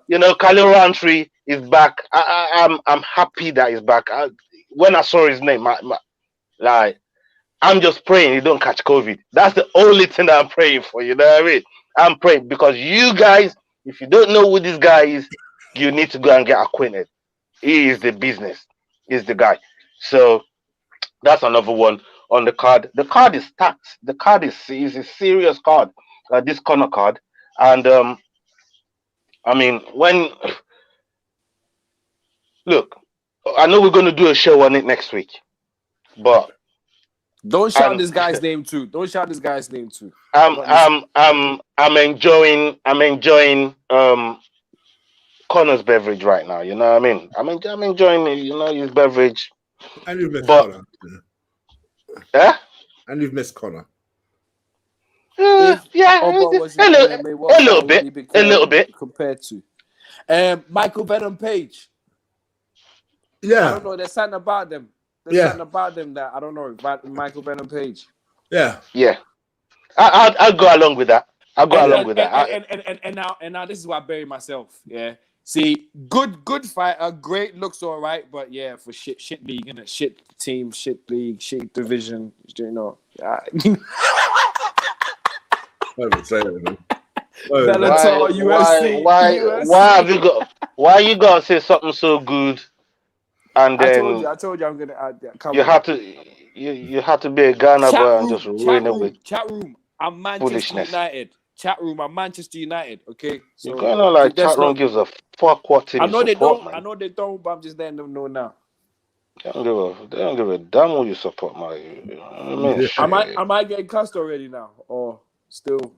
you know, Khalil Roundtree is back. I'm happy that he's back. When I saw his name, I'm just praying he don't catch COVID. That's the only thing that I'm praying for. You know what I mean? I'm praying because you guys, if you don't know who this guy is, you need to go and get acquainted. He is the business. He's the guy. So that's another one on the card. The card is stacked. The card is a serious card. This corner card. And I mean, look, I know we're going to do a show on it next week, but don't shout this guy's name too. I'm enjoying Connor's beverage right now. You know what I mean? I'm enjoying his beverage. And you've missed Connor. Yeah. And you've missed Connor. A little bit compared to Michael Venom Page. Yeah, I don't know. There's something about them. Something about them that I don't know. Michael Venom Page. Yeah. I'll go along with that. And now this is where I bury myself. Yeah. See, good fighter, great, looks all right, but yeah, for shit league, innit? Shit team, shit league, shit division. You know. I would say that, man. Bellator, UFC. Why you gotta say something so good, and then I told you I'm gonna. You have to be a Ghana boy and just ruin it with chat room. I'm Manchester foolishness. United. chat room are Manchester United. Okay, so You're going on like that's chat room not- gives a fuck what team I you know they support, don't. man. I know they don't, but I'm just letting them know now. They don't give a damn who you support, man. You know what I mean? Yeah. Shit. Am I getting cussed already now, or still?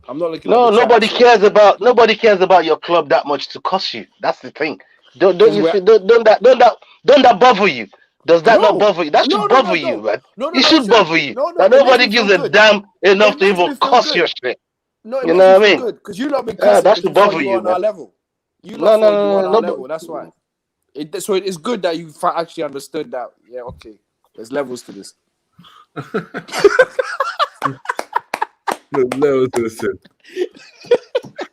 I'm not looking. No, at the chat, nobody so- nobody cares about your club that much to cost you. That's the thing. Don't you we're- feel don't that bother you? Does that not No. bother you? That should No, bother no. you, man. No, It it should shouldn't. bother you. No, That it makes nobody me gives feel a good. damn enough It to makes even me feel cost good. your shit. No, it You makes know me what I feel mean? good because you lot been Yeah, cussing that because should you thought bother you were you, on man. our level. You No, lot thought you were on no, our no, level. That's why. So it is good that you actually understood that. Yeah, okay. There's levels to this. No, listen.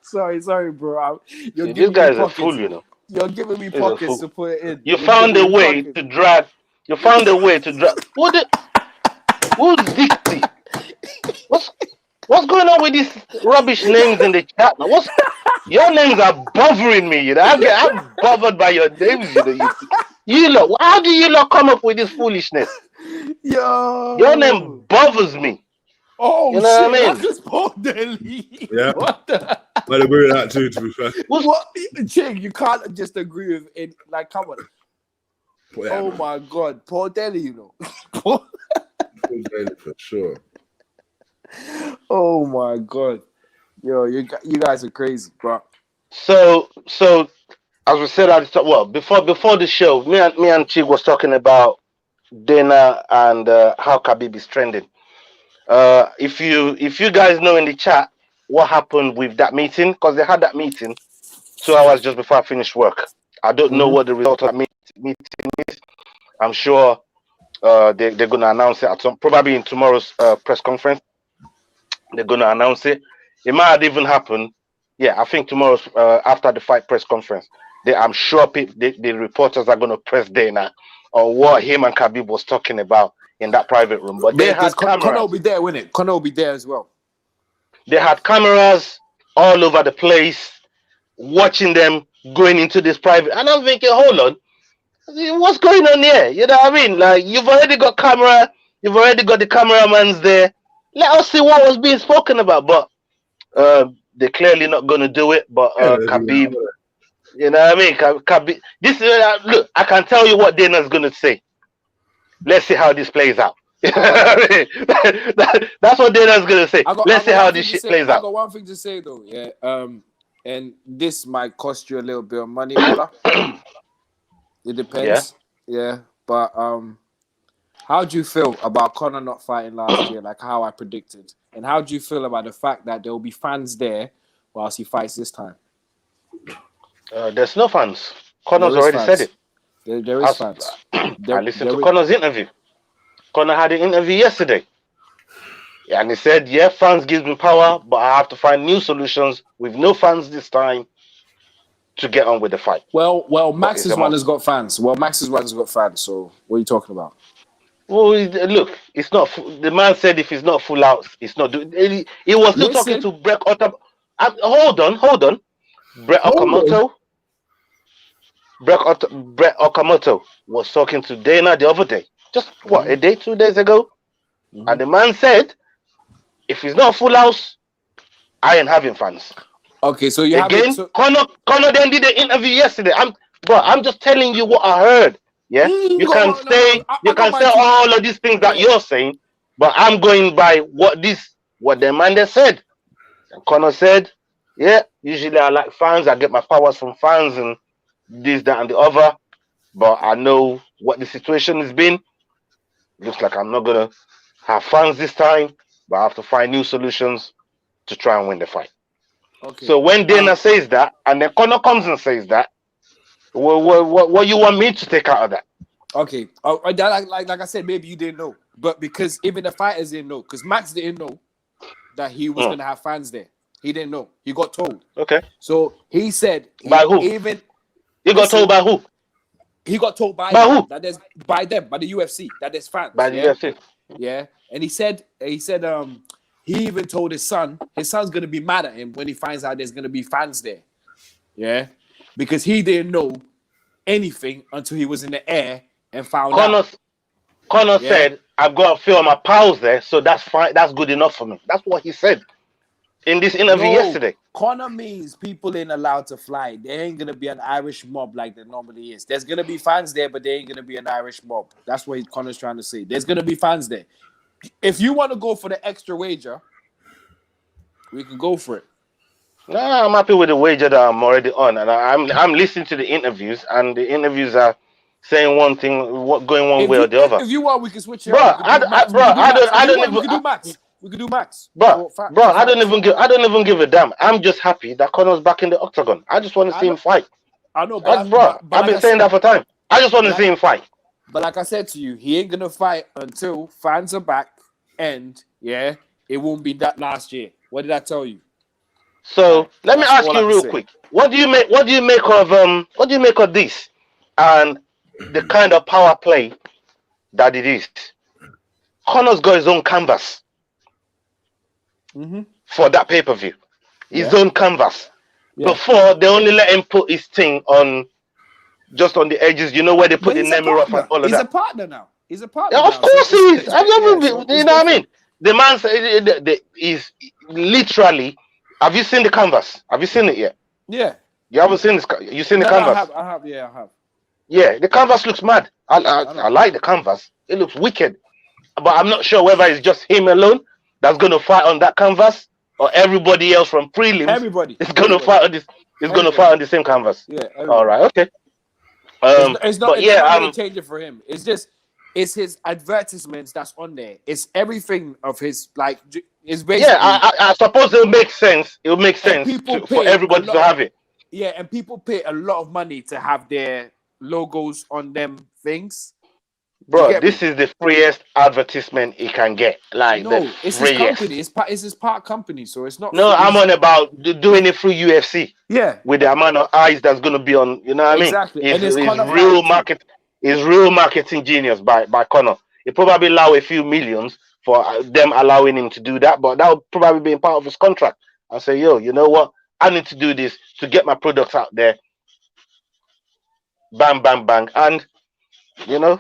Sorry, bro. You're See, this giving me guy's a pockets. fool, you know. You're giving me He's a pockets fool. to put it in. You You're found giving a me way pockets. to drag. You found a way to drag. Who's Dixie? What's going on with these rubbish names in the chat? Now, your names are bothering me. You know, I'm bothered by your names. You know, you lot. How do you lot come up with this foolishness? Yo. Your name bothers me. Oh, You know shit. what I mean? That's just Paul Daly. Yeah. What the? I'd agree with that too, to be fair. What? Chig, you can't just agree with it. Like, come on. But yeah, Oh, man, my God. Paul Daly, you know. Paul- for sure. Oh, my God. Yo, you guys are crazy, bro. So as we said at the top, well, before the show, me and Chig was talking about Dana and how Khabib is trending. If you guys know in the chat what happened with that meeting, because they had that meeting 2 hours just before I finished work. I don't know what the result of that meeting is. I'm sure they're going to announce it at probably in tomorrow's press conference. They're going to announce it. It might have even happened. Yeah, I think tomorrow's after the fight press conference. I'm sure the reporters are going to press Dana on what him and Khabib was talking about in that private room. But they had cameras. Conor will be there, wouldn't it? Conor will be there as well. They had cameras all over the place, watching them going into this private. And I'm thinking, hold on, what's going on here? You know what I mean? Like, you've already got camera, you've already got the cameramans there. Let us see what was being spoken about. But they're clearly not going to do it. But Khabib, you know what I mean? Khabib, this look, I can tell you what Dana's going to say. Let's see how this plays out. That's what Dana's going to say. Let's see how this shit plays out. I got one thing to say, though. Yeah. And this might cost you a little bit of money, Ola. It depends. Yeah. But how do you feel about Conor not fighting last year, like how I predicted? And how do you feel about the fact that there will be fans there whilst he fights this time? There's no fans. Conor's already said it. There is fans. I listened to Conor's interview. Conor had an interview yesterday. And he said, yeah, fans give me power, but I have to find new solutions with no fans this time to get on with the fight. Well, Max's one has got fans. So what are you talking about? Well, look, it's not. The man said if it's not full out, it's not doing. He was still talking to Brett Okamoto. Hold on. Brett Okamoto was talking to Dana the other day. Just a day, 2 days ago, and the man said, if it's not full house, I ain't having fans. Okay, so Conor then did the interview yesterday. I'm just telling you what I heard. Yeah, you can say all of these things that you're saying, but I'm going by what the man there said. And Conor said, yeah, usually I like fans. I get my powers from fans and this, that, and the other. But I know what the situation has been. Looks like I'm not gonna have fans this time, but I have to find new solutions to try and win the fight. Okay. So when Dana says that, and then Conor comes and says that, what you want me to take out of that? Okay, like I said, maybe you didn't know, but because even the fighters didn't know, because Max didn't know that he was gonna have fans there. He didn't know. He got told. Okay. So he said by who? He got told by who? He got told by who? That there's by the UFC that there's fans. By the UFC. Yeah, and he said he even told his son's gonna be mad at him when he finds out there's gonna be fans there. Yeah, because he didn't know anything until he was in the air and found out. Conor said, "I've got a few of my pals there, so that's fine. That's good enough for me." That's what he said. in this interview yesterday. Conor means people ain't allowed to fly. There ain't gonna be an Irish mob like there normally is. There's gonna be fans there, but there ain't gonna be an Irish mob. That's what Conor's trying to say. There's gonna be fans there. If you want to go for the extra wager, we can go for it. No, I'm happy with the wager that I'm already on, and I'm listening to the interviews, and the interviews are saying one thing, going one way or the other. If you want, we can switch it. Bro, I don't even. We can do max. We can do max. Bro, I don't even give a damn. I'm just happy that Conor's back in the octagon. I just want to see him fight. I know, I've been saying that for time. I just want to see him fight. But like I said to you, he ain't gonna fight until fans are back, and it won't be that last year. What did I tell you? So let me ask you real quick. What do you make of this and the kind of power play that it is? Conor's got his own canvas for that pay-per-view. His own canvas. Yeah. Before they only let him put his thing on just on the edges, you know, where they put the Nemiroff and all of that. He's a partner now. He's a partner. Yeah, of course he is. I've never been, you know what I mean? The man said is literally. Have you seen the canvas? Have you seen it yet? Yeah. You haven't seen this? You seen the canvas? I have. Yeah, I have. Yeah, the canvas looks mad. I like the canvas. It looks wicked. But I'm not sure whether it's just him alone that's going to fight on that canvas or everybody else from prelims. Everybody is going to fight on this. Is going to fight on the same canvas. Yeah. Everybody. All right. Okay. It's not going to change it for him. It's his advertisements that's on there. It's everything of his It's basically, I suppose it will make sense. It will make sense for everybody to have it. Yeah, and people pay a lot of money to have their logos on them things. Bro, this is the freest advertisement he can get. It's his company. It's his part company, so it's not. No, I'm on about doing it through UFC. Yeah, with the amount of eyes that's going to be on. You know what I mean? Exactly. It's real market. It's real marketing genius by Conor. It probably allow a few millions for them allowing him to do that, but that would probably be part of his contract. I say, yo, you know what? I need to do this to get my products out there. Bang, bang, bang, and you know.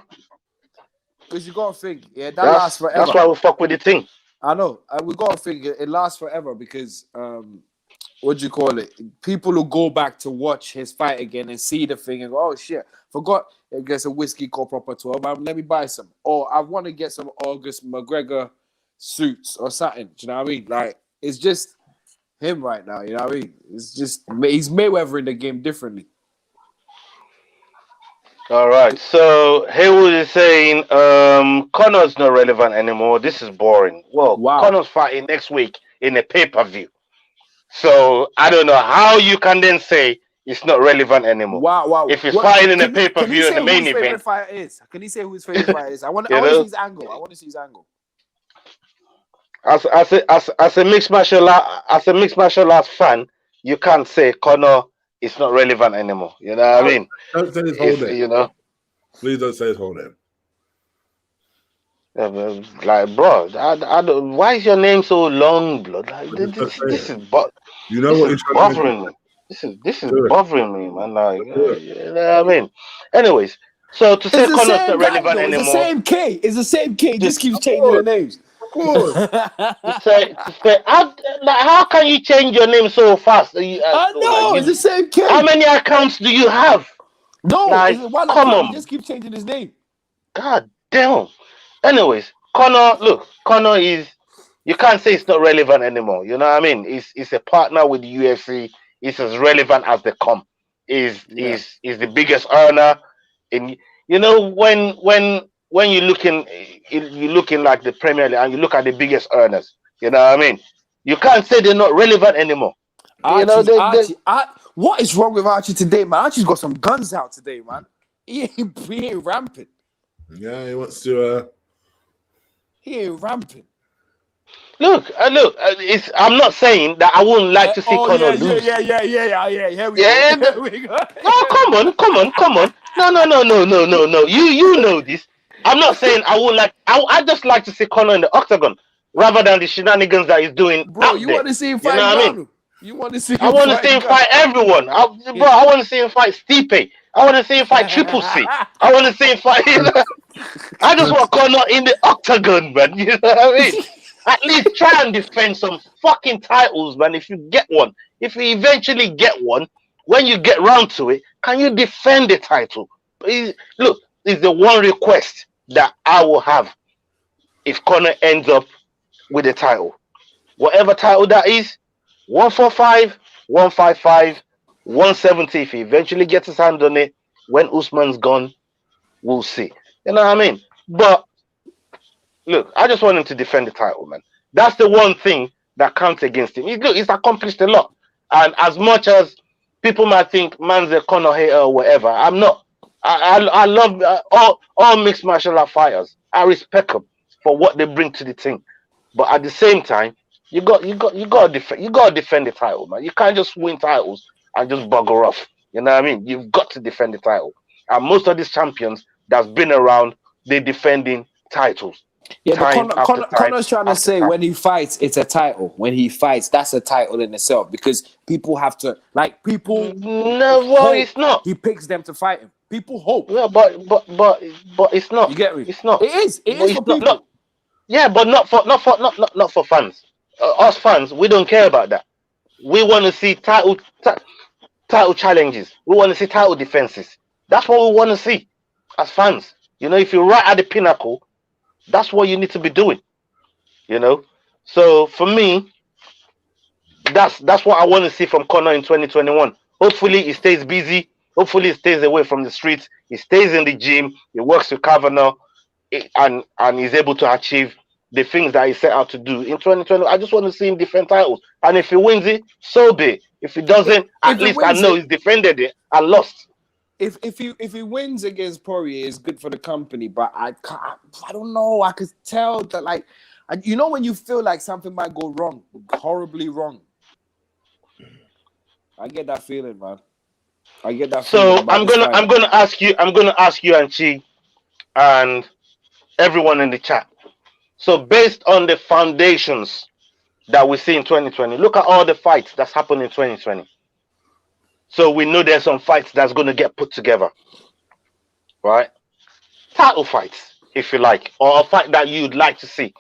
Because you gotta think, that lasts forever. That's why we fuck with the thing. I know. We gotta think it lasts forever because what do you call it? People will go back to watch his fight again and see the thing and go, oh shit, forgot it gets a whiskey called Proper 12. Let me buy some. Or I want to get some August McGregor suits or something. Do you know what I mean? Like, it's just him right now. You know what I mean? It's just he's Mayweather in the game differently. All right. So Haywood is saying Conor's not relevant anymore. This is boring. Well, Conor's fighting next week in a pay-per-view. So I don't know how you can then say it's not relevant anymore. Wow. If he's fighting in a pay-per-view in the main event. Can he say who his favorite fighter is? I want to see his angle. I want to see his angle. As a mixed martial arts fan, you can't say Conor is not relevant anymore. You know what I mean? Don't say his whole name. You know, please don't say his whole name. Like, bro, I don't. Why is your name so long, blood? Like, this is you know what? Bothering me. This is bothering me, man. Like, you know what I mean? Anyways, so to say Conor's not relevant anymore. It's the same K. It's the same K. Just keeps changing the names. Of course. to say, how can you change your name so fast? I know, it's the same K. How many accounts do you have? No, like, one come on. He just keep changing his name. God damn. Anyways, Conor is, you can't say it's not relevant anymore. You know what I mean? He's a partner with the UFC. He's as relevant as they come. He's the biggest earner. In, you know, when you're looking like the Premier League and you look at the biggest earners, you know what I mean? You can't say they're not relevant anymore. Archie, what is wrong with Archie today, man? Archie's got some guns out today, man. He ain't rampant. Yeah, he wants to. He ain't rampant. Look. I'm not saying that I wouldn't like to see Conor lose. Yeah. Here we go. No, come on. No. You know this. I'm not saying I would like. I just like to see Conor in the octagon rather than the shenanigans that he's doing. Bro, you want to see him fight? You know what I mean? You want to see? I want to see him fight everyone. I want to see him fight Stipe. I want to see him fight Triple C. I want to see him fight. I just want Conor in the octagon, man. You know what I mean? At least try and defend some fucking titles, man. If you get one, if you eventually get one, when you get round to it, can you defend the title? Look, it's the one request that I will have if Conor ends up with the title. Whatever title that is, 145, 155, 170. If he eventually gets his hand on it, when Usman's gone, we'll see. You know what I mean? But look, I just want him to defend the title, man. That's the one thing that counts against him. He's accomplished a lot. And as much as people might think man's a Conor hater or whatever, I'm not. I love all mixed martial art fighters. I respect them for what they bring to the team. But at the same time, you got to defend the title, man. You can't just win titles and just bugger off. You know what I mean? You've got to defend the title. And most of these champions that's been around, they're defending titles. Yeah, but Conor's trying to say when he fights, it's a title. When he fights, that's a title in itself because people have to people. No, well, it's not. He picks them to fight him. People hope. Yeah, but it's not. You get me? It's not. It is. It is for people. Not, yeah, but not for fans. Us fans, we don't care about that. We want to see title challenges. We want to see title defenses. That's what we want to see as fans. You know, if you're right at the pinnacle, that's what you need to be doing. You know, so for me, that's what I want to see from Conor in 2021. Hopefully, he stays busy. Hopefully, he stays away from the streets. He stays in the gym. He works with Kavanaugh, and he's able to achieve the things that he set out to do in 2020. I just want to see him defend titles. And if he wins it, so be it. If he doesn't, at least I know he's defended it and lost. If he wins against Poirier, it's good for the company. But I don't know. I could tell that you know when you feel like something might go wrong, horribly wrong. I get that feeling, man. I get that. So I'm gonna ask you and Chi and everyone in the chat. So based on the foundations that we see in 2020, look at all the fights that's happened in 2020. So we know there's some fights that's going to get put together, right? Title fights, if you like, or a fight that you'd like to see.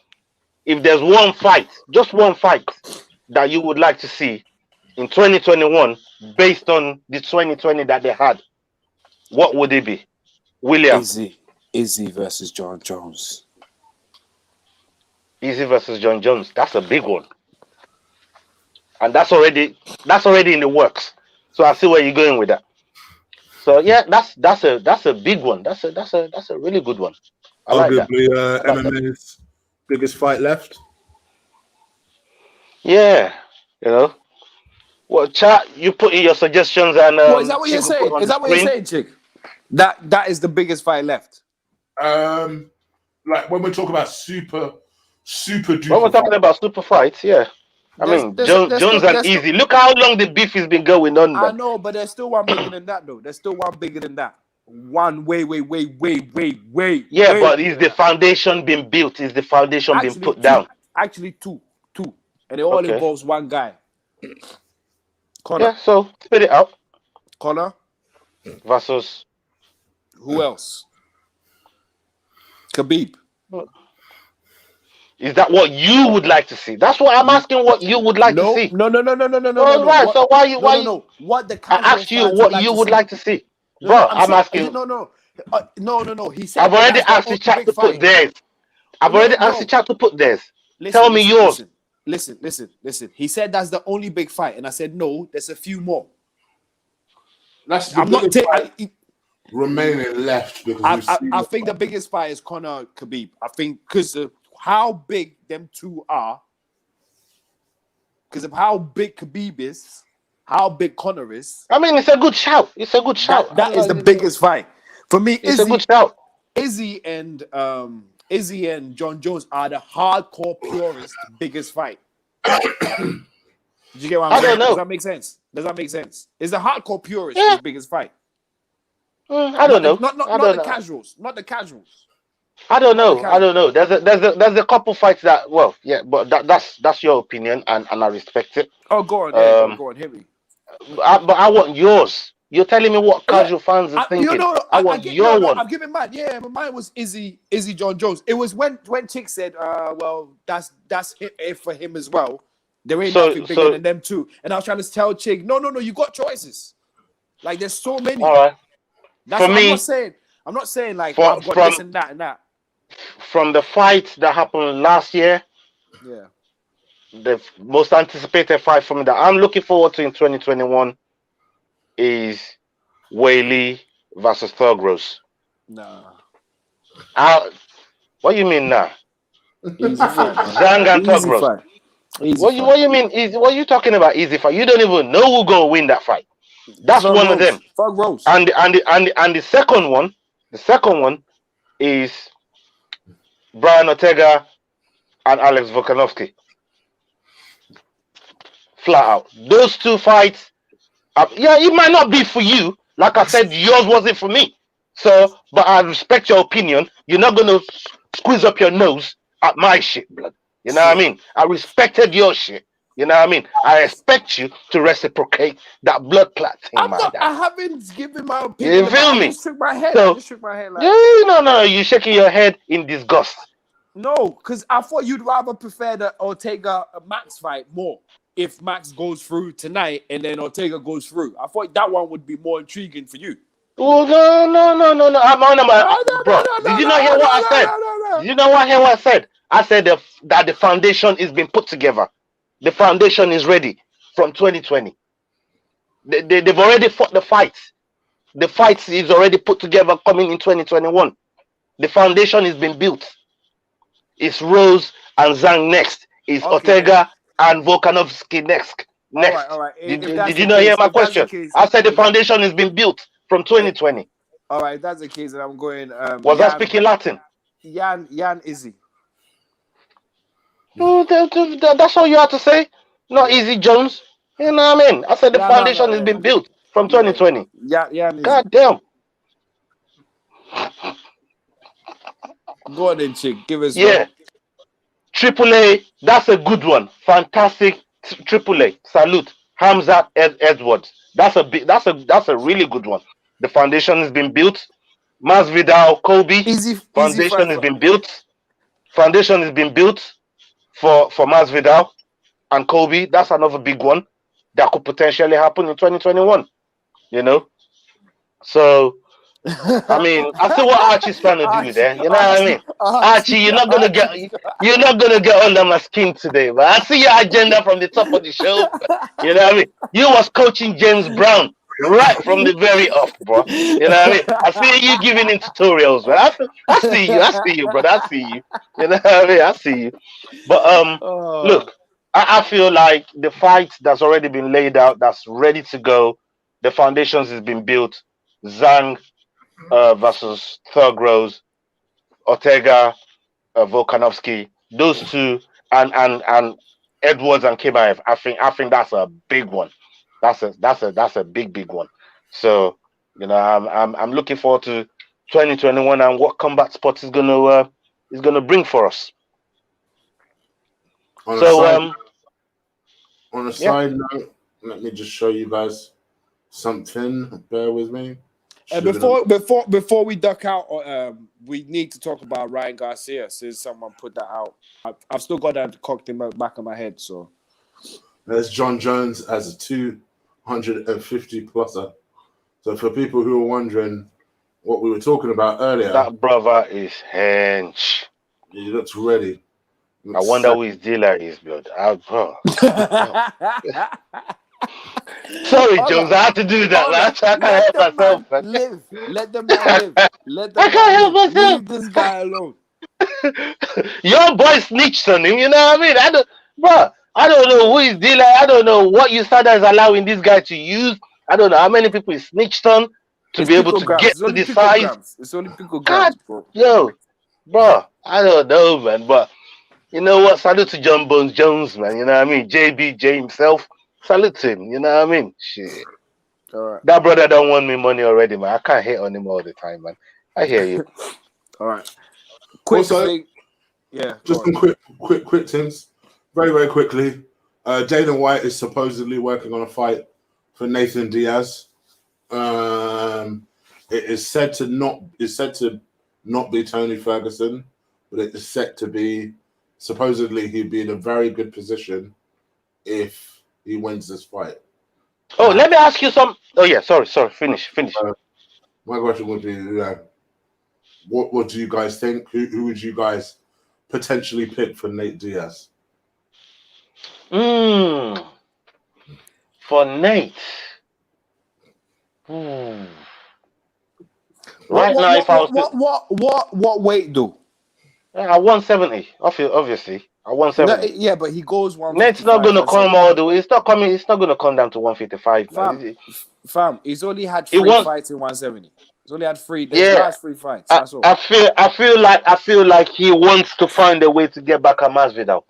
If there's one fight, just one fight that you would like to see in 2021, based on the 2020 that they had, what would it be? William? Izzy versus John Jones. Izzy versus John Jones. That's a big one, and that's already in the works. So I see where you're going with that. So yeah, that's a big one. That's a really good one. I Arguably, like that. MMA's biggest fight left. Yeah, you know. Well, chat, you put in your suggestions and. Is that what you're saying? Is that what you're saying, Chig? That is the biggest fight left. Like when we talk about super duper. When we're talking about super fights, yeah. Jones and Easy. Look how long the beef has been going on. Man. I know, but there's still one bigger than that, though. There's still one bigger than that. One way. Yeah, but is the foundation being built? Is the foundation being put down? Actually, two, and it all involves one guy. Conor. Yeah, so spit it out. Conor versus who else? Khabib. Is that what you would like to see? That's what I'm asking. What you would like to see? No. Right. So why you? What the I asked you what you would like to see, bro. I'm asking. No. He said. I've already asked the chat to put theirs. I've already asked the chat to put theirs. Tell me yours. Listen. He said that's the only big fight, and I said no. There's a few more. I'm not remaining left because I think the biggest fight is Conor Khabib. I think because of how big them two are, because of how big Khabib is, how big Conor is. I mean, it's a good shout. That is the biggest fight for me. It's a good shout. Izzy and John Jones are the hardcore purist biggest fight. Did you get what I'm saying? I don't know. Does that make sense? Is the hardcore purist the biggest fight? I don't know. Not the casuals. Not the casuals. I don't know. There's a couple fights that but that's your opinion and I respect it. Oh, go on, hit me. But I want yours. You're telling me what casual fans are thinking. I want your one. I'm giving mine. Yeah, but mine was Izzy John Jones. It was when Chig said, well, that's it for him as well. There ain't nothing bigger than them two. And I was trying to tell Chig, no, you got choices. Like there's so many. All right. That's what I'm not saying like I've got this and that and that. From the fight that happened last year, yeah, the most anticipated fight for me that I'm looking forward to in 2021 is Whaley versus Thurgross. Nah. What you mean nah? Easy fight, Zhang and Thurgross. What you mean easy? What are you talking about easy fight? You don't even know who's gonna win that fight. That's one of them. Thurgross. And the second one is Brian Ortega and Alex Volkanovski. Flat out. Those two fights, it might not be for you. Like I said, yours wasn't for me. So, but I respect your opinion. You're not going to squeeze up your nose at my shit, blood. You know what I mean? I respected your shit. You know what I mean? I expect you to reciprocate that blood clot thing, I haven't given my opinion. You feel me? I just shook my head. Like, no, you're shaking your head in disgust. No, because I thought you'd rather prefer the Ortega Max fight more. If Max goes through tonight and then Ortega goes through, I thought that one would be more intriguing for you. Oh no! I'm on my bro. Did you not hear what I said? Did you not hear what I said? I said that the foundation is being put together. The foundation is ready from 2020. They've already fought the fights. The fights is already put together coming in 2021. The foundation is being built. It's Rose and Zhang next. It's Ortega and Volkanovski next. All right. Did you not hear my question? I said the foundation has been built from 2020. All right, if that's the case, then I'm going. Was I speaking Latin? Yan Izzy. That's all you have to say. Not Easy Jones. You know what I mean? I said the foundation has been built from 2020. Yeah. God damn. Go on then, Chig. Give us Triple A, that's a good one. Fantastic Triple A. Salute. Hamzat Edwards. That's a really good one. The foundation has been built. Masvidal, Kobe. Foundation has been built. Foundation has been built for Masvidal and Kobe. That's another big one that could potentially happen in 2021. You know? So I mean, I see what Archie's trying to do there. You know what I mean? Archie, you're not gonna get under my skin today, but I see your agenda from the top of the show. You know what I mean? You was coaching James Brown right from the very off, bro. You know what I mean? I see you giving him tutorials, man. I see you, brother. I see you. You know what I mean? I see you. But look, I feel like the fight that's already been laid out, that's ready to go, the foundations has been built. Zhang versus Thurgross, Ortega, Volkanovski, those two, and Edwards and Kibaev. I think that's a big one. That's a big one. So you know, I'm looking forward to 2021 and what Kombat Sports is gonna bring for us. On a side note, let me just show you guys something. Bear with me. Before we duck out, we need to talk about Ryan Garcia since someone put that out. I've still got that cocked in the back of my head. So there's John Jones as a 250 pluser. So for people who are wondering what we were talking about earlier, that brother is hench. He looks ready. I wonder who his dealer is, blood. Bro. Sorry, Jones, I had to do that, man. I can't help myself, man. Let them live. I can't help myself. Leave this guy alone. Your boy snitched on him, you know what I mean? I don't know who his dealer. I don't know what USADA is allowing this guy to use. I don't know how many people he snitched on to be able to get to the size. It's only picograms, bro. Yo, bro, I don't know, man. But you know what? Salute to John Bones Jones, man. You know what I mean? JBJ himself. Salute to him. You know what I mean? Shit. All right. That brother don't want me money already, man. I can't hate on him all the time, man. I hear you. All right. Quick thing. Yeah. Just some quick things. Very, very quickly. Dana White is supposedly working on a fight for Nathan Diaz. It is said to not be Tony Ferguson, but it is set to be. Supposedly, he'd be in a very good position if he wins this fight. Oh, let me ask you some. Oh yeah, sorry. Finish. My question would be, what do you guys think? Who would you guys potentially pick for Nate Diaz? For Nate. Right now, if I was what weight do? at 170, obviously at 170. Yeah, but he goes one. Nate's not gonna come all the way. It's not coming. It's not gonna come down to 155. Fam, he's only had three fights in 170. He's only had three. Yeah, last 3 fights. That's all. I feel like he wants to find a way to get back at Masvidal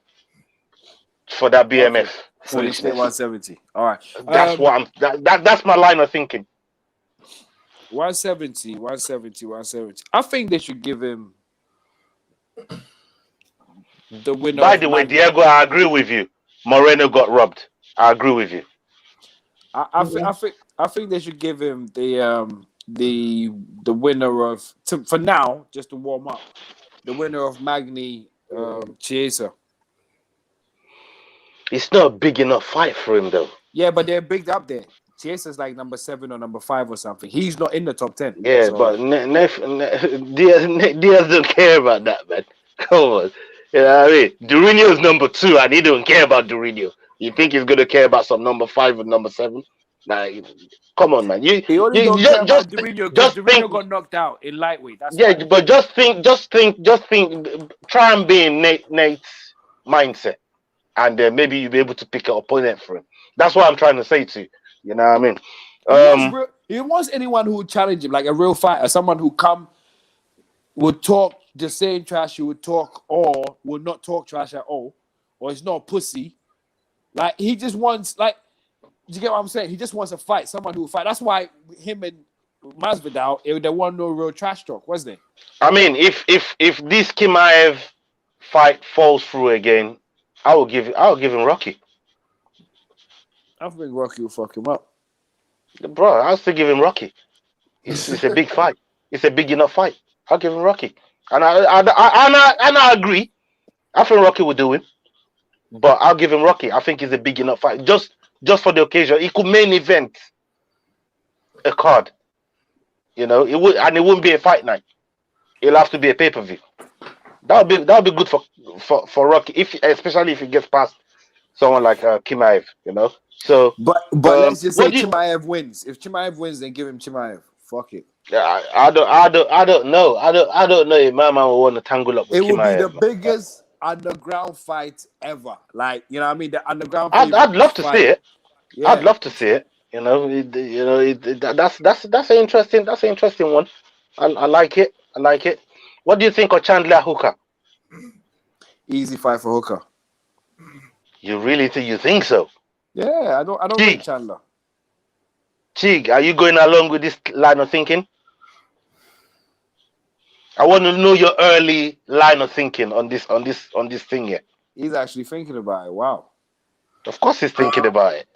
for that BMF. So you say 170. All right. That's what I'm. That's my line of thinking. 170. I think they should give him the winner. By the way, Diego, I agree with you. Moreno got robbed. I agree with you. I think they should give him the winner of for now, just to warm up. The winner of Magny Chiesa. It's not a big enough fight for him though. Yeah, but they're big up there. Chiesa's like number 7 or number 5 or something. He's not in the top 10. Yeah, so. But Diaz don't care about that, man. Come on. You know what I mean? Durinho's number 2 and he don't care about Durinho. You think he's gonna care about some number 5 or number 7? Like, come on, man. He only don't care about Durinho because Durinho got knocked out in lightweight. That's but just think. Try and be in Nate's mindset, and maybe you'll be able to pick an opponent for him. That's what I'm trying to say to you. You know what I mean? He wants anyone who would challenge him, like a real fighter, someone who would talk the same trash you would talk, or would not talk trash at all, or he's not a pussy. Like he just wants, like, do you get what I'm saying? He just wants to fight someone who will fight. That's why him and Masvidal, there wasn't no real trash talk, was there? I mean, if this Chimaev fight falls through again, I'll give him Rocky. I think Rocky will fuck him up. Bro, I'll still give him Rocky. It's a big fight. It's a big enough fight. I'll give him Rocky. And I agree. I think Rocky will do him. But I'll give him Rocky. I think it's a big enough fight. Just for the occasion. It could main event a card. You know, it wouldn't be a fight night. It'll have to be a pay-per-view. That'll be good for Rocky, especially if he gets past someone like Chimaev, you know. So, but let's just say Chimaev wins. If Chimaev wins, then give him Chimaev. Fuck it. Yeah, I don't know. I don't know if my man will want to tangle up with Chimaev. It would be the biggest underground fight ever. Like, you know what I mean? The underground. I'd love to see it. Yeah. I'd love to see it. You know, that's an interesting one. I like it. What do you think of Chandler Hooker? Easy fight for Hooker. You really think so? Yeah, I don't like Chandler. Chig, are you going along with this line of thinking? I want to know your early line of thinking on this thing here. He's actually thinking about it. Wow. Of course he's thinking about it.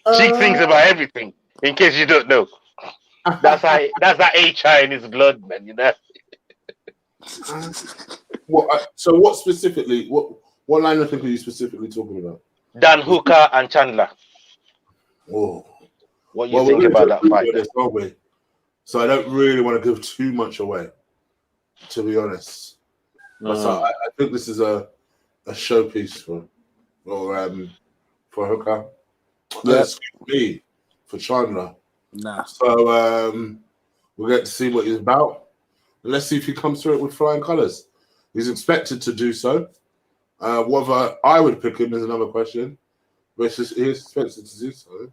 Chig thinks about everything, in case you don't know. That's that HR in his blood, man, you know. So what specifically, what line of thinking are you specifically talking about? Dan Hooker and Chandler. Oh. What you think about that fight? So I don't really want to give too much away, to be honest. So I think this is a showpiece for Hooker. Yes. Me for Chandler. Nah. So we'll get to see what he's about. Let's see if he comes through it with flying colours. He's expected to do so. Whether I would pick him is another question. But he's expected to do so.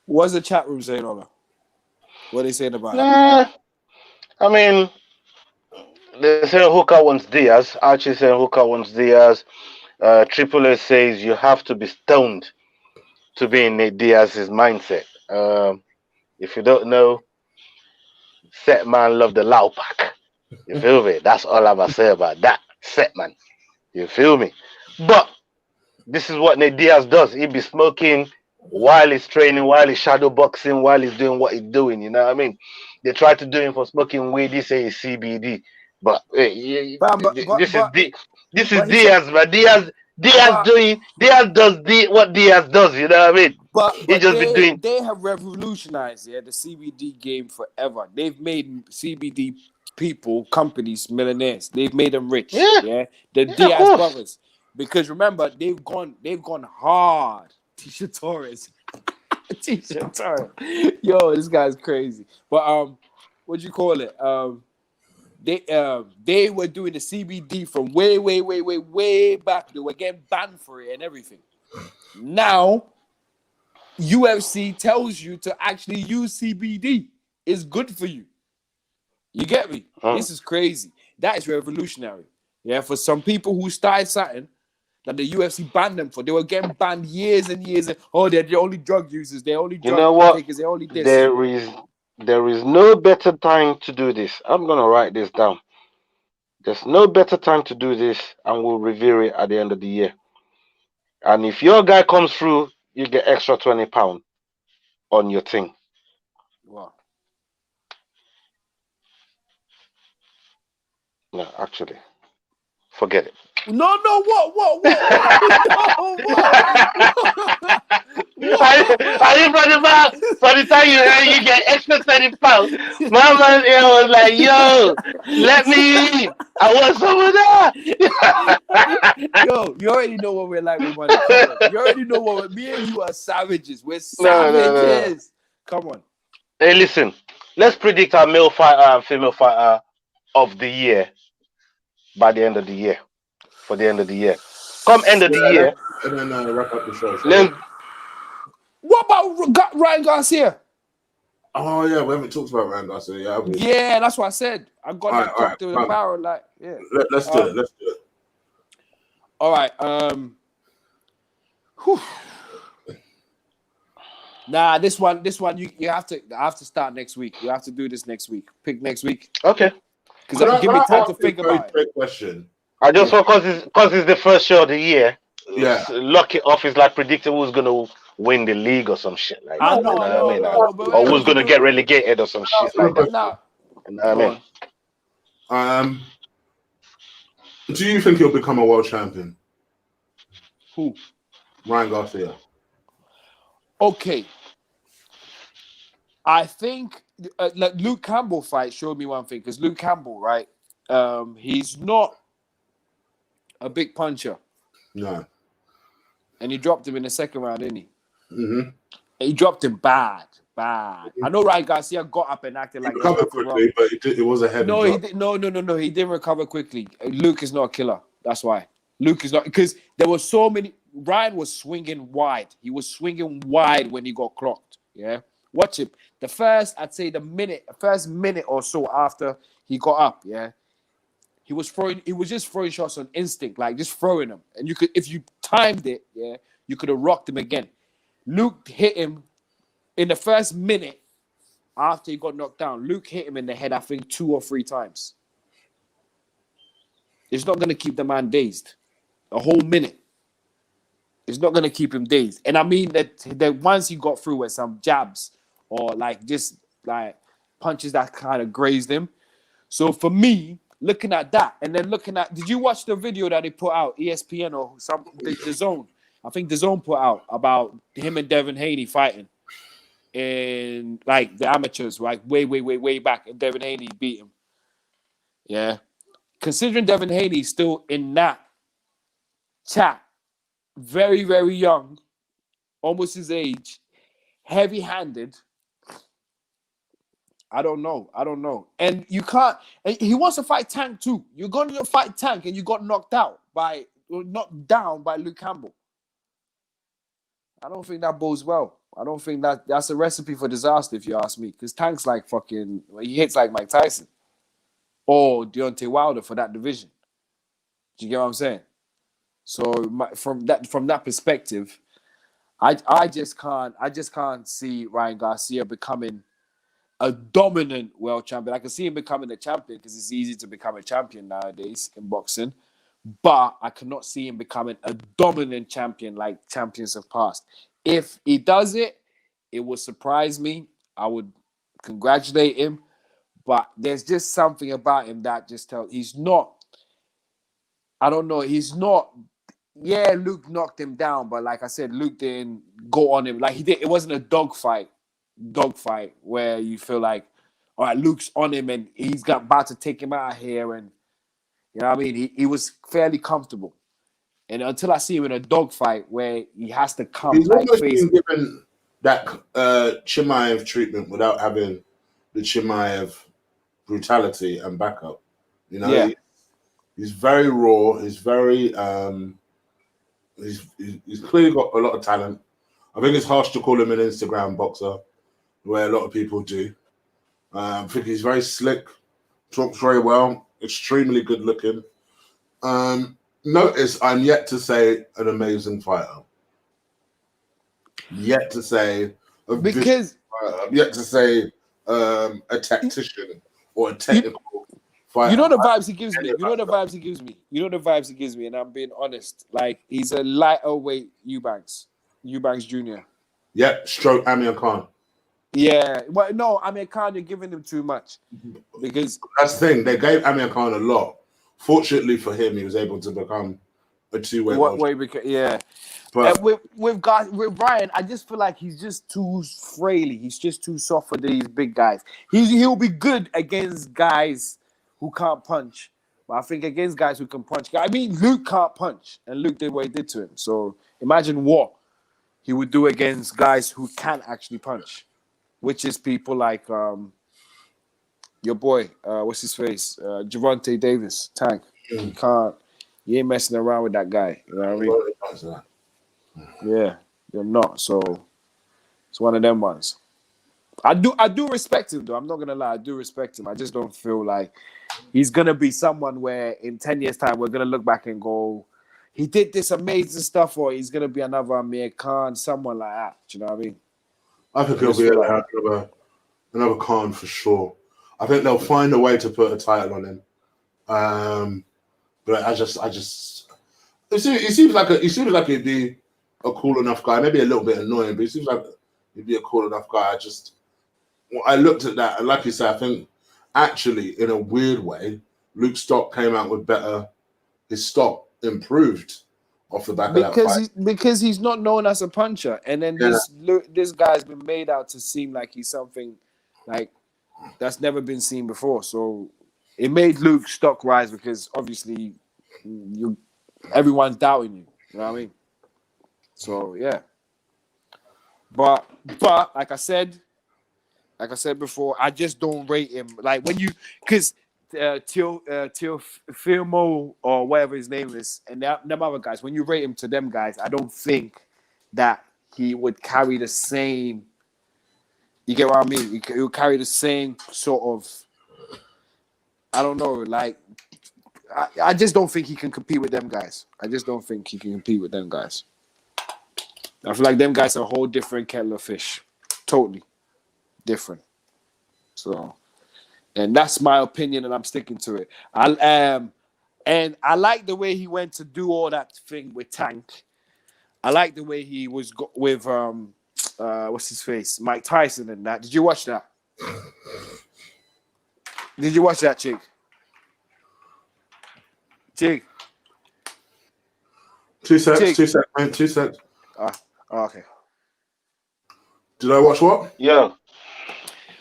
What's the chat room saying, Ola? What are they saying about it? I mean, they're saying Hooker wants Diaz. Archie saying Hooker wants Diaz. Triple A says you have to be stoned to be in Nate Diaz's mindset. If you don't know, Set Man love the Lao Pack. You feel me? That's all I'm gonna say about that. Set Man. You feel me? But this is what Nate Diaz does. He be smoking while he's training, while he's shadow boxing, while he's doing what he's doing. You know what I mean? They try to do him for smoking weed. They say it's CBD, but this is but he said, Diaz, man. Diaz but doing what Diaz does. You know what I mean? He but just be doing. they have revolutionized the CBD game forever. They've made CBD people, companies, millionaires. They've made them rich. Yeah, Yeah, the yeah, of Diaz course. brothers. Because remember, they've gone hard. Tisha Torres. Tisha Torres. Yo, this guy's crazy. But what do you call it? They were doing the CBD from way back. They were getting banned for it and everything. Now, UFC tells you to actually use CBD. It's good for you. You get me? This is crazy. That is revolutionary. Yeah, for some people who started something that the UFC banned them for, they were getting banned years and years. They're the only drug users. They're only drug takers. They're only this. There is no better time to do this. I'm gonna write this down. There's no better time to do this, and we'll review it at the end of the year. And if your guy comes through, you get extra £20 on your thing. Wow. No, actually, forget it. No, what? Are you from the back? By the time you get extra £30, my man here was like, "Yo, let me in. I want some of that." Yo, you already know what we're like with money. Come on. You already know what me and you are savages. We're savages. No. Come on. Hey, listen. Let's predict our male fighter and female fighter of the year by the end of the year. For the end of the year. Come end of the year. And then wrap up the show. What about Ryan Garcia? Oh yeah, we haven't talked about Ryan Garcia. Yeah, have we? Yeah, that's what I said. I got that top to the barrel. Like, yeah. Let's do it. Let's do it. All right. Nah, this one you have to start next week. You have to do this next week. Pick next week. Okay. Because give me time to think about it. Question. I just thought because it's the first show of the year. Yeah. Lock it off is like predicting who's gonna win the league or some shit like that. I know, or who's gonna get relegated or some shit like that. Nah. You know what I mean? Do you think he'll become a world champion? Who? Ryan Garcia. Okay. I think like Luke Campbell fight showed me one thing, because Luke Campbell, right? He's not a big puncher. No. And he dropped him in the second round, didn't he? Mm-hmm. He dropped him bad. I know Ryan Garcia got up and acted like he recovered quickly, but it was a heavy drop. No. He didn't recover quickly. Luke is not a killer. That's why. Luke is not, because there were so many. Ryan was swinging wide. He was swinging wide when he got clocked. Yeah. Watch him. First minute or so after he got up, yeah, he was just throwing shots on instinct, like just throwing them. And you could, if you timed it, yeah, you could have rocked him again. Luke hit him in the first minute after he got knocked down. Luke hit him in the head, I think 2 or 3 times. It's not gonna keep the man dazed. A whole minute. It's not gonna keep him dazed. And I mean that once he got through with some jabs or like just like punches that kind of grazed him. So for me, looking at that, and then did you watch the video that they put out, ESPN or the Zone? I think the Zone put out about him and Devin Haney fighting in like the amateurs, like way back, and Devin Haney beat him. Yeah. Considering Devin Haney still in that chat, very, very young, almost his age, heavy-handed. I don't know. And you can't. And he wants to fight Tank too. You're going to fight Tank, and you got knocked down by Luke Campbell. I don't think that bodes well. I don't think that's a recipe for disaster, if you ask me. Because Tank's like he hits like Mike Tyson or Deontay Wilder for that division. Do you get what I'm saying? So from that perspective, I just can't see Ryan Garcia becoming a dominant world champion. I can see him becoming a champion because it's easy to become a champion nowadays in boxing. But I cannot see him becoming a dominant champion like champions have passed. If he does it, it would surprise me. I would congratulate him. But there's just something about him that just tells he's not. I don't know. He's not. Yeah, Luke knocked him down, but like I said, Luke didn't go on him like he did. It wasn't a dogfight where you feel like, all right, Luke's on him and he's about to take him out of here, and you know what I mean. He was fairly comfortable, and until I see him in a dogfight where he has to come He's like almost face. been given that Chimaev treatment without having the Chimaev brutality and backup. You know, Yeah. he's very raw. He's very he's clearly got a lot of talent. I think it's harsh to call him an Instagram boxer, where a lot of people do. I think he's very slick, talks very well, extremely good looking. Notice I'm yet to say an amazing fighter. Yet to say Because yet to say a tactician or a technical fighter. you know the vibes he gives me. You know the vibes he gives me. You know the vibes he gives me, and I'm being honest. Like he's a lighter weight Eubanks Jr. Yep, stroke Amir Khan. Yeah, but no, Amir Khan, you're giving him too much because That's the thing. They gave Amir Khan a lot. Fortunately for him, he was able to become a two-way. what way? Because yeah, But with Ryan, I just feel like he's just too fraily. He's just too soft for these big guys. He'll be good against guys who can't punch, but I think against guys who can punch. I mean, Luke can't punch, and Luke did what he did to him. So imagine what he would do against guys who can actually punch, which is people like your boy, what's his face, Gervonta Davis, Tank. You ain't messing around with that guy. You know what I mean? Yeah, you're not. So it's one of them ones. I do respect him though. I'm not gonna lie, I do respect him. I just don't feel like he's gonna be someone where in 10 years' time we're gonna look back and go, he did this amazing stuff, or he's gonna be another Amir Khan, someone like that. Do you know what I mean? I think he'll be another Khan for sure. I think they'll find a way to put a title on him. But I just he seems like he'd be a cool enough guy. Maybe a little bit annoying, but he seems like he'd be a cool enough guy. I looked at that, and like you said, I think actually in a weird way, Luke's stock came out with better. His stock improved off the back of that fight. Because he's not known as a puncher, and then this guy's been made out to seem like he's something like that's never been seen before. So it made Luke's stock rise because obviously everyone's doubting you. You know what I mean? So yeah. But like I said before, I just don't rate him. Like when you because Filmo or whatever his name is, and them other guys, when you rate him to them guys, I don't think that he would carry the same. You get what I mean? He would carry the same sort of. I don't know. Like, I just don't think he can compete with them guys. I just don't think he can compete with them guys. I feel like them guys are a whole different kettle of fish, totally different. So. And that's my opinion, and I'm sticking to it. And I like the way he went to do all that thing with Tank. I like the way he was with what's his face, Mike Tyson, and that. Did you watch that? Did you watch that, Chig? Chig. 2 seconds, 2 seconds, man. 2 seconds. Okay. Did I watch what? Yeah.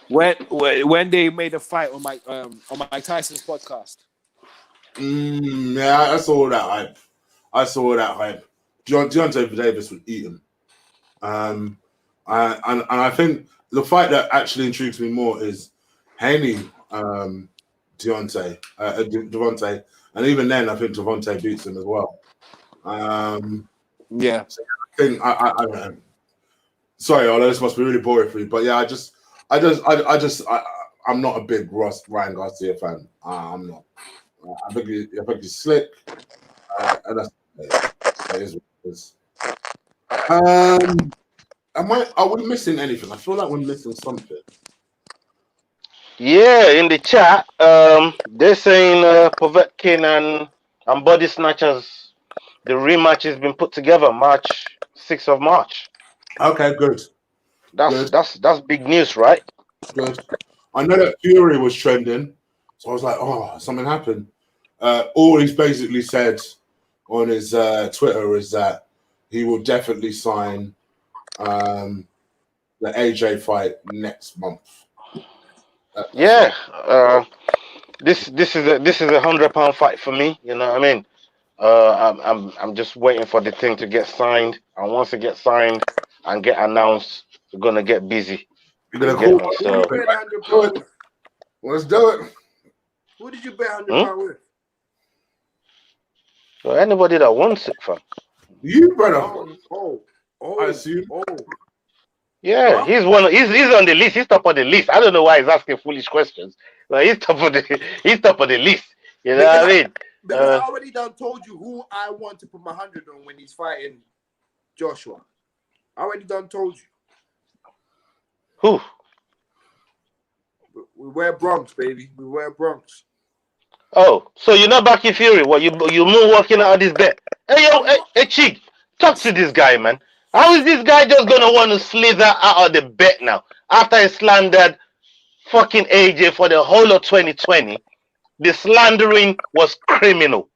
When they made a fight on Mike Tyson's podcast. Yeah, I saw that hype. Deontay Davis would eat him. And I think the fight that actually intrigues me more is Haney, Devontae, and even then I think Devontae beats him as well. Yeah. So I think I don't know. Sorry, Ola, this must be really boring for you, but yeah, I'm not a big Ryan Garcia fan. I'm not. I think he's slick, and that is what it is. Are we missing anything? I feel like we're missing something. Yeah, in the chat, they're saying Povetkin and Body Snatchers, the rematch has been put together March 6th of March. Okay, good. That's big news, right? Good. I know that Fury was trending, so I was like, oh, something happened. All he's basically said on his Twitter is that he will definitely sign the AJ fight next month. Yeah. This is a £100 fight for me. You know what I mean? I'm just waiting for the thing to get signed, and once it gets signed and get announced, we're gonna get busy. You're gonna You get call me? Who So did you bet £100 with? let's do it. Who did you bet £100 with? so anybody that wants it, fam. You, brother. I I assume. Yeah, Well, he's on the list. He's top of the list. I don't know why he's asking foolish questions, but he's top of the list. You know what I mean? Because I already done told you who I want to put my 100 on when he's fighting Joshua. I already done told you. Who? We wear Bronx, baby. We wear Bronx. Oh, so you're not backing Fury? What you moonwalking out of this bet? Hey yo, hey Chig, talk to this guy, man. How is this guy just gonna want to slither out of the bet now after he slandered fucking AJ for the whole of 2020? The slandering was criminal.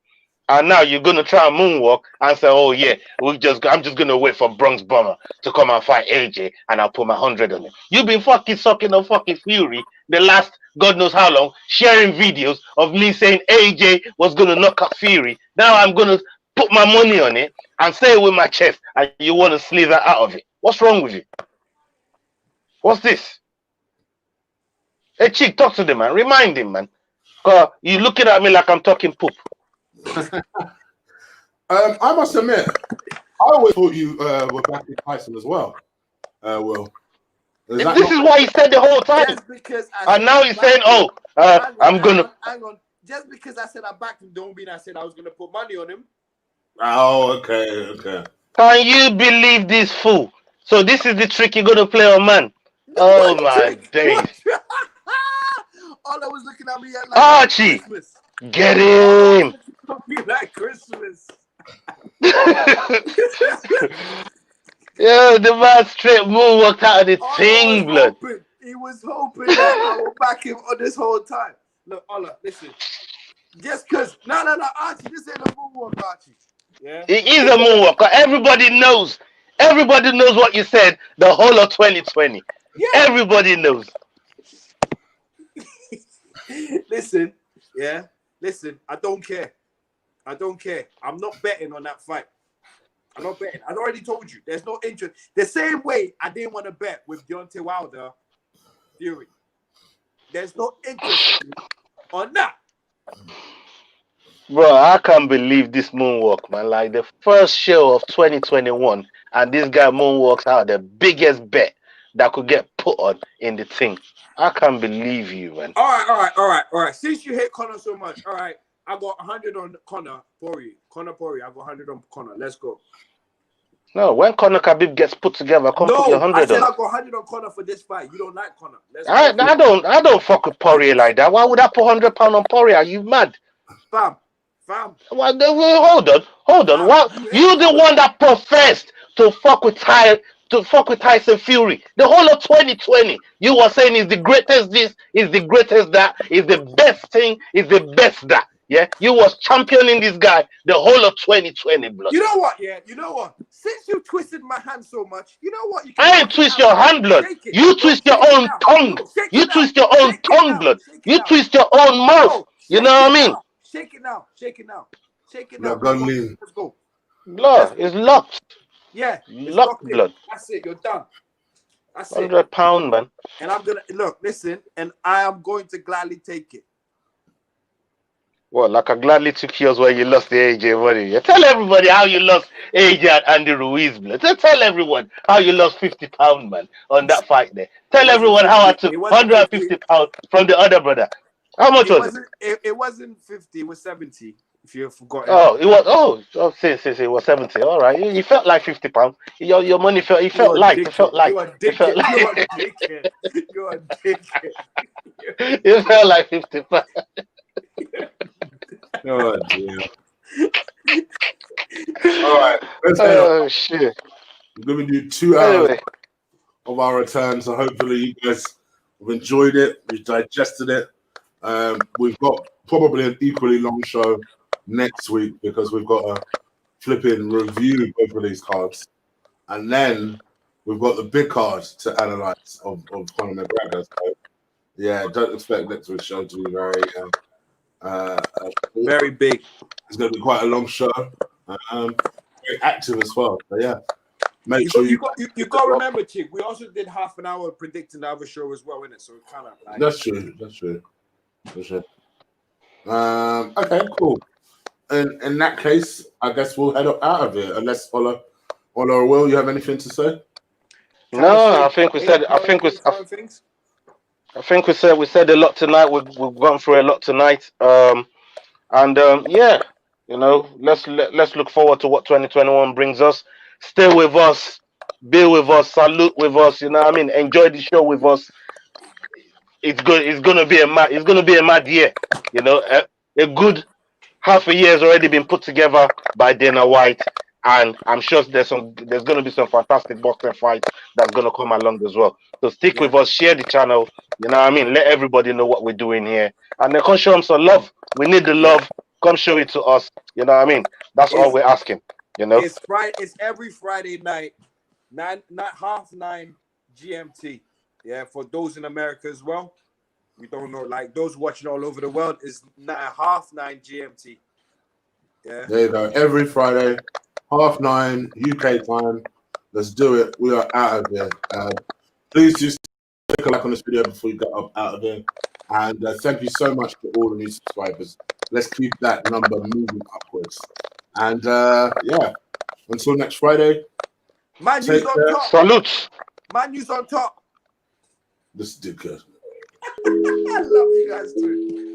And now you're gonna try and moonwalk and say, "Oh yeah, I'm just gonna wait for Bronx Bomber to come and fight AJ, and I'll put my 100 on it." You've been fucking sucking on fucking Fury the last God knows how long, sharing videos of me saying AJ was gonna knock out Fury. Now I'm gonna put my money on it and say it with my chest, and you want to slither out of it. What's wrong with you? What's this? Hey, Chick, talk to the man. Remind him, man. Cause you looking at me like I'm talking poop. I must admit, I always thought you were backing Tyson as well. Will. This is what he said the whole time. Just because And now he's saying, "Oh, I'm gonna." Hang on. Just because I said I backed him, don't mean I said I was gonna put money on him. Oh, okay. Can you believe this fool? So this is the trick you're gonna play on, man. Oh my days! Ola was looking at me like Archie, Christmas. get him! Like Christmas. Yeah, the man straight moonwalked out of the thing, blood. He was hoping that I would back him on this whole time. Look, Ola, listen. Just because, no, Archie, this ain't a moonwalk, Archie. Yeah, It is a moonwalk. Everybody knows. Everybody knows what you said the whole of 2020. Yeah. Everybody knows. Listen, I don't care. I'm not betting on that fight. I'm not betting. I already told you. There's no interest. The same way I didn't want to bet with Deontay Wilder Fury. There's no interest on that. Bro, I can't believe this moonwalk, man. Like the first show of 2021, and this guy moonwalks out the biggest bet that could get put on in the thing. I can't believe you, man. All right. Since you hate Conor so much, all right, I got 100 on Conor Poirier. I got 100 on Conor. Let's go. No, when Conor Khabib gets put together, put your 100 I said on. I got 100 on Conor for this fight. You don't like Conor. I don't fuck with Poirier like that. Why would I put £100 on Poirier? Are you mad? Fam. Well, hold on. What? You the one that professed to fuck with Tyson Fury. The whole of 2020, you were saying is the greatest this, is the greatest that, is the best thing, is the best that. Yeah, you was championing this guy the whole of 2020, blood. You know what? Yeah, you know what? Since you twisted my hand so much, you know what? I ain't twist your hand, blood. You twist your own tongue. You twist your own tongue, blood. You twist your own mouth. You know what I mean? Shake it now. No, let's go. Blood, it's locked. Yeah, locked, blood. That's it. You're done. That's it. £100, man. And I'm gonna listen, and I am going to gladly take it. Well, like I gladly took yours where you lost the AJ money. You tell everybody how you lost AJ and Andy Ruiz, blood. Tell everyone how you lost £50, man, on that fight there. Tell everyone how I took £150 from the other brother. How much was it? It wasn't 50. It was 70. If you forgot. Oh, it was. Since it was 70. All right, you felt like £50. Your money felt. It felt light. It felt light. It felt like. You're a dickhead. It felt like £50. Oh dear. All right. Oh shit. We're giving you 2 hours Anyway, of our return, so hopefully you guys have enjoyed it. We've digested it. We've got probably an equally long show next week because we've got a flipping review both of these cards, and then we've got the big card to analyze of Conor McGregor. So yeah, don't expect next week's show to be Very big. It's going to be quite a long show. Very active as well. So yeah, make sure You got to remember, Chig, we also did half an hour predicting the other show as well, innit? So it kind of like... That's true. Okay, cool. In that case, I guess we'll head out of here. Unless Ola or Will, you have anything to say? no, I think we said a lot tonight. We've gone through a lot tonight. Yeah, you know, let's look forward to what 2021 brings us. Stay with us, be with us, salute with us. You know what I mean? Enjoy the show with us. It's good. It's gonna be a mad year. You know, a good half a year has already been put together by Dana White, and I'm sure there's gonna be some fantastic boxing fights that's gonna come along as well. So stick with us, share the channel. You know what I mean? Let everybody know what we're doing here, and they come show them some love. We need the love. Come show it to us. You know what I mean? That's all we're asking. You know, it's Friday. It's every Friday night, 9:30 GMT. Yeah, for those in America as well. We don't know, like those watching all over the world, is 9:30 GMT. Yeah. There you go. Every Friday, 9:30 UK time. Let's do it. We are out of here. Please just click a like on this video before you get out of here. And thank you so much to all the new subscribers. Let's keep that number moving upwards. And yeah, until next Friday. Man, U's on top. salute. Man, U's on top. This is good. I love you guys too.